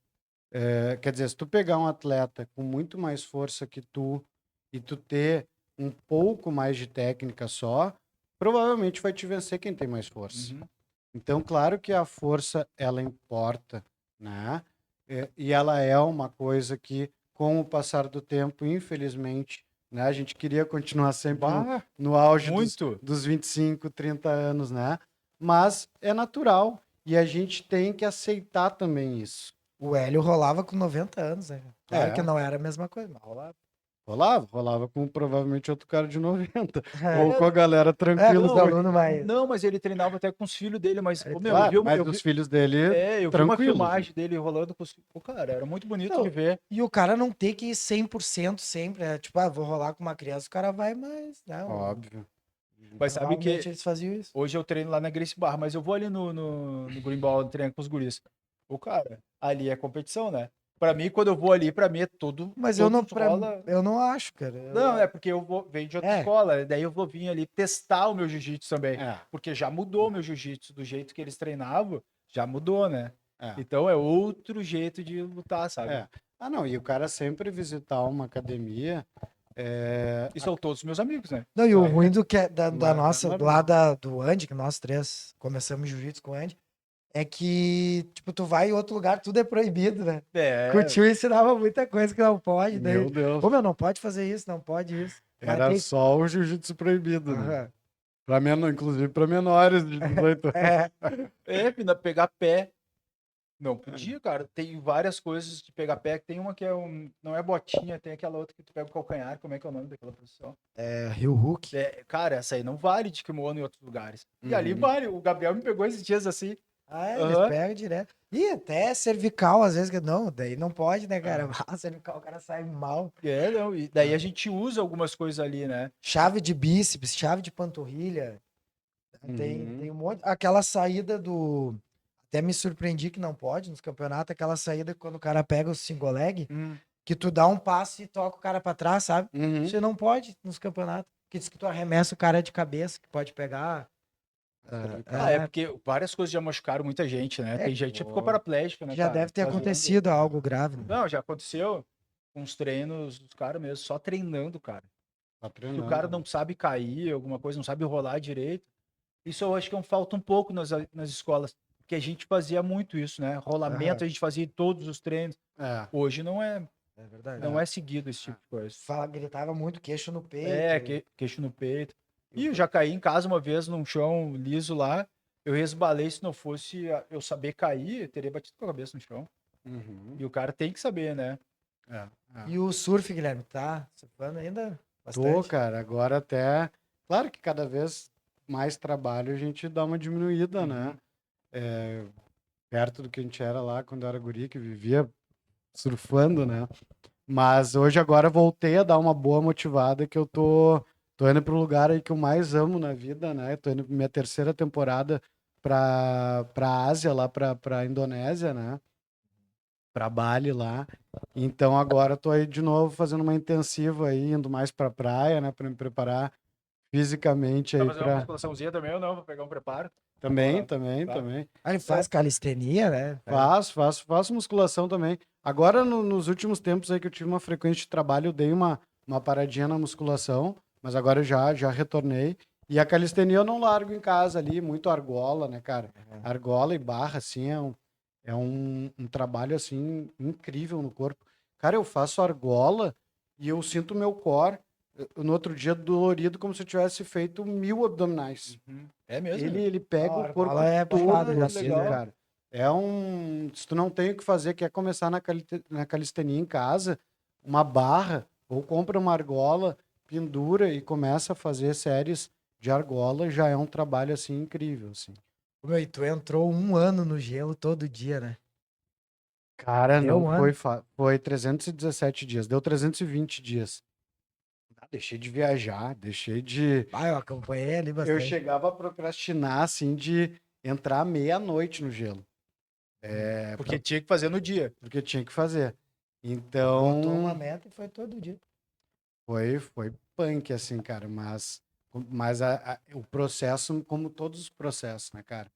[SPEAKER 3] quer dizer, se tu pegar um atleta com muito mais força que tu e tu ter um pouco mais de técnica só, provavelmente vai te vencer quem tem mais força. Então, claro que a força, ela importa, né? E ela é uma coisa que, com o passar do tempo, infelizmente, né? A gente queria continuar sempre
[SPEAKER 1] Bah,
[SPEAKER 3] no auge
[SPEAKER 1] muito.
[SPEAKER 3] dos 25, 30 anos, né? Mas é natural e a gente tem que aceitar também isso.
[SPEAKER 2] O Hélio rolava com 90 anos, né? Claro
[SPEAKER 3] É.
[SPEAKER 2] que não era a mesma coisa, mas rolava.
[SPEAKER 3] Rolava com provavelmente outro cara de 90.
[SPEAKER 2] É.
[SPEAKER 3] Ou com a galera tranquila.
[SPEAKER 2] os alunos mais.
[SPEAKER 1] Não, mas ele treinava até com os filhos dele, mas, ô, meu,
[SPEAKER 3] Claro, mas os filhos dele,
[SPEAKER 1] eu vi uma
[SPEAKER 3] tranquilos.
[SPEAKER 1] filmagem dele rolando com os filhos. Pô, cara, era muito bonito
[SPEAKER 2] Não,
[SPEAKER 1] de ver.
[SPEAKER 2] E o cara não tem que ir 100% sempre, né? Tipo, vou rolar com uma criança, o cara vai mais, né?
[SPEAKER 3] Óbvio.
[SPEAKER 1] Mas sabe que
[SPEAKER 2] Normalmente eles faziam isso.
[SPEAKER 1] hoje eu treino lá na Gracie Barra, mas eu vou ali no Greenball, treino com os guris. Pô, cara, ali é competição, né? Pra mim, quando eu vou ali, pra mim é tudo.
[SPEAKER 2] Mas eu não,
[SPEAKER 1] todos rola.
[SPEAKER 2] eu não acho, cara.
[SPEAKER 1] Não, é porque venho de outra
[SPEAKER 2] É.
[SPEAKER 1] escola, daí eu vou vir ali testar o meu jiu-jitsu também.
[SPEAKER 3] É.
[SPEAKER 1] Porque já mudou o meu jiu-jitsu, do jeito que eles treinavam, já mudou, né?
[SPEAKER 3] É.
[SPEAKER 1] Então é outro jeito de lutar, sabe?
[SPEAKER 3] É. Ah, não, e o cara sempre visitar uma academia,
[SPEAKER 1] E são todos meus amigos, né?
[SPEAKER 2] Não, e o ruim do que da
[SPEAKER 3] Mas é
[SPEAKER 2] nossa,
[SPEAKER 3] normal.
[SPEAKER 2] do Andy, que nós três começamos jiu-jitsu com o Andy, é que, tipo, tu vai em outro lugar, tudo é proibido, né?
[SPEAKER 1] É.
[SPEAKER 2] Que o tio ensinava muita coisa que não pode. Daí,
[SPEAKER 3] Meu Deus.
[SPEAKER 2] ô, meu, não pode fazer isso, não pode isso. Mas
[SPEAKER 3] Era
[SPEAKER 2] tem-
[SPEAKER 3] só o jiu-jitsu proibido, né?
[SPEAKER 2] Aham.
[SPEAKER 3] Inclusive para menores de 18 anos.
[SPEAKER 2] É,
[SPEAKER 1] Pegar pé. Não podia, cara. Tem várias coisas de pegar pé. Tem uma que é não é botinha, tem aquela outra que tu pega o calcanhar. Como é que é o nome daquela posição?
[SPEAKER 2] Rio Hook.
[SPEAKER 1] Cara, essa aí não vale de kimono em outros lugares. E ali
[SPEAKER 3] Uhum.
[SPEAKER 1] vale. O Gabriel me pegou esses dias assim.
[SPEAKER 2] Eles
[SPEAKER 1] Aham.
[SPEAKER 2] pegam direto. E até cervical, às vezes, que não, daí não pode, né, cara? Cervical, o cara sai mal.
[SPEAKER 1] Não. E daí a gente usa algumas coisas ali, né?
[SPEAKER 2] Chave de bíceps, chave de panturrilha. Tem um monte. Aquela saída do. Até me surpreendi que não pode nos campeonatos, aquela saída quando o cara pega o single leg, que tu dá um passo e toca o cara pra trás, sabe?
[SPEAKER 3] Uhum.
[SPEAKER 2] Você não pode nos campeonatos. Que diz que tu arremessa o cara de cabeça, que pode pegar.
[SPEAKER 1] É porque várias coisas já machucaram muita gente, né? Tem gente que ficou paraplégico, né,
[SPEAKER 2] Já
[SPEAKER 1] cara?
[SPEAKER 2] deve ter
[SPEAKER 1] Fazendo.
[SPEAKER 2] acontecido algo grave, né?
[SPEAKER 1] Não, já aconteceu com os treinos dos caras mesmo, só treinando, cara.
[SPEAKER 3] Tá
[SPEAKER 1] Se o
[SPEAKER 3] treinando,
[SPEAKER 1] cara
[SPEAKER 3] né?
[SPEAKER 1] não sabe cair, alguma coisa, não sabe rolar direito. Isso eu acho que falta um pouco nas escolas, porque a gente fazia muito isso, né? Rolamento a gente fazia em todos os treinos.
[SPEAKER 3] É.
[SPEAKER 1] Hoje
[SPEAKER 2] É verdade.
[SPEAKER 1] não é seguido esse tipo de coisa.
[SPEAKER 2] Gritava muito queixo no peito.
[SPEAKER 1] É, queixo no peito. E eu já caí em casa uma vez num chão liso lá. Eu resbalei, se não fosse eu saber cair, eu teria batido com a cabeça no chão.
[SPEAKER 3] Uhum.
[SPEAKER 1] E o cara tem que saber, né?
[SPEAKER 3] É.
[SPEAKER 2] E o surf, Guilherme, tá surfando ainda?
[SPEAKER 3] Tô,
[SPEAKER 2] Bastante?
[SPEAKER 3] cara, agora até. Claro que cada vez mais trabalho a gente dá uma diminuída, né? É, perto do que a gente era lá quando eu era guri, que vivia surfando, né? Mas hoje agora voltei a dar uma boa motivada que eu tô indo pro lugar aí que eu mais amo na vida, né? Tô indo pra minha terceira temporada pra Ásia, lá pra Indonésia, né? Pra Bali lá. Então agora tô aí de novo fazendo uma intensiva aí, indo mais pra praia, né? Pra me preparar fisicamente
[SPEAKER 1] Vai
[SPEAKER 3] aí
[SPEAKER 1] fazer uma
[SPEAKER 3] pra...
[SPEAKER 1] musculaçãozinha também ou não? Pra pegar um preparo?
[SPEAKER 3] Também,
[SPEAKER 1] Tá.
[SPEAKER 3] também.
[SPEAKER 2] Ah, ele faz calistenia, né?
[SPEAKER 3] Faço musculação também. Agora, nos últimos tempos aí que eu tive uma frequência de trabalho, eu dei uma paradinha na musculação, mas agora eu já retornei. E a calistenia eu não largo em casa ali, muito argola, né, cara? Argola e barra, assim, é um trabalho, assim, incrível no corpo. Cara, eu faço argola e eu sinto meu core no outro dia dolorido como se eu tivesse feito 1000 abdominais.
[SPEAKER 1] É mesmo?
[SPEAKER 3] Ele pega o corpo
[SPEAKER 2] argola é
[SPEAKER 3] todo,
[SPEAKER 2] puxado, já
[SPEAKER 3] assim,
[SPEAKER 2] fiz, né?
[SPEAKER 3] cara. Se tu não tem o que fazer, quer começar na calistenia em casa, uma barra, ou compra uma argola, pendura e começa a fazer séries de argola, já é um trabalho, assim, incrível, assim.
[SPEAKER 2] Meu, e tu entrou 1 ano no gelo todo dia, né?
[SPEAKER 3] Cara,
[SPEAKER 2] Deu
[SPEAKER 3] não
[SPEAKER 2] um
[SPEAKER 3] foi,
[SPEAKER 2] ano.
[SPEAKER 3] foi 317 dias, deu 320 dias. Deixei de viajar, deixei de...
[SPEAKER 2] Ah, eu acompanhei ali
[SPEAKER 3] Eu
[SPEAKER 2] bastante.
[SPEAKER 3] chegava a procrastinar, assim, de entrar meia-noite no gelo.
[SPEAKER 1] Porque tinha que fazer no dia.
[SPEAKER 3] Porque tinha que fazer.
[SPEAKER 2] Botou uma
[SPEAKER 3] Então,
[SPEAKER 2] meta e foi todo dia.
[SPEAKER 3] foi punk, assim, cara, mas o processo, como todos os processos, né, cara?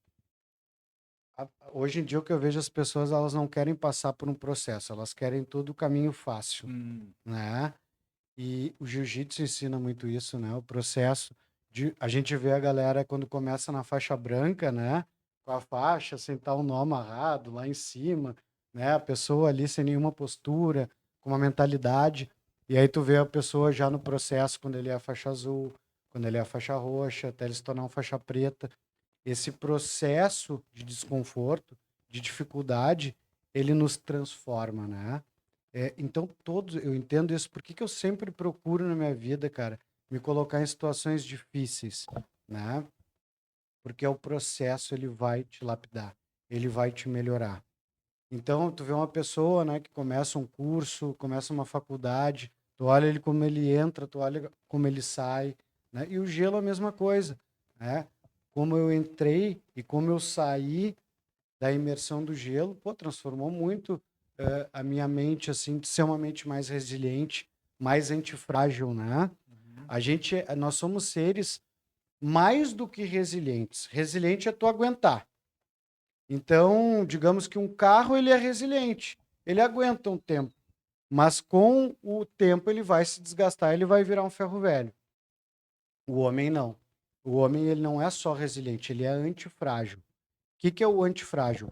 [SPEAKER 3] Hoje em dia, o que eu vejo as pessoas, elas não querem passar por um processo, elas querem todo o caminho fácil, né? E o jiu-jitsu ensina muito isso, né? O processo a gente vê a galera quando começa na faixa branca, né? Com a faixa, sem estar o nó amarrado lá em cima, né? A pessoa ali sem nenhuma postura, com uma mentalidade. E aí tu vê a pessoa já no processo, quando ele é a faixa azul, quando ele é a faixa roxa, até ele se tornar uma faixa preta. Esse processo de desconforto, de dificuldade, ele nos transforma, né? Então, eu entendo isso. Por que que eu sempre procuro na minha vida, cara, me colocar em situações difíceis, né? Porque é o processo, ele vai te lapidar, ele vai te melhorar. Então, tu vê uma pessoa, né, que começa um curso, começa uma faculdade, tu olha ele como ele entra, tu olha como ele sai, né? E o gelo é a mesma coisa, né? Como eu entrei e como eu saí da imersão do gelo, pô, transformou muito a minha mente, assim, de ser uma mente mais resiliente, mais antifrágil, né? Nós somos seres mais do que resilientes. Resiliente é tu aguentar. Então, digamos que um carro, ele é resiliente, ele aguenta um tempo, mas com o tempo ele vai se desgastar, ele vai virar um ferro velho. O homem não. O homem, ele não é só resiliente, ele é antifrágil. O que é o antifrágil?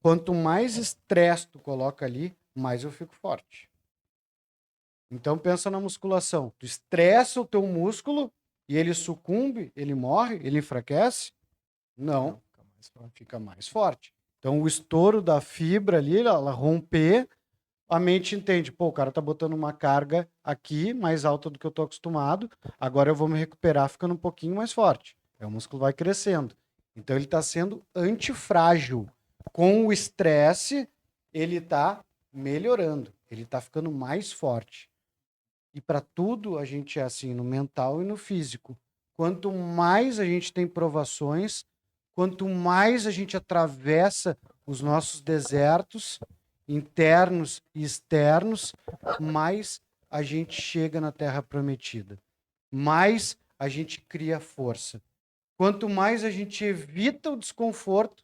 [SPEAKER 3] Quanto mais estresse tu coloca ali, mais eu fico forte. Então pensa na musculação. Tu estressa o teu músculo e ele sucumbe, ele morre, ele enfraquece? Não, fica mais forte. Então o estouro da fibra ali, ela romper, a mente entende, pô, o cara tá botando uma carga aqui mais alta do que eu tô acostumado, agora eu vou me recuperar ficando um pouquinho mais forte. Aí o músculo vai crescendo. Então ele está sendo antifrágil. Com o estresse, ele está melhorando, ele está ficando mais forte. E para tudo a gente é assim, no mental e no físico. Quanto mais a gente tem provações, quanto mais a gente atravessa os nossos desertos internos e externos, mais a gente chega na Terra Prometida. Mais a gente cria força. Quanto mais a gente evita o desconforto,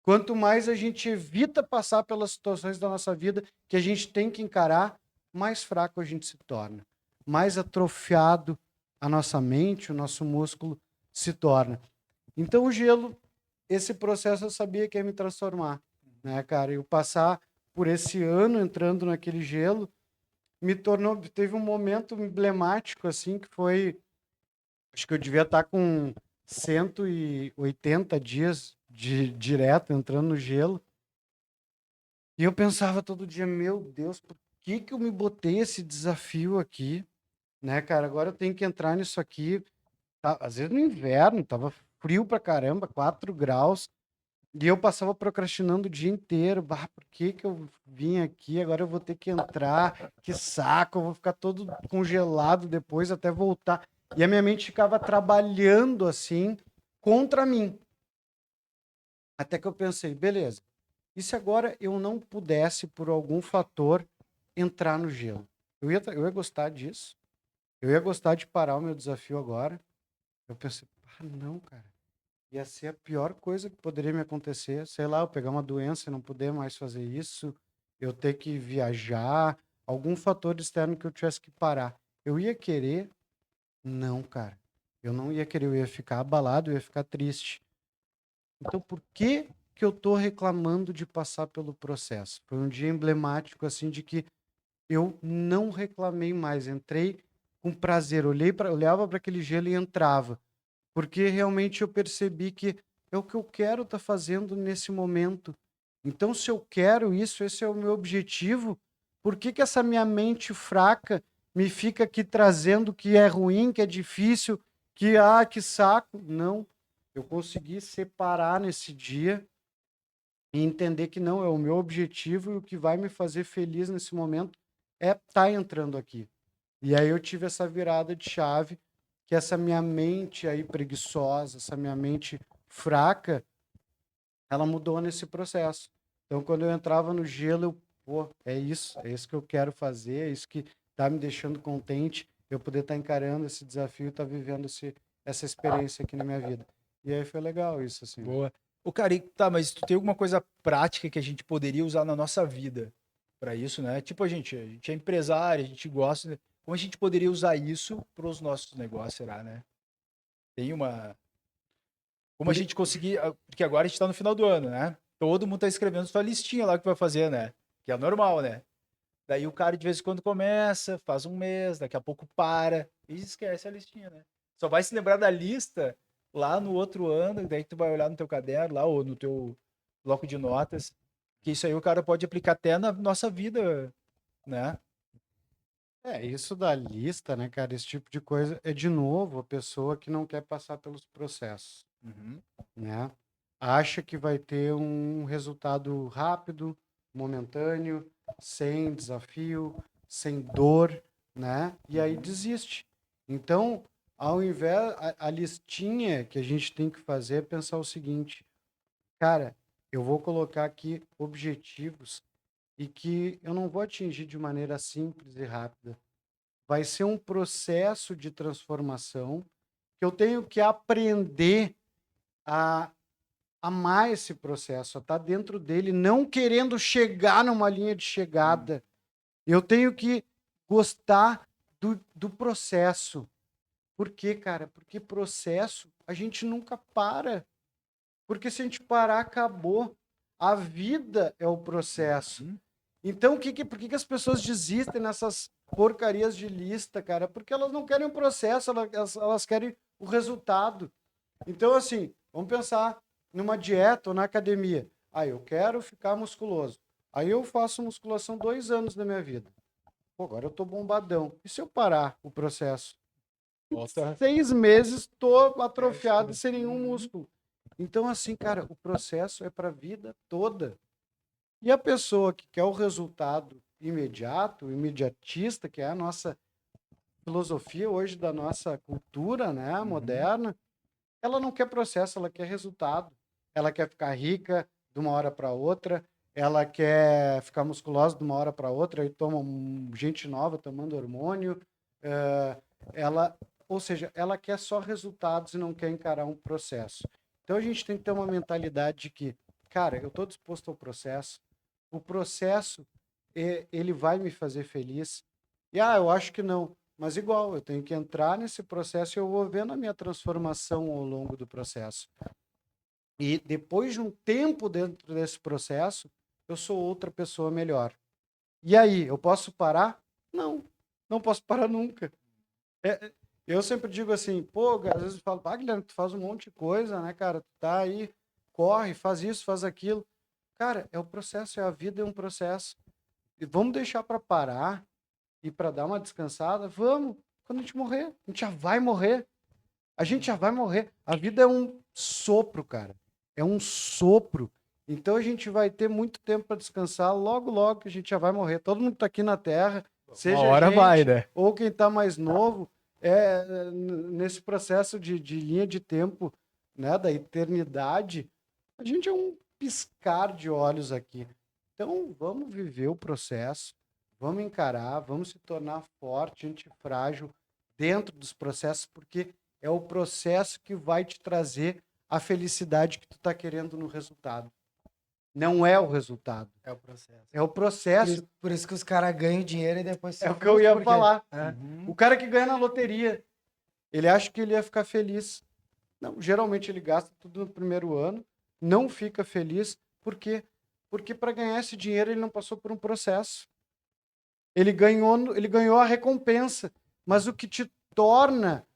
[SPEAKER 3] quanto mais a gente evita passar pelas situações da nossa vida que a gente tem que encarar, mais fraco a gente se torna. Mais atrofiado a nossa mente, o nosso músculo se torna. Então, o gelo, esse processo eu sabia que ia me transformar, né, cara? Eu passar por esse ano entrando naquele gelo, teve um momento emblemático, assim, que foi, acho que eu devia estar com 180 dias direto entrando no gelo. E eu pensava todo dia, meu Deus, por que que eu me botei esse desafio aqui, né, cara? Agora eu tenho que entrar nisso aqui. Às vezes no inverno, tava frio pra caramba, 4 graus. E eu passava procrastinando o dia inteiro. Bah, por que que eu vim aqui? Agora eu vou ter que entrar. Que saco, eu vou ficar todo congelado depois até voltar. E a minha mente ficava trabalhando assim contra mim. Até que eu pensei, beleza. E se agora eu não pudesse, por algum fator, entrar no gelo? Eu ia gostar disso. Eu ia gostar de parar o meu desafio agora. Eu pensei, não, cara. Ia ser a pior coisa que poderia me acontecer. Sei lá, eu pegar uma doença e não poder mais fazer isso, eu ter que viajar, algum fator externo que eu tivesse que parar. Eu ia querer? Não, cara. Eu não ia querer, eu ia ficar abalado, eu ia ficar triste. Então, por que que eu tô reclamando de passar pelo processo? Foi um dia emblemático, assim, de que eu não reclamei mais. Entrei com prazer, olhava para aquele gelo e entrava. Porque realmente eu percebi que é o que eu quero estar fazendo nesse momento. Então, se eu quero isso, esse é o meu objetivo, por que que essa minha mente fraca me fica aqui trazendo que é ruim, que é difícil, que saco? Não. Eu consegui separar nesse dia e entender que não, é o meu objetivo e o que vai me fazer feliz nesse momento é estar entrando aqui. E aí eu tive essa virada de chave, que essa minha mente aí preguiçosa, essa minha mente fraca, ela mudou nesse processo. Então, quando eu entrava no gelo, pô, é isso que eu quero fazer, é isso que tá me deixando contente, eu poder estar encarando esse desafio, estar vivendo essa experiência aqui na minha vida. E aí foi legal isso, assim.
[SPEAKER 1] Boa. Ô, cara, tá, mas tu tem alguma coisa prática que a gente poderia usar na nossa vida para isso, né? Tipo, a gente é empresário, a gente gosta, né? Como a gente poderia usar isso para os nossos negócios, será, né? Tem uma. Como a gente conseguir. Porque agora a gente tá no final do ano, né? Todo mundo tá escrevendo sua listinha lá que vai fazer, né? Que é normal, né? Daí o cara de vez em quando começa, faz um mês, daqui a pouco para e esquece a listinha, né? Só vai se lembrar da lista lá no outro ano, daí tu vai olhar no teu caderno lá ou no teu bloco de notas, que isso aí o cara pode aplicar até na nossa vida, né?
[SPEAKER 3] Isso da lista, né, cara, esse tipo de coisa é, de novo, a pessoa que não quer passar pelos processos,
[SPEAKER 1] Uhum.
[SPEAKER 3] né? Acha que vai ter um resultado rápido, momentâneo, sem desafio, sem dor, né? E aí desiste. Então, ao invés, a listinha que a gente tem que fazer é pensar o seguinte, cara, eu vou colocar aqui objetivos e que eu não vou atingir de maneira simples e rápida. Vai ser um processo de transformação que eu tenho que aprender a amar esse processo, a estar dentro dele, não querendo chegar numa linha de chegada. Eu tenho que gostar do processo. Por quê, cara? Porque processo a gente nunca para. Porque se a gente parar, acabou. A vida é o processo.
[SPEAKER 1] Uhum.
[SPEAKER 3] Então, por que que as pessoas desistem nessas porcarias de lista, cara? Porque elas não querem o processo, elas querem o resultado. Então, assim, vamos pensar numa dieta ou na academia. Ah, eu quero ficar musculoso. Aí eu faço musculação 2 anos da minha vida. Pô, agora eu tô bombadão. E se eu parar o processo?
[SPEAKER 1] Volta.
[SPEAKER 3] 6 meses tô atrofiado e sem nenhum
[SPEAKER 1] Uhum.
[SPEAKER 3] músculo. Então, assim, cara, o processo é para a vida toda. E a pessoa que quer o resultado imediato, imediatista, que é a nossa filosofia hoje da nossa cultura, né,
[SPEAKER 1] Uhum.
[SPEAKER 3] moderna, ela não quer processo, ela quer resultado. Ela quer ficar rica de uma hora para outra, ela quer ficar musculosa de uma hora para outra, aí toma gente nova tomando hormônio. Ela, ou seja, ela quer só resultados e não quer encarar um processo. Então a gente tem que ter uma mentalidade de que, cara, eu estou disposto ao processo, o processo ele vai me fazer feliz. E eu acho que não, mas igual, eu tenho que entrar nesse processo e eu vou vendo a minha transformação ao longo do processo. E depois de um tempo dentro desse processo, eu sou outra pessoa melhor. E aí, eu posso parar? Não, não posso parar nunca. Eu sempre digo assim, pô, às vezes eu falo, Guilherme, tu faz um monte de coisa, né, cara? Tu tá aí, corre, faz isso, faz aquilo. Cara, é o processo, a vida é um processo. E vamos deixar para parar e para dar uma descansada? Vamos. Quando a gente morrer, a gente já vai morrer. A gente já vai morrer. A vida é um sopro, cara. É um sopro. Então a gente vai ter muito tempo para descansar. Logo, logo que a gente já vai morrer. Todo mundo está aqui na Terra, seja
[SPEAKER 1] Uma hora
[SPEAKER 3] gente
[SPEAKER 1] vai, né?
[SPEAKER 3] ou quem está mais novo, nesse processo de linha de tempo, né, da eternidade, a gente é um piscar de olhos aqui. Então vamos viver o processo, vamos encarar, vamos se tornar forte, antifrágil dentro dos processos, porque é o processo que vai te trazer a felicidade que tu está querendo no resultado. Não é o resultado.
[SPEAKER 2] É o processo.
[SPEAKER 3] É o processo.
[SPEAKER 2] Por isso que os caras ganham dinheiro e depois se
[SPEAKER 3] É o que eu ia
[SPEAKER 2] frustram, porque-
[SPEAKER 3] falar.
[SPEAKER 2] É.
[SPEAKER 3] O cara que ganha na loteria, ele acha que ele ia ficar feliz. Não, geralmente ele gasta tudo no primeiro ano, não fica feliz. Por quê? Porque para ganhar esse dinheiro ele não passou por um processo. Ele ganhou a recompensa. Mas o que te torna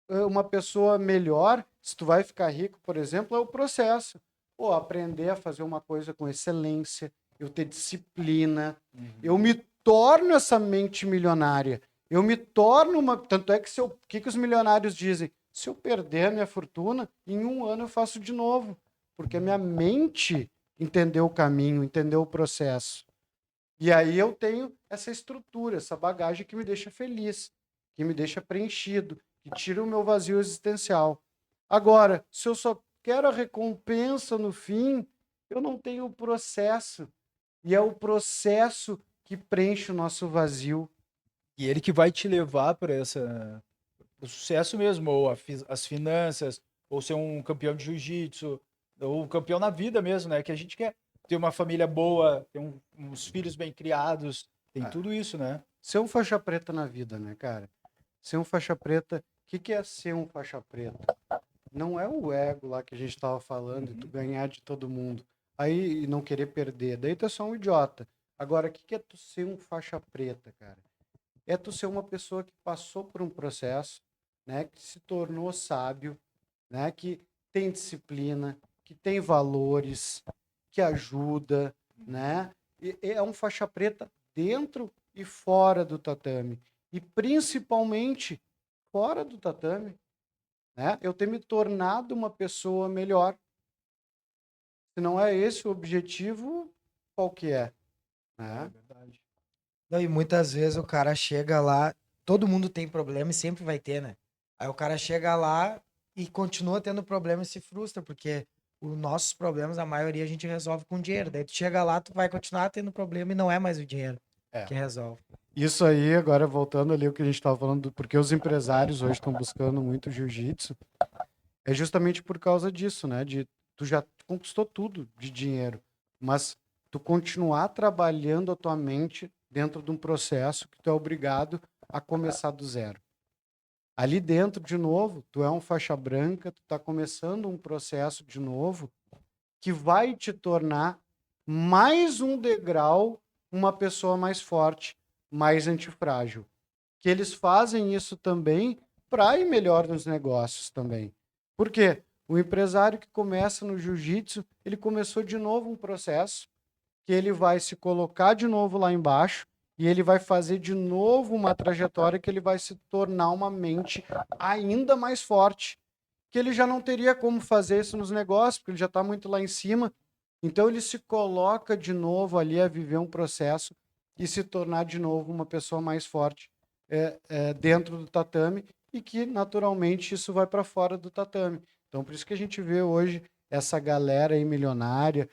[SPEAKER 3] uma pessoa melhor, se tu vai ficar rico, por exemplo, é o processo. Pô, aprender a fazer uma coisa com excelência, eu ter disciplina, eu me torno essa mente milionária. Eu me torno uma. Tanto é que o que os milionários dizem? Se eu perder a minha fortuna, em um ano eu faço de novo. Porque a minha mente entendeu o caminho, entendeu o processo. E aí eu tenho essa estrutura, essa bagagem que me deixa feliz, que me deixa preenchido, que tira o meu vazio existencial. Agora, se eu só quero a recompensa no fim, eu não tenho o processo. E é o processo que preenche o nosso vazio.
[SPEAKER 1] E ele que vai te levar para o sucesso mesmo, ou as finanças, ou ser um campeão de jiu-jitsu, ou um campeão na vida mesmo, né? Que a gente quer ter uma família boa, ter uns filhos bem criados, tem tudo isso, né?
[SPEAKER 3] Ser um faixa preta na vida, né, cara? Ser um faixa preta. O que é ser um faixa preta? Não é o ego lá que a gente estava falando, de tu ganhar de todo mundo. Aí e não querer perder. Daí tu é só um idiota. Agora, o que é tu ser um faixa preta, cara? É tu ser uma pessoa que passou por um processo, né, que se tornou sábio, né, que tem disciplina, que tem valores, que ajuda, né? E é um faixa preta dentro e fora do tatame. E principalmente fora do tatame, né? Eu ter me tornado uma pessoa melhor. Se não é esse o objetivo, qual que é? Né?
[SPEAKER 1] Verdade.
[SPEAKER 2] Não, e muitas vezes o cara chega lá, todo mundo tem problema e sempre vai ter, né? Aí o cara chega lá e continua tendo problema e se frustra, porque os nossos problemas, a maioria a gente resolve com dinheiro. Daí tu chega lá, tu vai continuar tendo problema e não é mais o dinheiro
[SPEAKER 3] É.
[SPEAKER 2] que resolve.
[SPEAKER 3] Isso aí, agora voltando ali o que a gente estava falando, porque os empresários hoje estão buscando muito jiu-jitsu, é justamente por causa disso, né? De tu já conquistou tudo de dinheiro, mas tu continuar trabalhando a tua mente dentro de um processo que tu é obrigado a começar do zero. Ali dentro, de novo, tu é um faixa branca, tu está começando um processo de novo que vai te tornar mais um degrau, uma pessoa mais forte, mais antifrágil. Que eles fazem isso também para ir melhor nos negócios também. Por quê? O empresário que começa no jiu-jitsu, ele começou de novo um processo que ele vai se colocar de novo lá embaixo e ele vai fazer de novo uma trajetória que ele vai se tornar uma mente ainda mais forte, que ele já não teria como fazer isso nos negócios, porque ele já está muito lá em cima. Então ele se coloca de novo ali a viver um processo e se tornar de novo uma pessoa mais forte dentro do tatame e que naturalmente isso vai para fora do tatame. Então por isso que a gente vê hoje essa galera aí milionária,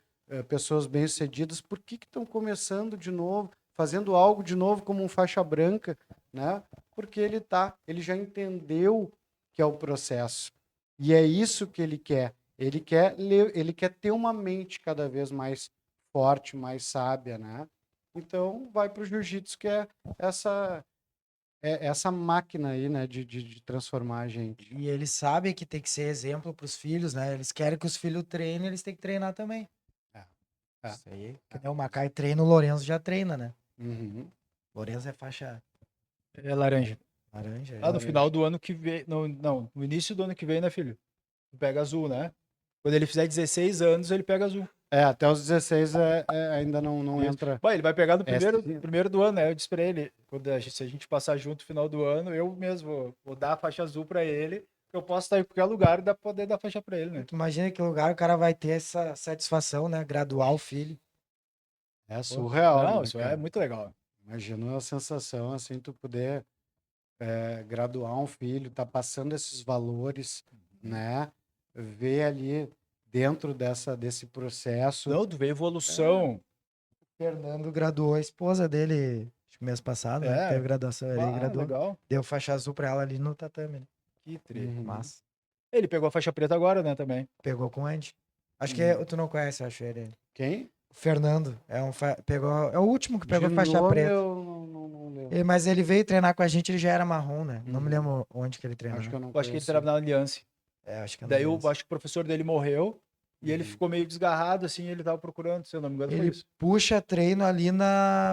[SPEAKER 3] pessoas bem-sucedidas, por que estão começando de novo, fazendo algo de novo como um faixa branca, né? porque ele já entendeu que é o processo. E é isso que ele quer. Ele quer ter uma mente cada vez mais forte, mais sábia, né? Então, vai para o jiu-jitsu, que é essa máquina aí, né, de transformar a gente.
[SPEAKER 2] E eles sabem que tem que ser exemplo pros filhos, né? Eles querem que os filhos treinem, eles têm que treinar também.
[SPEAKER 3] É.
[SPEAKER 2] Isso aí. Que nem o Macai treina, o Lourenço já treina, né?
[SPEAKER 3] Uhum.
[SPEAKER 2] O Lourenço é faixa
[SPEAKER 1] É laranja.
[SPEAKER 2] laranja.
[SPEAKER 1] Ah, no final do ano que vem. Não, não, no início do ano que vem, né, filho? Tu pega azul, né? Quando ele fizer 16 anos, ele pega azul.
[SPEAKER 3] Até os 16 ainda não
[SPEAKER 1] Isso.
[SPEAKER 3] entra.
[SPEAKER 1] Vai, ele vai pegar no
[SPEAKER 3] É, sim.
[SPEAKER 1] primeiro do ano, né? Eu disse pra ele, se a gente passar junto no final do ano, eu mesmo vou dar a faixa azul pra ele. Eu posso estar em qualquer lugar e poder dar a faixa pra ele, né?
[SPEAKER 2] Tu imagina que lugar o cara vai ter essa satisfação, né? Graduar o filho.
[SPEAKER 3] É
[SPEAKER 1] Pô,
[SPEAKER 3] surreal,
[SPEAKER 1] não,
[SPEAKER 3] né,
[SPEAKER 1] isso é
[SPEAKER 3] cara?
[SPEAKER 1] muito legal.
[SPEAKER 3] Imagina a sensação, assim, tu poder graduar um filho, tá passando esses valores, né? Ver ali dentro desse processo.
[SPEAKER 1] Não, tu vê evolução.
[SPEAKER 2] Fernando graduou a esposa dele, acho que mês passado, né?
[SPEAKER 1] É.
[SPEAKER 2] Teve graduação, ele
[SPEAKER 1] Ah,
[SPEAKER 2] graduou.
[SPEAKER 1] legal.
[SPEAKER 2] Deu faixa azul pra ela ali no tatame, né?
[SPEAKER 1] Que tri.
[SPEAKER 3] Uhum.
[SPEAKER 2] Mas
[SPEAKER 1] Ele pegou a faixa preta agora, né, também.
[SPEAKER 2] pegou com o Andy. Acho que
[SPEAKER 3] Uhum.
[SPEAKER 2] tu não conhece, acho ele.
[SPEAKER 3] Quem?
[SPEAKER 2] O Fernando pegou, é o último que pegou
[SPEAKER 3] De
[SPEAKER 2] faixa
[SPEAKER 3] nome
[SPEAKER 2] preta.
[SPEAKER 3] eu não lembro.
[SPEAKER 2] Mas ele veio treinar com a gente, ele já era marrom, né? Não me
[SPEAKER 3] Uhum.
[SPEAKER 2] lembro onde que ele treinou.
[SPEAKER 3] Acho que eu não
[SPEAKER 1] Eu acho que ele
[SPEAKER 3] conheço.
[SPEAKER 1] trabalhava na Aliança.
[SPEAKER 2] Acho que é no
[SPEAKER 1] Daí eu
[SPEAKER 2] Aliança.
[SPEAKER 1] acho que o professor dele morreu e ele
[SPEAKER 3] Uhum.
[SPEAKER 1] ficou meio desgarrado, assim, ele tava procurando, se eu não me engano, foi
[SPEAKER 2] Ele
[SPEAKER 1] isso.
[SPEAKER 2] puxa treino ali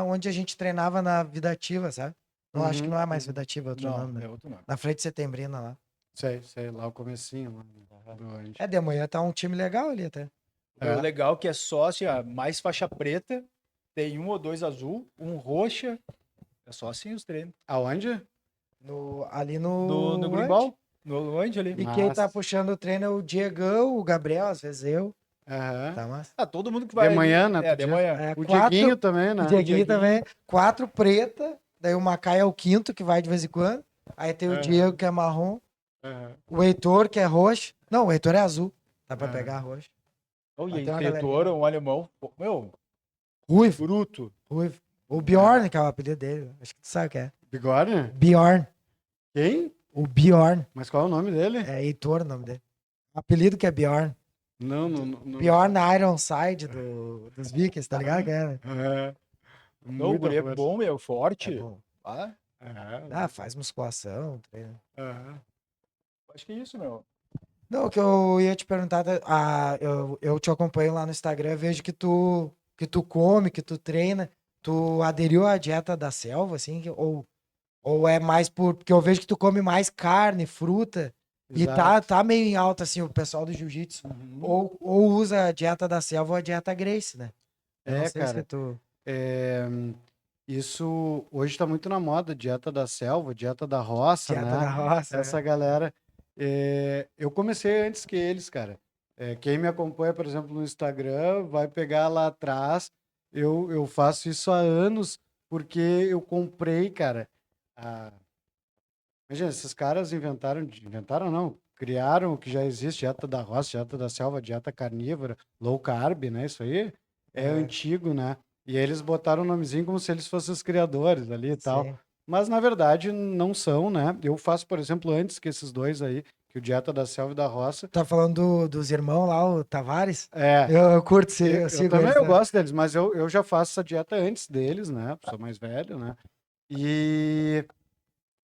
[SPEAKER 2] onde a gente treinava na Vida Ativa, sabe? Não, acho que não é mais Vida Ativa, é outro
[SPEAKER 1] Não,
[SPEAKER 2] nome, né?
[SPEAKER 1] é outro nome.
[SPEAKER 2] Na frente de Setembrina lá.
[SPEAKER 3] Sei, lá o comecinho. Lá do Andy.
[SPEAKER 2] De manhã tá um time legal ali até.
[SPEAKER 1] O legal é que é só, assim, ó, mais faixa preta, tem um ou dois azul, um roxa, é só assim os treinos.
[SPEAKER 3] Aonde?
[SPEAKER 2] Ali
[SPEAKER 1] No
[SPEAKER 2] no
[SPEAKER 1] Grimbal, no Andy ali.
[SPEAKER 2] E quem tá
[SPEAKER 3] Massa.
[SPEAKER 2] puxando o treino é o Diegão, o Gabriel, às vezes eu.
[SPEAKER 3] Aham.
[SPEAKER 2] Tá, mas.
[SPEAKER 1] Ah, todo mundo que
[SPEAKER 3] De
[SPEAKER 1] vai ali.
[SPEAKER 3] manhã, né?
[SPEAKER 1] É, de manhã.
[SPEAKER 3] O
[SPEAKER 2] Quatro.
[SPEAKER 3] Dieguinho também, né?
[SPEAKER 2] O Dieguinho
[SPEAKER 1] Dieguinho.
[SPEAKER 2] também. 4 preta. Daí o Macai é o quinto, que vai de vez em quando. Aí tem o
[SPEAKER 3] Aham.
[SPEAKER 2] Diego, que é marrom.
[SPEAKER 3] Aham.
[SPEAKER 2] O Heitor, que é roxo. Não, o Heitor é azul. Dá pra
[SPEAKER 3] Aham.
[SPEAKER 2] pegar roxo.
[SPEAKER 1] Oh, e
[SPEAKER 2] Mas
[SPEAKER 1] aí,
[SPEAKER 2] tem uma
[SPEAKER 1] Heitor,
[SPEAKER 2] galerinha.
[SPEAKER 1] um alemão, pô, meu,
[SPEAKER 2] Ruivo.
[SPEAKER 1] bruto.
[SPEAKER 2] Ruivo. O Bjorn, que é o apelido dele. Acho que tu sabe o que é.
[SPEAKER 3] Bigode?
[SPEAKER 2] Bjorn.
[SPEAKER 3] Quem?
[SPEAKER 2] O Bjorn.
[SPEAKER 3] Mas qual é o nome dele?
[SPEAKER 2] É Heitor o nome dele. O apelido que é Bjorn.
[SPEAKER 3] Não.
[SPEAKER 2] Bjorn Ironside dos Vikings, tá ligado? Que é,
[SPEAKER 3] É.
[SPEAKER 1] Não, o
[SPEAKER 3] Muita
[SPEAKER 1] guri é
[SPEAKER 3] força.
[SPEAKER 1] bom, meu,
[SPEAKER 2] é
[SPEAKER 1] forte.
[SPEAKER 2] bom.
[SPEAKER 1] Ah,
[SPEAKER 2] Faz musculação, treina.
[SPEAKER 3] Aham.
[SPEAKER 1] acho que é isso, meu.
[SPEAKER 2] Não, o que eu ia te perguntar, eu te acompanho lá no Instagram, vejo que tu come, que tu treina, tu aderiu à dieta da selva, assim, ou é mais porque eu vejo que tu come mais carne, fruta, e
[SPEAKER 3] Exato.
[SPEAKER 2] tá meio em alta, assim, o pessoal do jiu-jitsu, ou usa a dieta da selva ou a dieta Gracie, né? Eu não sei se
[SPEAKER 3] Cara.
[SPEAKER 2] tu...
[SPEAKER 3] Isso hoje está muito na moda, dieta da selva, dieta da roça,
[SPEAKER 2] Dieta
[SPEAKER 3] né?
[SPEAKER 2] da roça,
[SPEAKER 3] Essa galera. Eu comecei antes que eles, cara. Quem me acompanha, por exemplo, no Instagram, vai pegar lá atrás. Eu faço isso há anos, porque eu comprei, cara. Imagina, esses caras inventaram não, criaram o que já existe, dieta da roça, dieta da selva, dieta carnívora, low carb, né? Isso aí é antigo, né? E eles botaram o nomezinho como se eles fossem os criadores ali e tal.
[SPEAKER 2] Sim.
[SPEAKER 3] Mas, na verdade, não são, né? Eu faço, por exemplo, antes que esses dois aí, que o Dieta da Selva e da Roça.
[SPEAKER 2] Tá falando dos irmãos lá, o Tavares?
[SPEAKER 3] É,
[SPEAKER 2] Eu curto, eu
[SPEAKER 3] eu
[SPEAKER 2] sigo
[SPEAKER 3] também
[SPEAKER 2] eles,
[SPEAKER 3] eu
[SPEAKER 2] né?
[SPEAKER 3] gosto deles, mas eu já faço essa dieta antes deles, né? Sou mais velho, né? E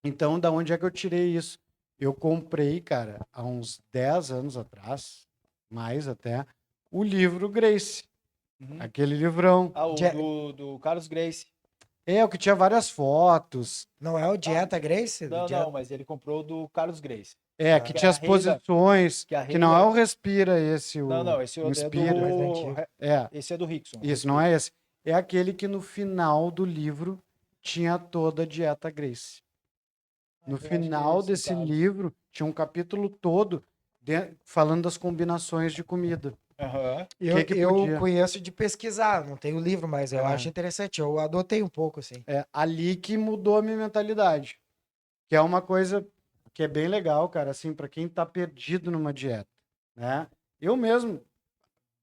[SPEAKER 3] então, da onde é que eu tirei isso? Eu comprei, cara, há uns 10 anos atrás, mais até, o livro Gracie, aquele livrão.
[SPEAKER 1] Ah, o do Carlos Grace.
[SPEAKER 3] O que tinha várias fotos.
[SPEAKER 2] Não é o Dieta Grace?
[SPEAKER 1] Não, não, mas ele comprou do Carlos Grace.
[SPEAKER 3] Que
[SPEAKER 1] Que
[SPEAKER 3] tinha
[SPEAKER 1] é
[SPEAKER 3] as
[SPEAKER 1] a Reila-
[SPEAKER 3] posições,
[SPEAKER 1] que a
[SPEAKER 3] que não é
[SPEAKER 1] Reila-
[SPEAKER 3] o Respira esse,
[SPEAKER 1] Não, esse
[SPEAKER 3] o
[SPEAKER 1] é
[SPEAKER 3] Inspira.
[SPEAKER 2] mais
[SPEAKER 1] do.
[SPEAKER 2] antigo.
[SPEAKER 1] Esse é do Rickson.
[SPEAKER 3] Isso, não é esse. É aquele que no final do livro tinha toda a dieta Gracie. No
[SPEAKER 1] eu acho que é
[SPEAKER 3] final
[SPEAKER 1] esse,
[SPEAKER 3] desse
[SPEAKER 1] Carlos.
[SPEAKER 3] livro tinha um capítulo todo falando das combinações de comida.
[SPEAKER 1] Aham.
[SPEAKER 3] Que
[SPEAKER 2] Eu
[SPEAKER 3] podia?
[SPEAKER 2] conheço de pesquisar, não tenho o livro, mas eu
[SPEAKER 3] Ah.
[SPEAKER 2] acho interessante. Eu adotei um pouco, assim.
[SPEAKER 3] É ali que mudou a minha mentalidade. Que é uma coisa que é bem legal, cara, assim, para quem tá perdido numa dieta, né? Eu mesmo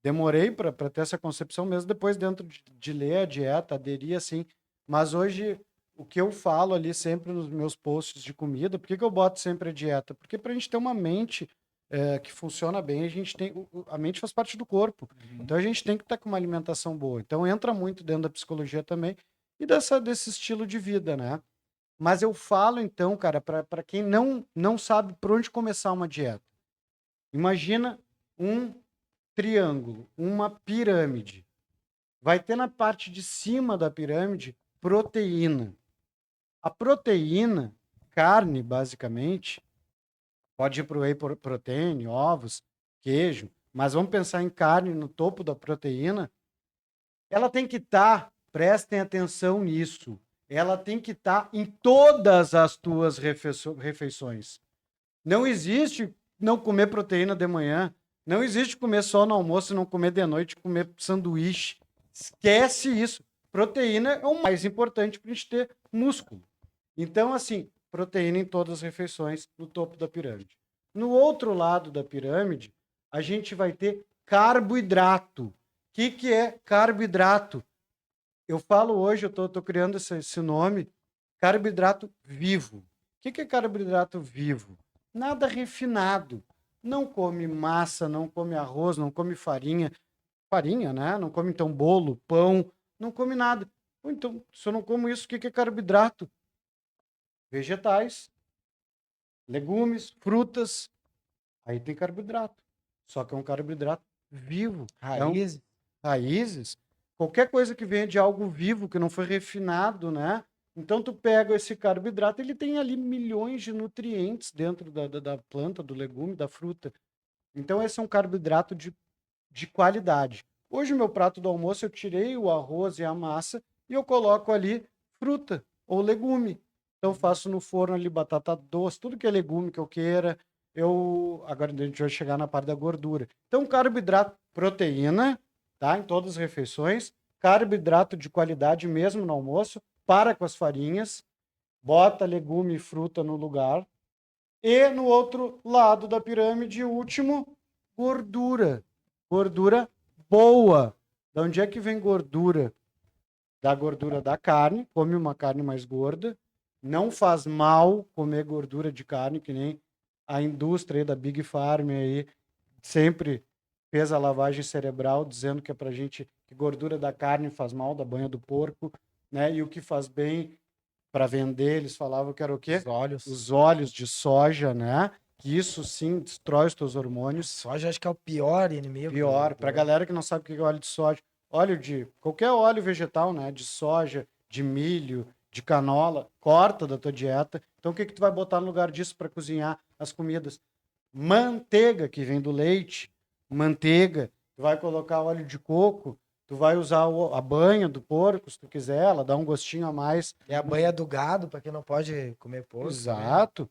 [SPEAKER 3] demorei para ter essa concepção mesmo depois dentro de ler a dieta, aderir assim, mas hoje o que eu falo ali sempre nos meus posts de comida, por que que eu boto sempre a dieta? Porque para a gente ter uma mente que funciona bem, a gente tem, a mente faz parte do corpo. Então a gente tem que estar com uma alimentação boa. Então entra muito dentro da psicologia também e desse estilo de vida, né? Mas eu falo então, cara, para quem não sabe por onde começar uma dieta. Imagina um triângulo, uma pirâmide. Vai ter na parte de cima da pirâmide proteína. A proteína, carne, basicamente, pode ir para o whey protein, ovos, queijo, mas vamos pensar em carne no topo da proteína. Ela tem que estar, prestem atenção nisso, ela tem que estar em todas as tuas refeições. Não existe não comer proteína de manhã, não existe comer só no almoço, não comer de noite, comer sanduíche. Esquece isso. Proteína é o mais importante para a gente ter músculo. Então, assim, proteína em todas as refeições no topo da pirâmide. No outro lado da pirâmide, a gente vai ter carboidrato. O que é carboidrato? Eu falo hoje, eu tô criando esse nome, carboidrato vivo. O que é carboidrato vivo? Nada refinado. Não come massa, não come arroz, não come farinha. Farinha, né? Não come então bolo, pão, não come nada. Então, se eu não como isso, o que é carboidrato? Vegetais, legumes, frutas. Aí tem carboidrato. Só que é um carboidrato vivo.
[SPEAKER 2] Raiz.
[SPEAKER 3] Raízes. Qualquer coisa que venha de algo vivo, que não foi refinado, né? Então, tu pega esse carboidrato, ele tem ali milhões de nutrientes dentro da planta, do legume, da fruta. Então, esse é um carboidrato de qualidade. Hoje, meu prato do almoço, eu tirei o arroz e a massa e eu coloco ali fruta ou legume. Então, faço no forno ali batata doce, tudo que é legume que eu queira. Agora a gente vai chegar na parte da gordura. Então, carboidrato, proteína, tá? Em todas as refeições. Carboidrato de qualidade mesmo no almoço. Para com as farinhas. Bota legume e fruta no lugar. E no outro lado da pirâmide, último, gordura. Gordura boa. De onde é que vem gordura? Da gordura da carne. Come uma carne mais gorda. Não faz mal comer gordura de carne, que nem a indústria aí da Big Pharma aí sempre fez a lavagem cerebral dizendo que é pra gente que gordura da carne faz mal, da banha do porco, né? E o que faz bem para vender, eles falavam que era o quê?
[SPEAKER 2] Os óleos.
[SPEAKER 3] Os óleos de soja, né? Que isso sim destrói os teus hormônios.
[SPEAKER 2] Soja acho que é o pior inimigo.
[SPEAKER 3] Pior, para galera que não sabe o que é óleo de soja, óleo de qualquer óleo vegetal, né? De soja, de milho, de canola, corta da tua dieta. Então o que que tu vai botar no lugar disso para cozinhar as comidas? Manteiga, que vem do leite, manteiga. Tu vai colocar óleo de coco, tu vai usar a banha do porco, se tu quiser, ela dá um gostinho a mais.
[SPEAKER 2] É a banha do gado, para quem não pode comer porco.
[SPEAKER 3] Exato.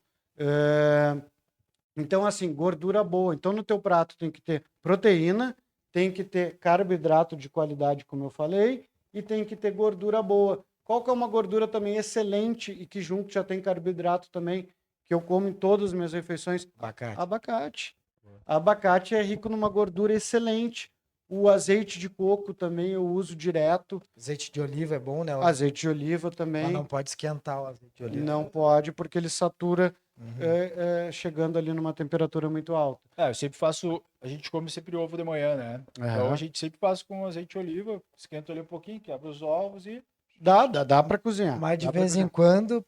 [SPEAKER 3] Então, assim, gordura boa. Então, no teu prato tem que ter proteína, tem que ter carboidrato de qualidade, como eu falei, e tem que ter gordura boa. Qual que é uma gordura também excelente e que junto já tem carboidrato também, que eu como em todas as minhas refeições?
[SPEAKER 2] Abacate.
[SPEAKER 3] Abacate. Abacate é rico numa gordura excelente. O azeite de coco também eu uso direto.
[SPEAKER 2] Azeite de oliva é bom, né?
[SPEAKER 3] Azeite de oliva também.
[SPEAKER 2] Mas não pode esquentar o azeite de oliva.
[SPEAKER 3] Não pode, porque ele satura chegando ali numa temperatura muito alta.
[SPEAKER 1] Eu sempre faço. A gente come sempre ovo de manhã, né? Então a gente sempre faz com azeite de oliva, esquenta ali um pouquinho, quebra os ovos e.
[SPEAKER 3] Dá para cozinhar.
[SPEAKER 2] Mas de
[SPEAKER 3] Dá pra
[SPEAKER 2] vez em
[SPEAKER 3] cozinhar.
[SPEAKER 2] quando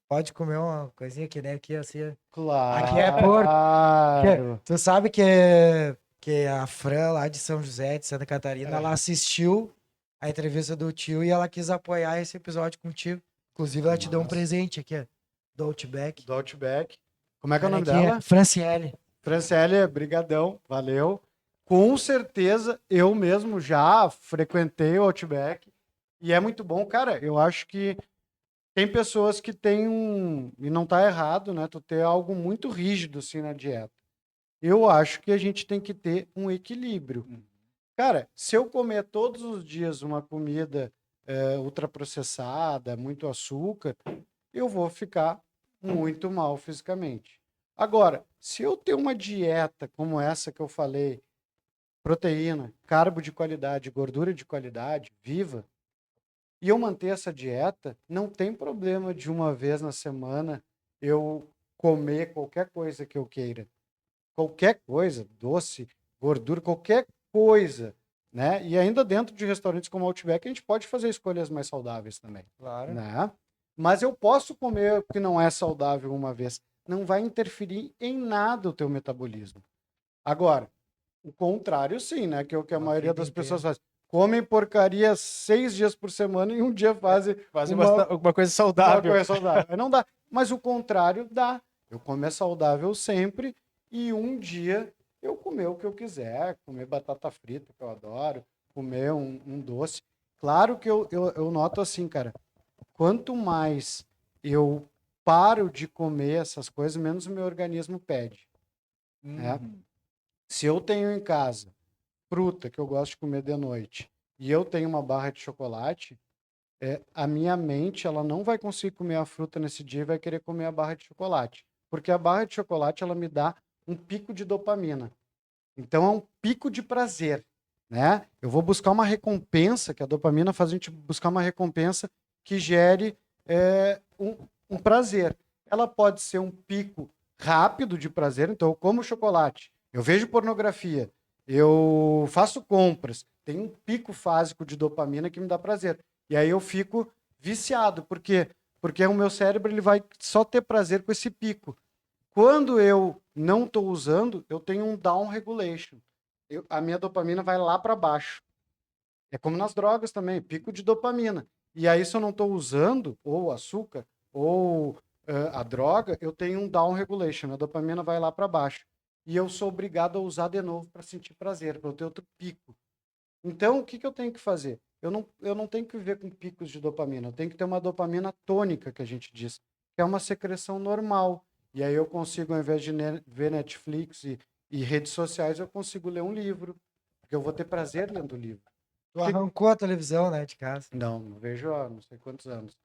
[SPEAKER 2] pode comer uma coisinha que nem aqui, assim.
[SPEAKER 3] Claro.
[SPEAKER 2] Aqui é porco. Tu sabe que a Fran lá de São José, de Santa Catarina, ela assistiu a entrevista do tio e ela quis apoiar esse episódio contigo. Inclusive, ela te deu um presente aqui, ó, do Outback.
[SPEAKER 3] Do Outback. Como é que é o nome
[SPEAKER 2] Canequinha,
[SPEAKER 3] dela?
[SPEAKER 2] Franciele.
[SPEAKER 3] Franciele, brigadão, valeu. Com certeza, eu mesmo já frequentei o Outback e é muito bom. Cara, eu acho que tem pessoas que têm e não tá errado, né? Tu ter algo muito rígido assim na dieta. Eu acho que a gente tem que ter um equilíbrio. Cara, se eu comer todos os dias uma comida ultraprocessada, muito açúcar, eu vou ficar muito mal fisicamente. Agora, se eu ter uma dieta como essa que eu falei, proteína, carbo de qualidade, gordura de qualidade, viva, E eu manter essa dieta, não tem problema de uma vez na semana eu comer qualquer coisa que eu queira. Qualquer coisa, doce, gordura, qualquer coisa, né? E ainda dentro de restaurantes como Outback, a gente pode fazer escolhas mais saudáveis também,
[SPEAKER 2] Claro.
[SPEAKER 3] né? Mas eu posso comer o que não é saudável uma vez. Não vai interferir em nada o teu metabolismo. Agora, o contrário, sim, né? Que é o que a
[SPEAKER 2] Uma
[SPEAKER 3] maioria
[SPEAKER 2] vida
[SPEAKER 3] das pessoas
[SPEAKER 2] inteira.
[SPEAKER 3] faz. Comem porcaria 6 dias por semana e um dia fazem
[SPEAKER 1] Fazer
[SPEAKER 3] uma,
[SPEAKER 1] alguma coisa
[SPEAKER 3] uma
[SPEAKER 1] saudável.
[SPEAKER 3] coisa saudável. Aí não dá. Mas o contrário dá. Eu comer saudável sempre e um dia eu comer o que eu quiser, comer batata frita, que eu adoro, comer um doce. Claro que eu noto assim, cara, quanto mais eu paro de comer essas coisas, menos o meu organismo pede, né?
[SPEAKER 1] Uhum.
[SPEAKER 3] Se eu tenho em casa fruta que eu gosto de comer de noite e eu tenho uma barra de chocolate, a minha mente ela não vai conseguir comer a fruta nesse dia e vai querer comer a barra de chocolate. Porque a barra de chocolate ela me dá um pico de dopamina. Então é um pico de prazer, né? Eu vou buscar uma recompensa, que a dopamina faz a gente buscar uma recompensa que gere um prazer. Ela pode ser um pico rápido de prazer, então eu como chocolate, eu vejo pornografia, eu faço compras, tem um pico fásico de dopamina que me dá prazer. E aí eu fico viciado, por quê? Porque o meu cérebro ele vai só ter prazer com esse pico. Quando eu não estou usando, eu tenho um down regulation. A minha dopamina vai lá para baixo. É como nas drogas também, pico de dopamina. E aí, se eu não estou usando, ou açúcar, ou a droga, eu tenho um down regulation. A dopamina vai lá para baixo. E eu sou obrigado a usar de novo para sentir prazer, para eu ter outro pico. Então, o que, que eu tenho que fazer? Eu não tenho que viver com picos de dopamina. Eu tenho que ter uma dopamina tônica, que a gente diz, que é uma secreção normal. E aí eu consigo, ao invés de ver Netflix e redes sociais, eu consigo ler um livro. Porque eu vou ter prazer lendo o livro.
[SPEAKER 2] Tu
[SPEAKER 3] Que-
[SPEAKER 2] arrancou a televisão, né, de casa.
[SPEAKER 3] Não vejo há não sei quantos anos.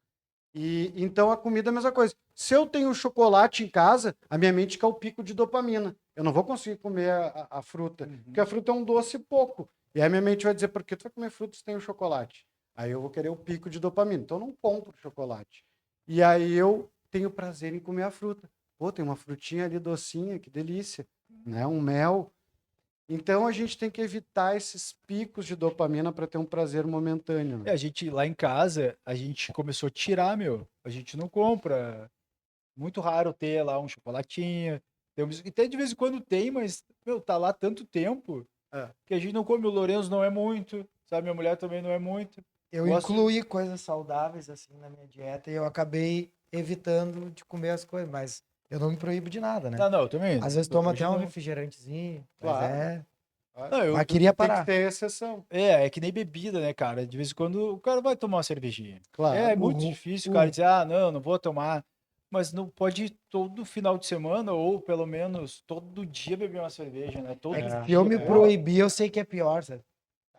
[SPEAKER 3] E então a comida é a mesma coisa. Se eu tenho chocolate em casa, a minha mente quer o pico de dopamina. Eu não vou conseguir comer a fruta, porque a fruta é um doce pouco. E aí a minha mente vai dizer, por que tu vai comer fruta se tem o chocolate? Aí eu vou querer o pico de dopamina. Então eu não compro chocolate. E aí eu tenho prazer em comer a fruta. Pô, tem uma frutinha ali docinha, que delícia. Né? Um mel. Então a gente tem que evitar esses picos de dopamina para ter um prazer momentâneo. Né?
[SPEAKER 1] A gente lá em casa, a gente começou a tirar, meu. A gente não compra. Muito raro ter lá um chocolatinho. Até de vez em quando tem, mas, meu, tá lá tanto tempo
[SPEAKER 3] É.
[SPEAKER 1] que a gente não come. O Lourenço não é muito, sabe? Minha mulher também não é muito.
[SPEAKER 2] Eu
[SPEAKER 1] Gosto.
[SPEAKER 2] incluí coisas saudáveis assim na minha dieta e eu acabei evitando de comer as coisas, mas eu não me proíbo de nada, né?
[SPEAKER 1] Não, não, eu também.
[SPEAKER 2] Às vezes tomo
[SPEAKER 1] Hoje
[SPEAKER 2] até um
[SPEAKER 1] não.
[SPEAKER 2] refrigerantezinho, mas
[SPEAKER 3] Claro.
[SPEAKER 1] Não,
[SPEAKER 2] mas
[SPEAKER 3] Tudo
[SPEAKER 2] queria
[SPEAKER 3] tem que
[SPEAKER 2] parar.
[SPEAKER 3] ter exceção.
[SPEAKER 1] é que nem bebida, né, cara? De vez em quando o cara vai tomar uma cervejinha. É
[SPEAKER 3] Claro.
[SPEAKER 1] muito difícil o cara dizer, ah, não, não vou tomar. Mas não pode ir todo final de semana, ou pelo menos todo dia beber uma cerveja, né? Todo
[SPEAKER 2] É que se
[SPEAKER 1] dia.
[SPEAKER 2] eu me
[SPEAKER 1] Pô,
[SPEAKER 2] proibir, eu sei que é pior, sabe?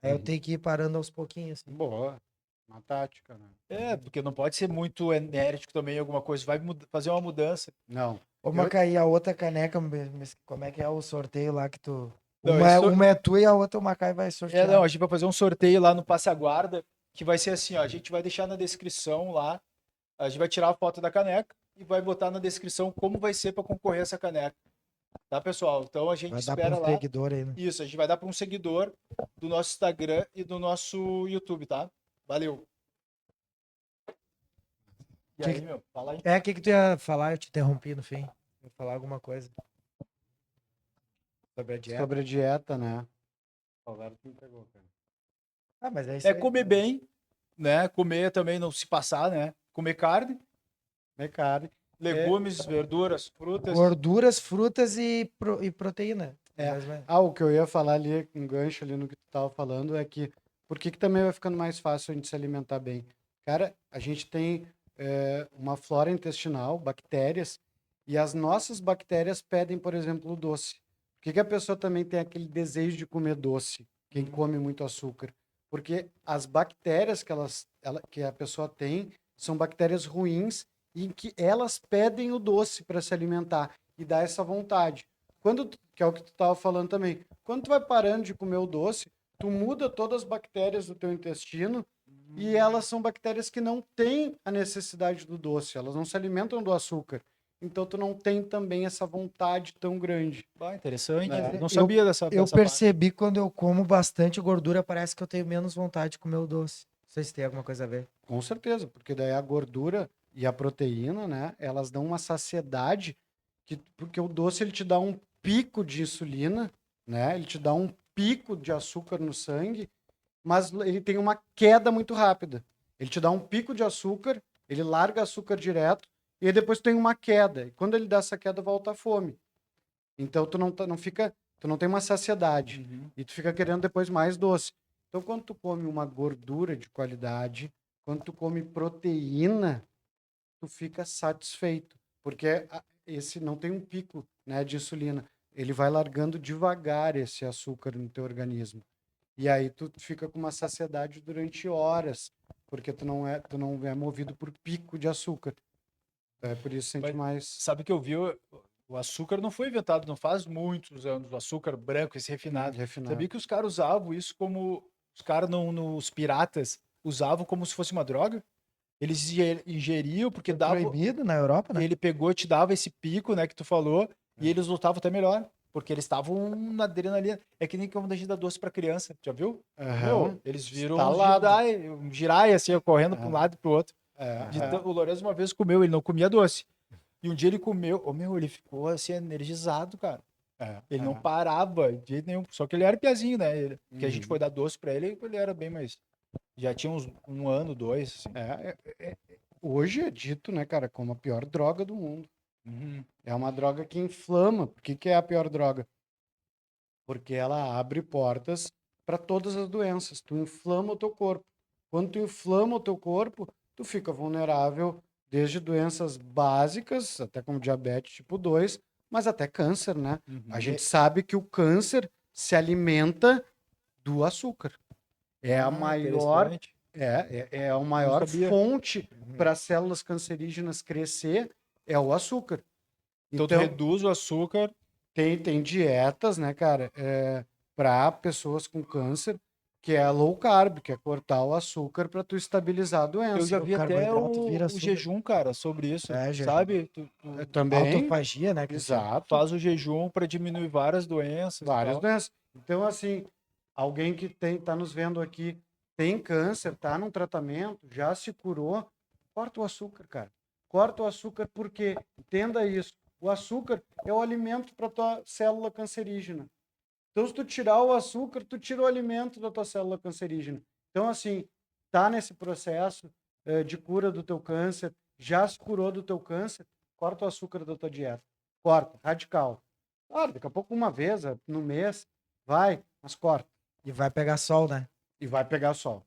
[SPEAKER 2] Aí eu
[SPEAKER 3] Uhum.
[SPEAKER 2] tenho que ir parando aos pouquinhos, assim.
[SPEAKER 3] Boa. Uma tática, né?
[SPEAKER 1] porque não pode ser muito enérgico também, alguma coisa. Vai fazer uma mudança.
[SPEAKER 3] Não.
[SPEAKER 2] Ô,
[SPEAKER 3] Eu-
[SPEAKER 2] Macaí, a outra caneca, como é que é o sorteio lá que tu...
[SPEAKER 1] Não,
[SPEAKER 2] Uma é tua e a outra o Macaí vai sortear.
[SPEAKER 1] não, a gente vai fazer um sorteio lá no Passa Guarda, que vai ser assim, ó, a gente vai deixar na descrição lá, a gente vai tirar a foto da caneca e vai botar na descrição como vai ser para concorrer essa caneca. Tá, pessoal? Então a gente
[SPEAKER 2] Vai dar pra
[SPEAKER 1] espera
[SPEAKER 2] um
[SPEAKER 1] lá.
[SPEAKER 2] seguidor aí, né?
[SPEAKER 1] Isso, a gente vai dar para um seguidor do nosso Instagram e do nosso YouTube, tá? Valeu. E
[SPEAKER 2] Que
[SPEAKER 1] aí,
[SPEAKER 2] que-
[SPEAKER 1] meu, fala aí.
[SPEAKER 2] É, o que que tu ia falar? Eu te interrompi no fim. Ia falar alguma coisa sobre a dieta.
[SPEAKER 3] Sobre a dieta, né? Agora tu me pegou, cara.
[SPEAKER 2] Ah, mas é isso
[SPEAKER 1] É
[SPEAKER 2] aí.
[SPEAKER 1] comer bem, né? Comer também, não se passar, né? Comer carne,
[SPEAKER 3] É caro.
[SPEAKER 1] legumes, verduras, frutas.
[SPEAKER 2] Gorduras, frutas e proteína.
[SPEAKER 3] É.
[SPEAKER 2] Mas, né?
[SPEAKER 3] O que eu ia falar ali, um gancho ali no que tu tava falando, é que por que que também vai ficando mais fácil a gente se alimentar bem? Cara, a gente tem uma flora intestinal, bactérias, e as nossas bactérias pedem, por exemplo, o doce. Por que que a pessoa também tem aquele desejo de comer doce? Quem come muito açúcar? Porque as bactérias que a pessoa tem são bactérias ruins em que elas pedem o doce para se alimentar e dá essa vontade. Que é o que tu estava falando também. Quando tu vai parando de comer o doce, tu muda todas as bactérias do teu intestino E elas são bactérias que não têm a necessidade do doce, elas não se alimentam do açúcar. Então tu não tem também essa vontade tão grande.
[SPEAKER 1] Interessante.
[SPEAKER 3] Né?
[SPEAKER 1] Não sabia dessa
[SPEAKER 2] Eu
[SPEAKER 1] dessa parte.
[SPEAKER 2] percebi quando eu como bastante gordura, parece que eu tenho menos vontade de comer o doce. Não sei se tem alguma coisa a ver.
[SPEAKER 3] Com certeza, porque daí a gordura e a proteína, né, elas dão uma saciedade, porque o doce ele te dá um pico de insulina, né, ele te dá um pico de açúcar no sangue, mas ele tem uma queda muito rápida. Ele te dá um pico de açúcar, ele larga açúcar direto, e aí depois tem uma queda. E quando ele dá essa queda, volta a fome. Então tu tu não tem uma saciedade.
[SPEAKER 1] Uhum.
[SPEAKER 3] E tu fica querendo depois mais doce. Então quando tu come uma gordura de qualidade, quando tu come proteína, tu fica satisfeito, porque esse não tem um pico, né, de insulina. Ele vai largando devagar esse açúcar no teu organismo. E aí tu fica com uma saciedade durante horas, porque tu não é movido por pico de açúcar. É por isso sente
[SPEAKER 1] Mas
[SPEAKER 3] mais
[SPEAKER 1] sabe que eu vi, o açúcar não foi inventado, não faz muitos anos, o açúcar branco, esse refinado.
[SPEAKER 3] refinado.
[SPEAKER 1] Sabia que os caras usavam isso como, os caras nos piratas usavam como se fosse uma droga? Eles ingeriam porque
[SPEAKER 2] Foi
[SPEAKER 1] dava,
[SPEAKER 2] proibido na Europa,
[SPEAKER 1] e
[SPEAKER 2] né?
[SPEAKER 1] ele pegou e te dava esse pico, né, que tu falou, e
[SPEAKER 3] É.
[SPEAKER 1] eles lutavam até melhor, porque eles estavam na adrenalina. É que nem quando a gente dá doce pra criança, já viu?
[SPEAKER 3] Aham.
[SPEAKER 1] Eles viram
[SPEAKER 3] Estalado.
[SPEAKER 1] um girai assim, correndo pra um lado e pro outro. O Lourenço uma vez comeu, ele não comia doce. E um dia ele comeu, ele ficou assim, energizado, cara. Ele não parava de jeito nenhum. Só que ele era piazinho, né? Que a gente foi dar doce pra ele, ele era bem mais. Já tinha uns um ano, dois, assim.
[SPEAKER 3] Hoje é dito, né, cara, como a pior droga do mundo.
[SPEAKER 1] Uhum.
[SPEAKER 3] É uma droga que inflama. Por que que é a pior droga? Porque ela abre portas para todas as doenças. Tu inflama o teu corpo. Quando tu inflama o teu corpo, tu fica vulnerável desde doenças básicas, até como diabetes tipo 2, mas até câncer, né? A
[SPEAKER 1] Uhum.
[SPEAKER 3] gente sabe que o câncer se alimenta do açúcar. É a maior,
[SPEAKER 1] Interessante.
[SPEAKER 3] é a
[SPEAKER 1] Não
[SPEAKER 3] maior
[SPEAKER 1] sabia.
[SPEAKER 3] fonte para as células cancerígenas crescer, é o açúcar.
[SPEAKER 1] Então tu reduz o açúcar.
[SPEAKER 3] Tem dietas, né, cara, para pessoas com câncer, que é low carb, que é cortar o açúcar para tu estabilizar a
[SPEAKER 1] Eu
[SPEAKER 3] doença.
[SPEAKER 1] já
[SPEAKER 2] O
[SPEAKER 1] vi até
[SPEAKER 2] carboidrato vira
[SPEAKER 1] o
[SPEAKER 2] açúcar.
[SPEAKER 1] jejum, cara, sobre isso.
[SPEAKER 2] É, jejum.
[SPEAKER 1] Sabe?
[SPEAKER 3] Também,
[SPEAKER 2] Autofagia, né? Que chama.
[SPEAKER 3] exato,
[SPEAKER 1] Faz o jejum para diminuir várias doenças e
[SPEAKER 3] várias
[SPEAKER 1] tal.
[SPEAKER 3] doenças. Então, assim, alguém que tá nos vendo aqui, tem câncer, tá num tratamento, já se curou, corta o açúcar, cara. Corta o açúcar porque, entenda isso, o açúcar é o alimento para tua célula cancerígena. Então, se tu tirar o açúcar, tu tira o alimento da tua célula cancerígena. Então, assim, tá nesse processo de cura do teu câncer, já se curou do teu câncer, corta o açúcar da tua dieta. Corta, radical. Claro, daqui a pouco uma vez no mês, vai, mas corta.
[SPEAKER 2] E vai pegar sol, né?
[SPEAKER 3] E vai pegar sol.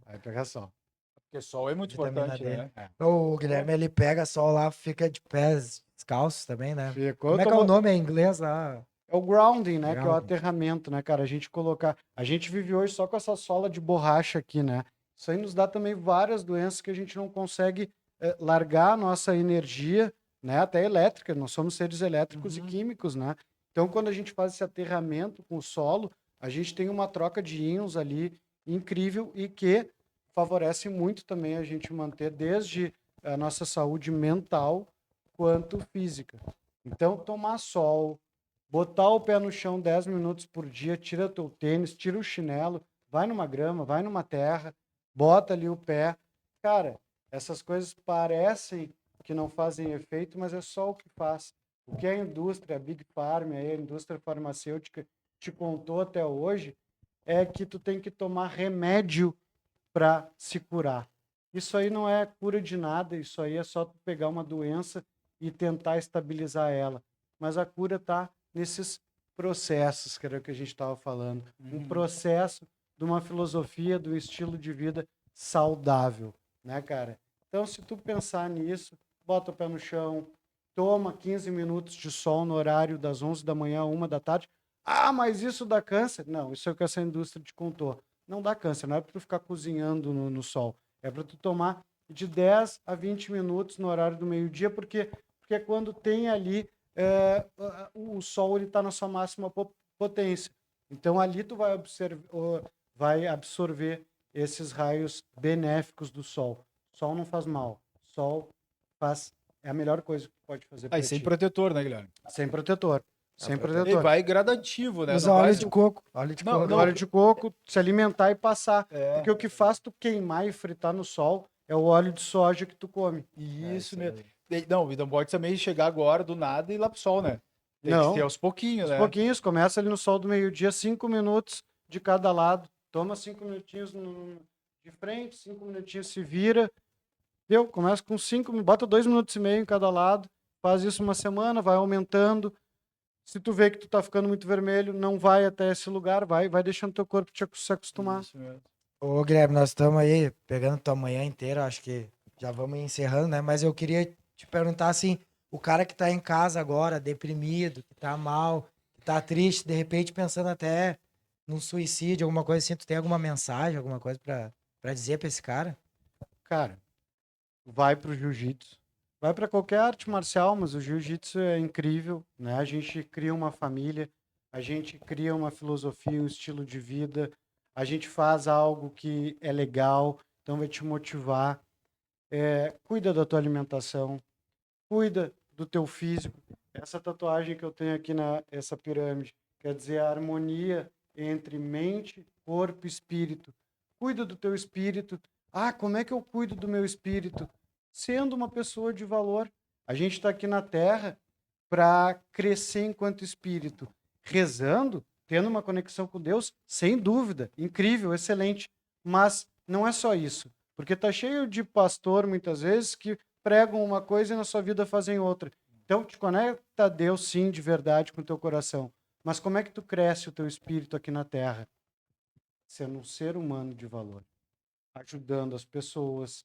[SPEAKER 3] Vai pegar sol.
[SPEAKER 1] Porque sol é muito
[SPEAKER 2] Vitamina
[SPEAKER 1] importante,
[SPEAKER 2] D.
[SPEAKER 1] né?
[SPEAKER 2] O Guilherme, ele pega sol lá, fica de pés descalços também, né?
[SPEAKER 3] Ficou,
[SPEAKER 2] Como é que é o nome em inglês lá?
[SPEAKER 3] É o grounding, né? Que é o
[SPEAKER 2] Grounding.
[SPEAKER 3] aterramento, né, cara? A gente colocar. A gente vive hoje só com essa sola de borracha aqui, né? Isso aí nos dá também várias doenças que a gente não consegue largar a nossa energia, né? Até elétrica. Nós somos seres elétricos e químicos, né? Então, quando a gente faz esse aterramento com o solo, a gente tem uma troca de íons ali incrível e que favorece muito também a gente manter desde a nossa saúde mental quanto física. Então, tomar sol, botar o pé no chão 10 minutos por dia, tira teu tênis, tira o chinelo, vai numa grama, vai numa terra, bota ali o pé. Cara, essas coisas parecem que não fazem efeito, mas é só o que faz. O que a indústria, a Big Pharma, a indústria farmacêutica te contou até hoje é que tu tem que tomar remédio para se curar. Isso aí não é cura de nada, isso aí é só tu pegar uma doença e tentar estabilizar ela. Mas a cura está nesses processos, que era o que a gente estava falando. Um processo de uma filosofia, de um estilo de vida saudável, né, cara? Então, se tu pensar nisso, bota o pé no chão, toma 15 minutos de sol no horário das 11 da manhã, 1 da tarde. Ah, mas isso dá câncer? Não, isso é o que essa indústria te contou. Não dá câncer, não é para tu ficar cozinhando no sol. É para tu tomar de 10 a 20 minutos no horário do meio-dia, porque é quando tem ali o sol ele está na sua máxima potência. Então ali tu vai absorver esses raios benéficos do sol. Sol não faz mal. Sol é a melhor coisa que pode fazer para
[SPEAKER 1] Aí, sem
[SPEAKER 3] ti.
[SPEAKER 1] protetor, né, Guilherme?
[SPEAKER 3] Sem protetor. Sem
[SPEAKER 2] protetor.
[SPEAKER 1] E
[SPEAKER 3] protetor.
[SPEAKER 1] vai gradativo, né?
[SPEAKER 2] Usa
[SPEAKER 1] Não vai
[SPEAKER 2] óleo de coco. Óleo de
[SPEAKER 1] Não,
[SPEAKER 2] coco.
[SPEAKER 1] não.
[SPEAKER 3] Óleo de coco, se alimentar e passar.
[SPEAKER 1] É.
[SPEAKER 3] Porque o que faz tu queimar e fritar no sol é o óleo de soja que tu come.
[SPEAKER 1] Isso
[SPEAKER 2] isso
[SPEAKER 1] mesmo.
[SPEAKER 2] aí.
[SPEAKER 1] Não, e não pode também chegar agora do nada e ir lá pro sol, né? Tem
[SPEAKER 3] Não.
[SPEAKER 1] que ser aos pouquinhos,
[SPEAKER 3] Aos
[SPEAKER 1] né?
[SPEAKER 3] pouquinhos, começa ali no sol do meio-dia, 5 minutos de cada lado. Toma 5 minutinhos de frente, 5 minutinhos se vira. Deu, começa com 5, bota 2 minutos e meio em cada lado. Faz isso uma semana, vai aumentando. Se tu vê que tu tá ficando muito vermelho, não vai até esse lugar, vai deixando teu corpo se acostumar.
[SPEAKER 1] Isso mesmo.
[SPEAKER 2] Ô, Guilherme, nós estamos aí pegando tua manhã inteira, acho que já vamos encerrando, né? Mas eu queria te perguntar assim, o cara que tá em casa agora, deprimido, que tá mal, que tá triste, de repente pensando até num suicídio, alguma coisa assim, tu tem alguma mensagem, alguma coisa pra dizer pra esse cara?
[SPEAKER 3] Cara, vai pro jiu-jitsu. Vai para qualquer arte marcial, mas o jiu-jitsu é incrível, né? A gente cria uma família, a gente cria uma filosofia, um estilo de vida, a gente faz algo que é legal, então vai te motivar. Cuida da tua alimentação, cuida do teu físico. Essa tatuagem que eu tenho aqui essa pirâmide quer dizer a harmonia entre mente, corpo e espírito. Cuida do teu espírito. Ah, como é que eu cuido do meu espírito? Sendo uma pessoa de valor. A gente está aqui na Terra para crescer enquanto espírito, rezando, tendo uma conexão com Deus, sem dúvida, incrível, excelente. Mas não é só isso, porque tá cheio de pastor muitas vezes que pregam uma coisa e na sua vida fazem outra. Então te conecta a Deus sim, de verdade, com o teu coração. Mas como é que tu cresce o teu espírito aqui na Terra? Sendo um ser humano de valor, ajudando as pessoas,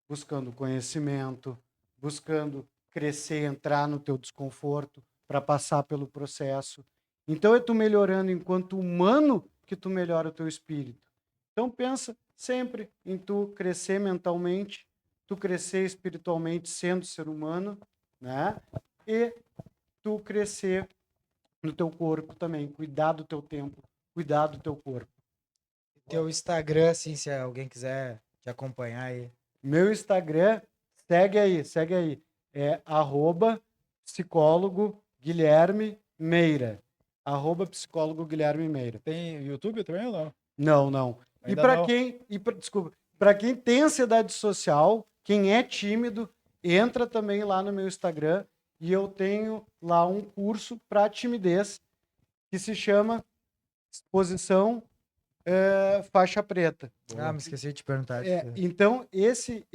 [SPEAKER 3] buscando conhecimento, buscando crescer, entrar no teu desconforto para passar pelo processo. Então é tu melhorando enquanto humano que tu melhora o teu espírito. Então pensa sempre em tu crescer mentalmente, tu crescer espiritualmente sendo ser humano, né? E tu crescer no teu corpo também, cuidar do teu tempo, cuidar do teu corpo.
[SPEAKER 2] Teu Instagram, assim, se alguém quiser te acompanhar aí.
[SPEAKER 3] Meu Instagram, segue aí. É @psicólogo Guilherme Meira. @psicólogo Guilherme Meira.
[SPEAKER 1] Tem YouTube também ou não?
[SPEAKER 3] Não.
[SPEAKER 1] Ainda não.
[SPEAKER 3] Desculpa, para quem tem ansiedade social, quem é tímido, entra também lá no meu Instagram e eu tenho lá um curso para timidez que se chama Exposição Faixa Preta.
[SPEAKER 2] Ah, me esqueci de te perguntar.
[SPEAKER 3] Então, esse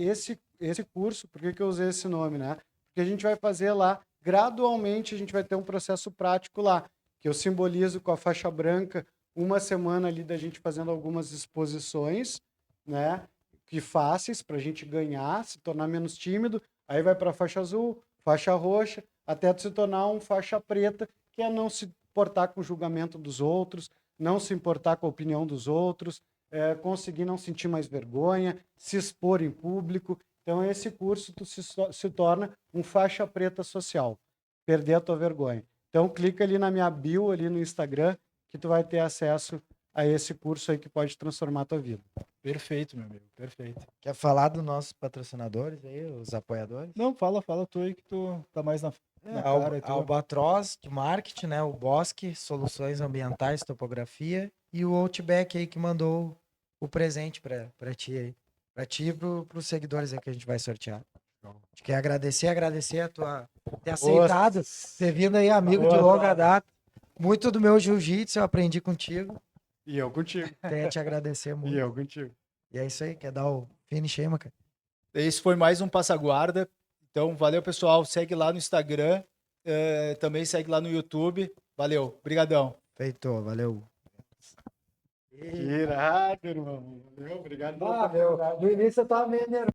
[SPEAKER 3] curso, por que eu usei esse nome, né? Porque a gente vai fazer lá, gradualmente, a gente vai ter um processo prático lá, que eu simbolizo com a faixa branca, uma semana ali da gente fazendo algumas exposições, né? Que fáceis para a gente ganhar, se tornar menos tímido, aí vai para a faixa azul, faixa roxa, até tu se tornar um faixa preta, que é não se importar com o julgamento dos outros, não se importar com a opinião dos outros, conseguir não sentir mais vergonha, se expor em público. Então, esse curso tu se torna um faixa preta social, perder a tua vergonha. Então, clica ali na minha bio, ali no Instagram, que tu vai ter acesso a esse curso aí que pode transformar a tua vida.
[SPEAKER 1] Perfeito, meu amigo, perfeito.
[SPEAKER 2] Quer falar dos nossos patrocinadores aí, os apoiadores?
[SPEAKER 1] Não, fala tu aí que tu tá mais na
[SPEAKER 2] A
[SPEAKER 1] cara. Tu...
[SPEAKER 2] Albatroz de marketing, né? O Bosque, soluções ambientais, topografia. E o Outback aí que mandou o presente pra ti aí. Pra ti e pros seguidores aí que a gente vai sortear. A gente quer agradecer a tua ter aceitado, ter vindo aí, amigo de longa data. Muito do meu jiu-jitsu eu aprendi contigo.
[SPEAKER 3] E eu contigo.
[SPEAKER 2] Tenho a te agradecer muito.
[SPEAKER 3] E eu contigo.
[SPEAKER 2] E é isso aí, quer dar o finish aí, Maca?
[SPEAKER 1] Esse foi mais um Passaguarda. Então, valeu, pessoal. Segue lá no Instagram. Também segue lá no YouTube. Valeu. Obrigadão.
[SPEAKER 2] Feito, valeu.
[SPEAKER 3] Que irado, irmão. Valeu, obrigado pela
[SPEAKER 2] No início eu tava meio nervoso.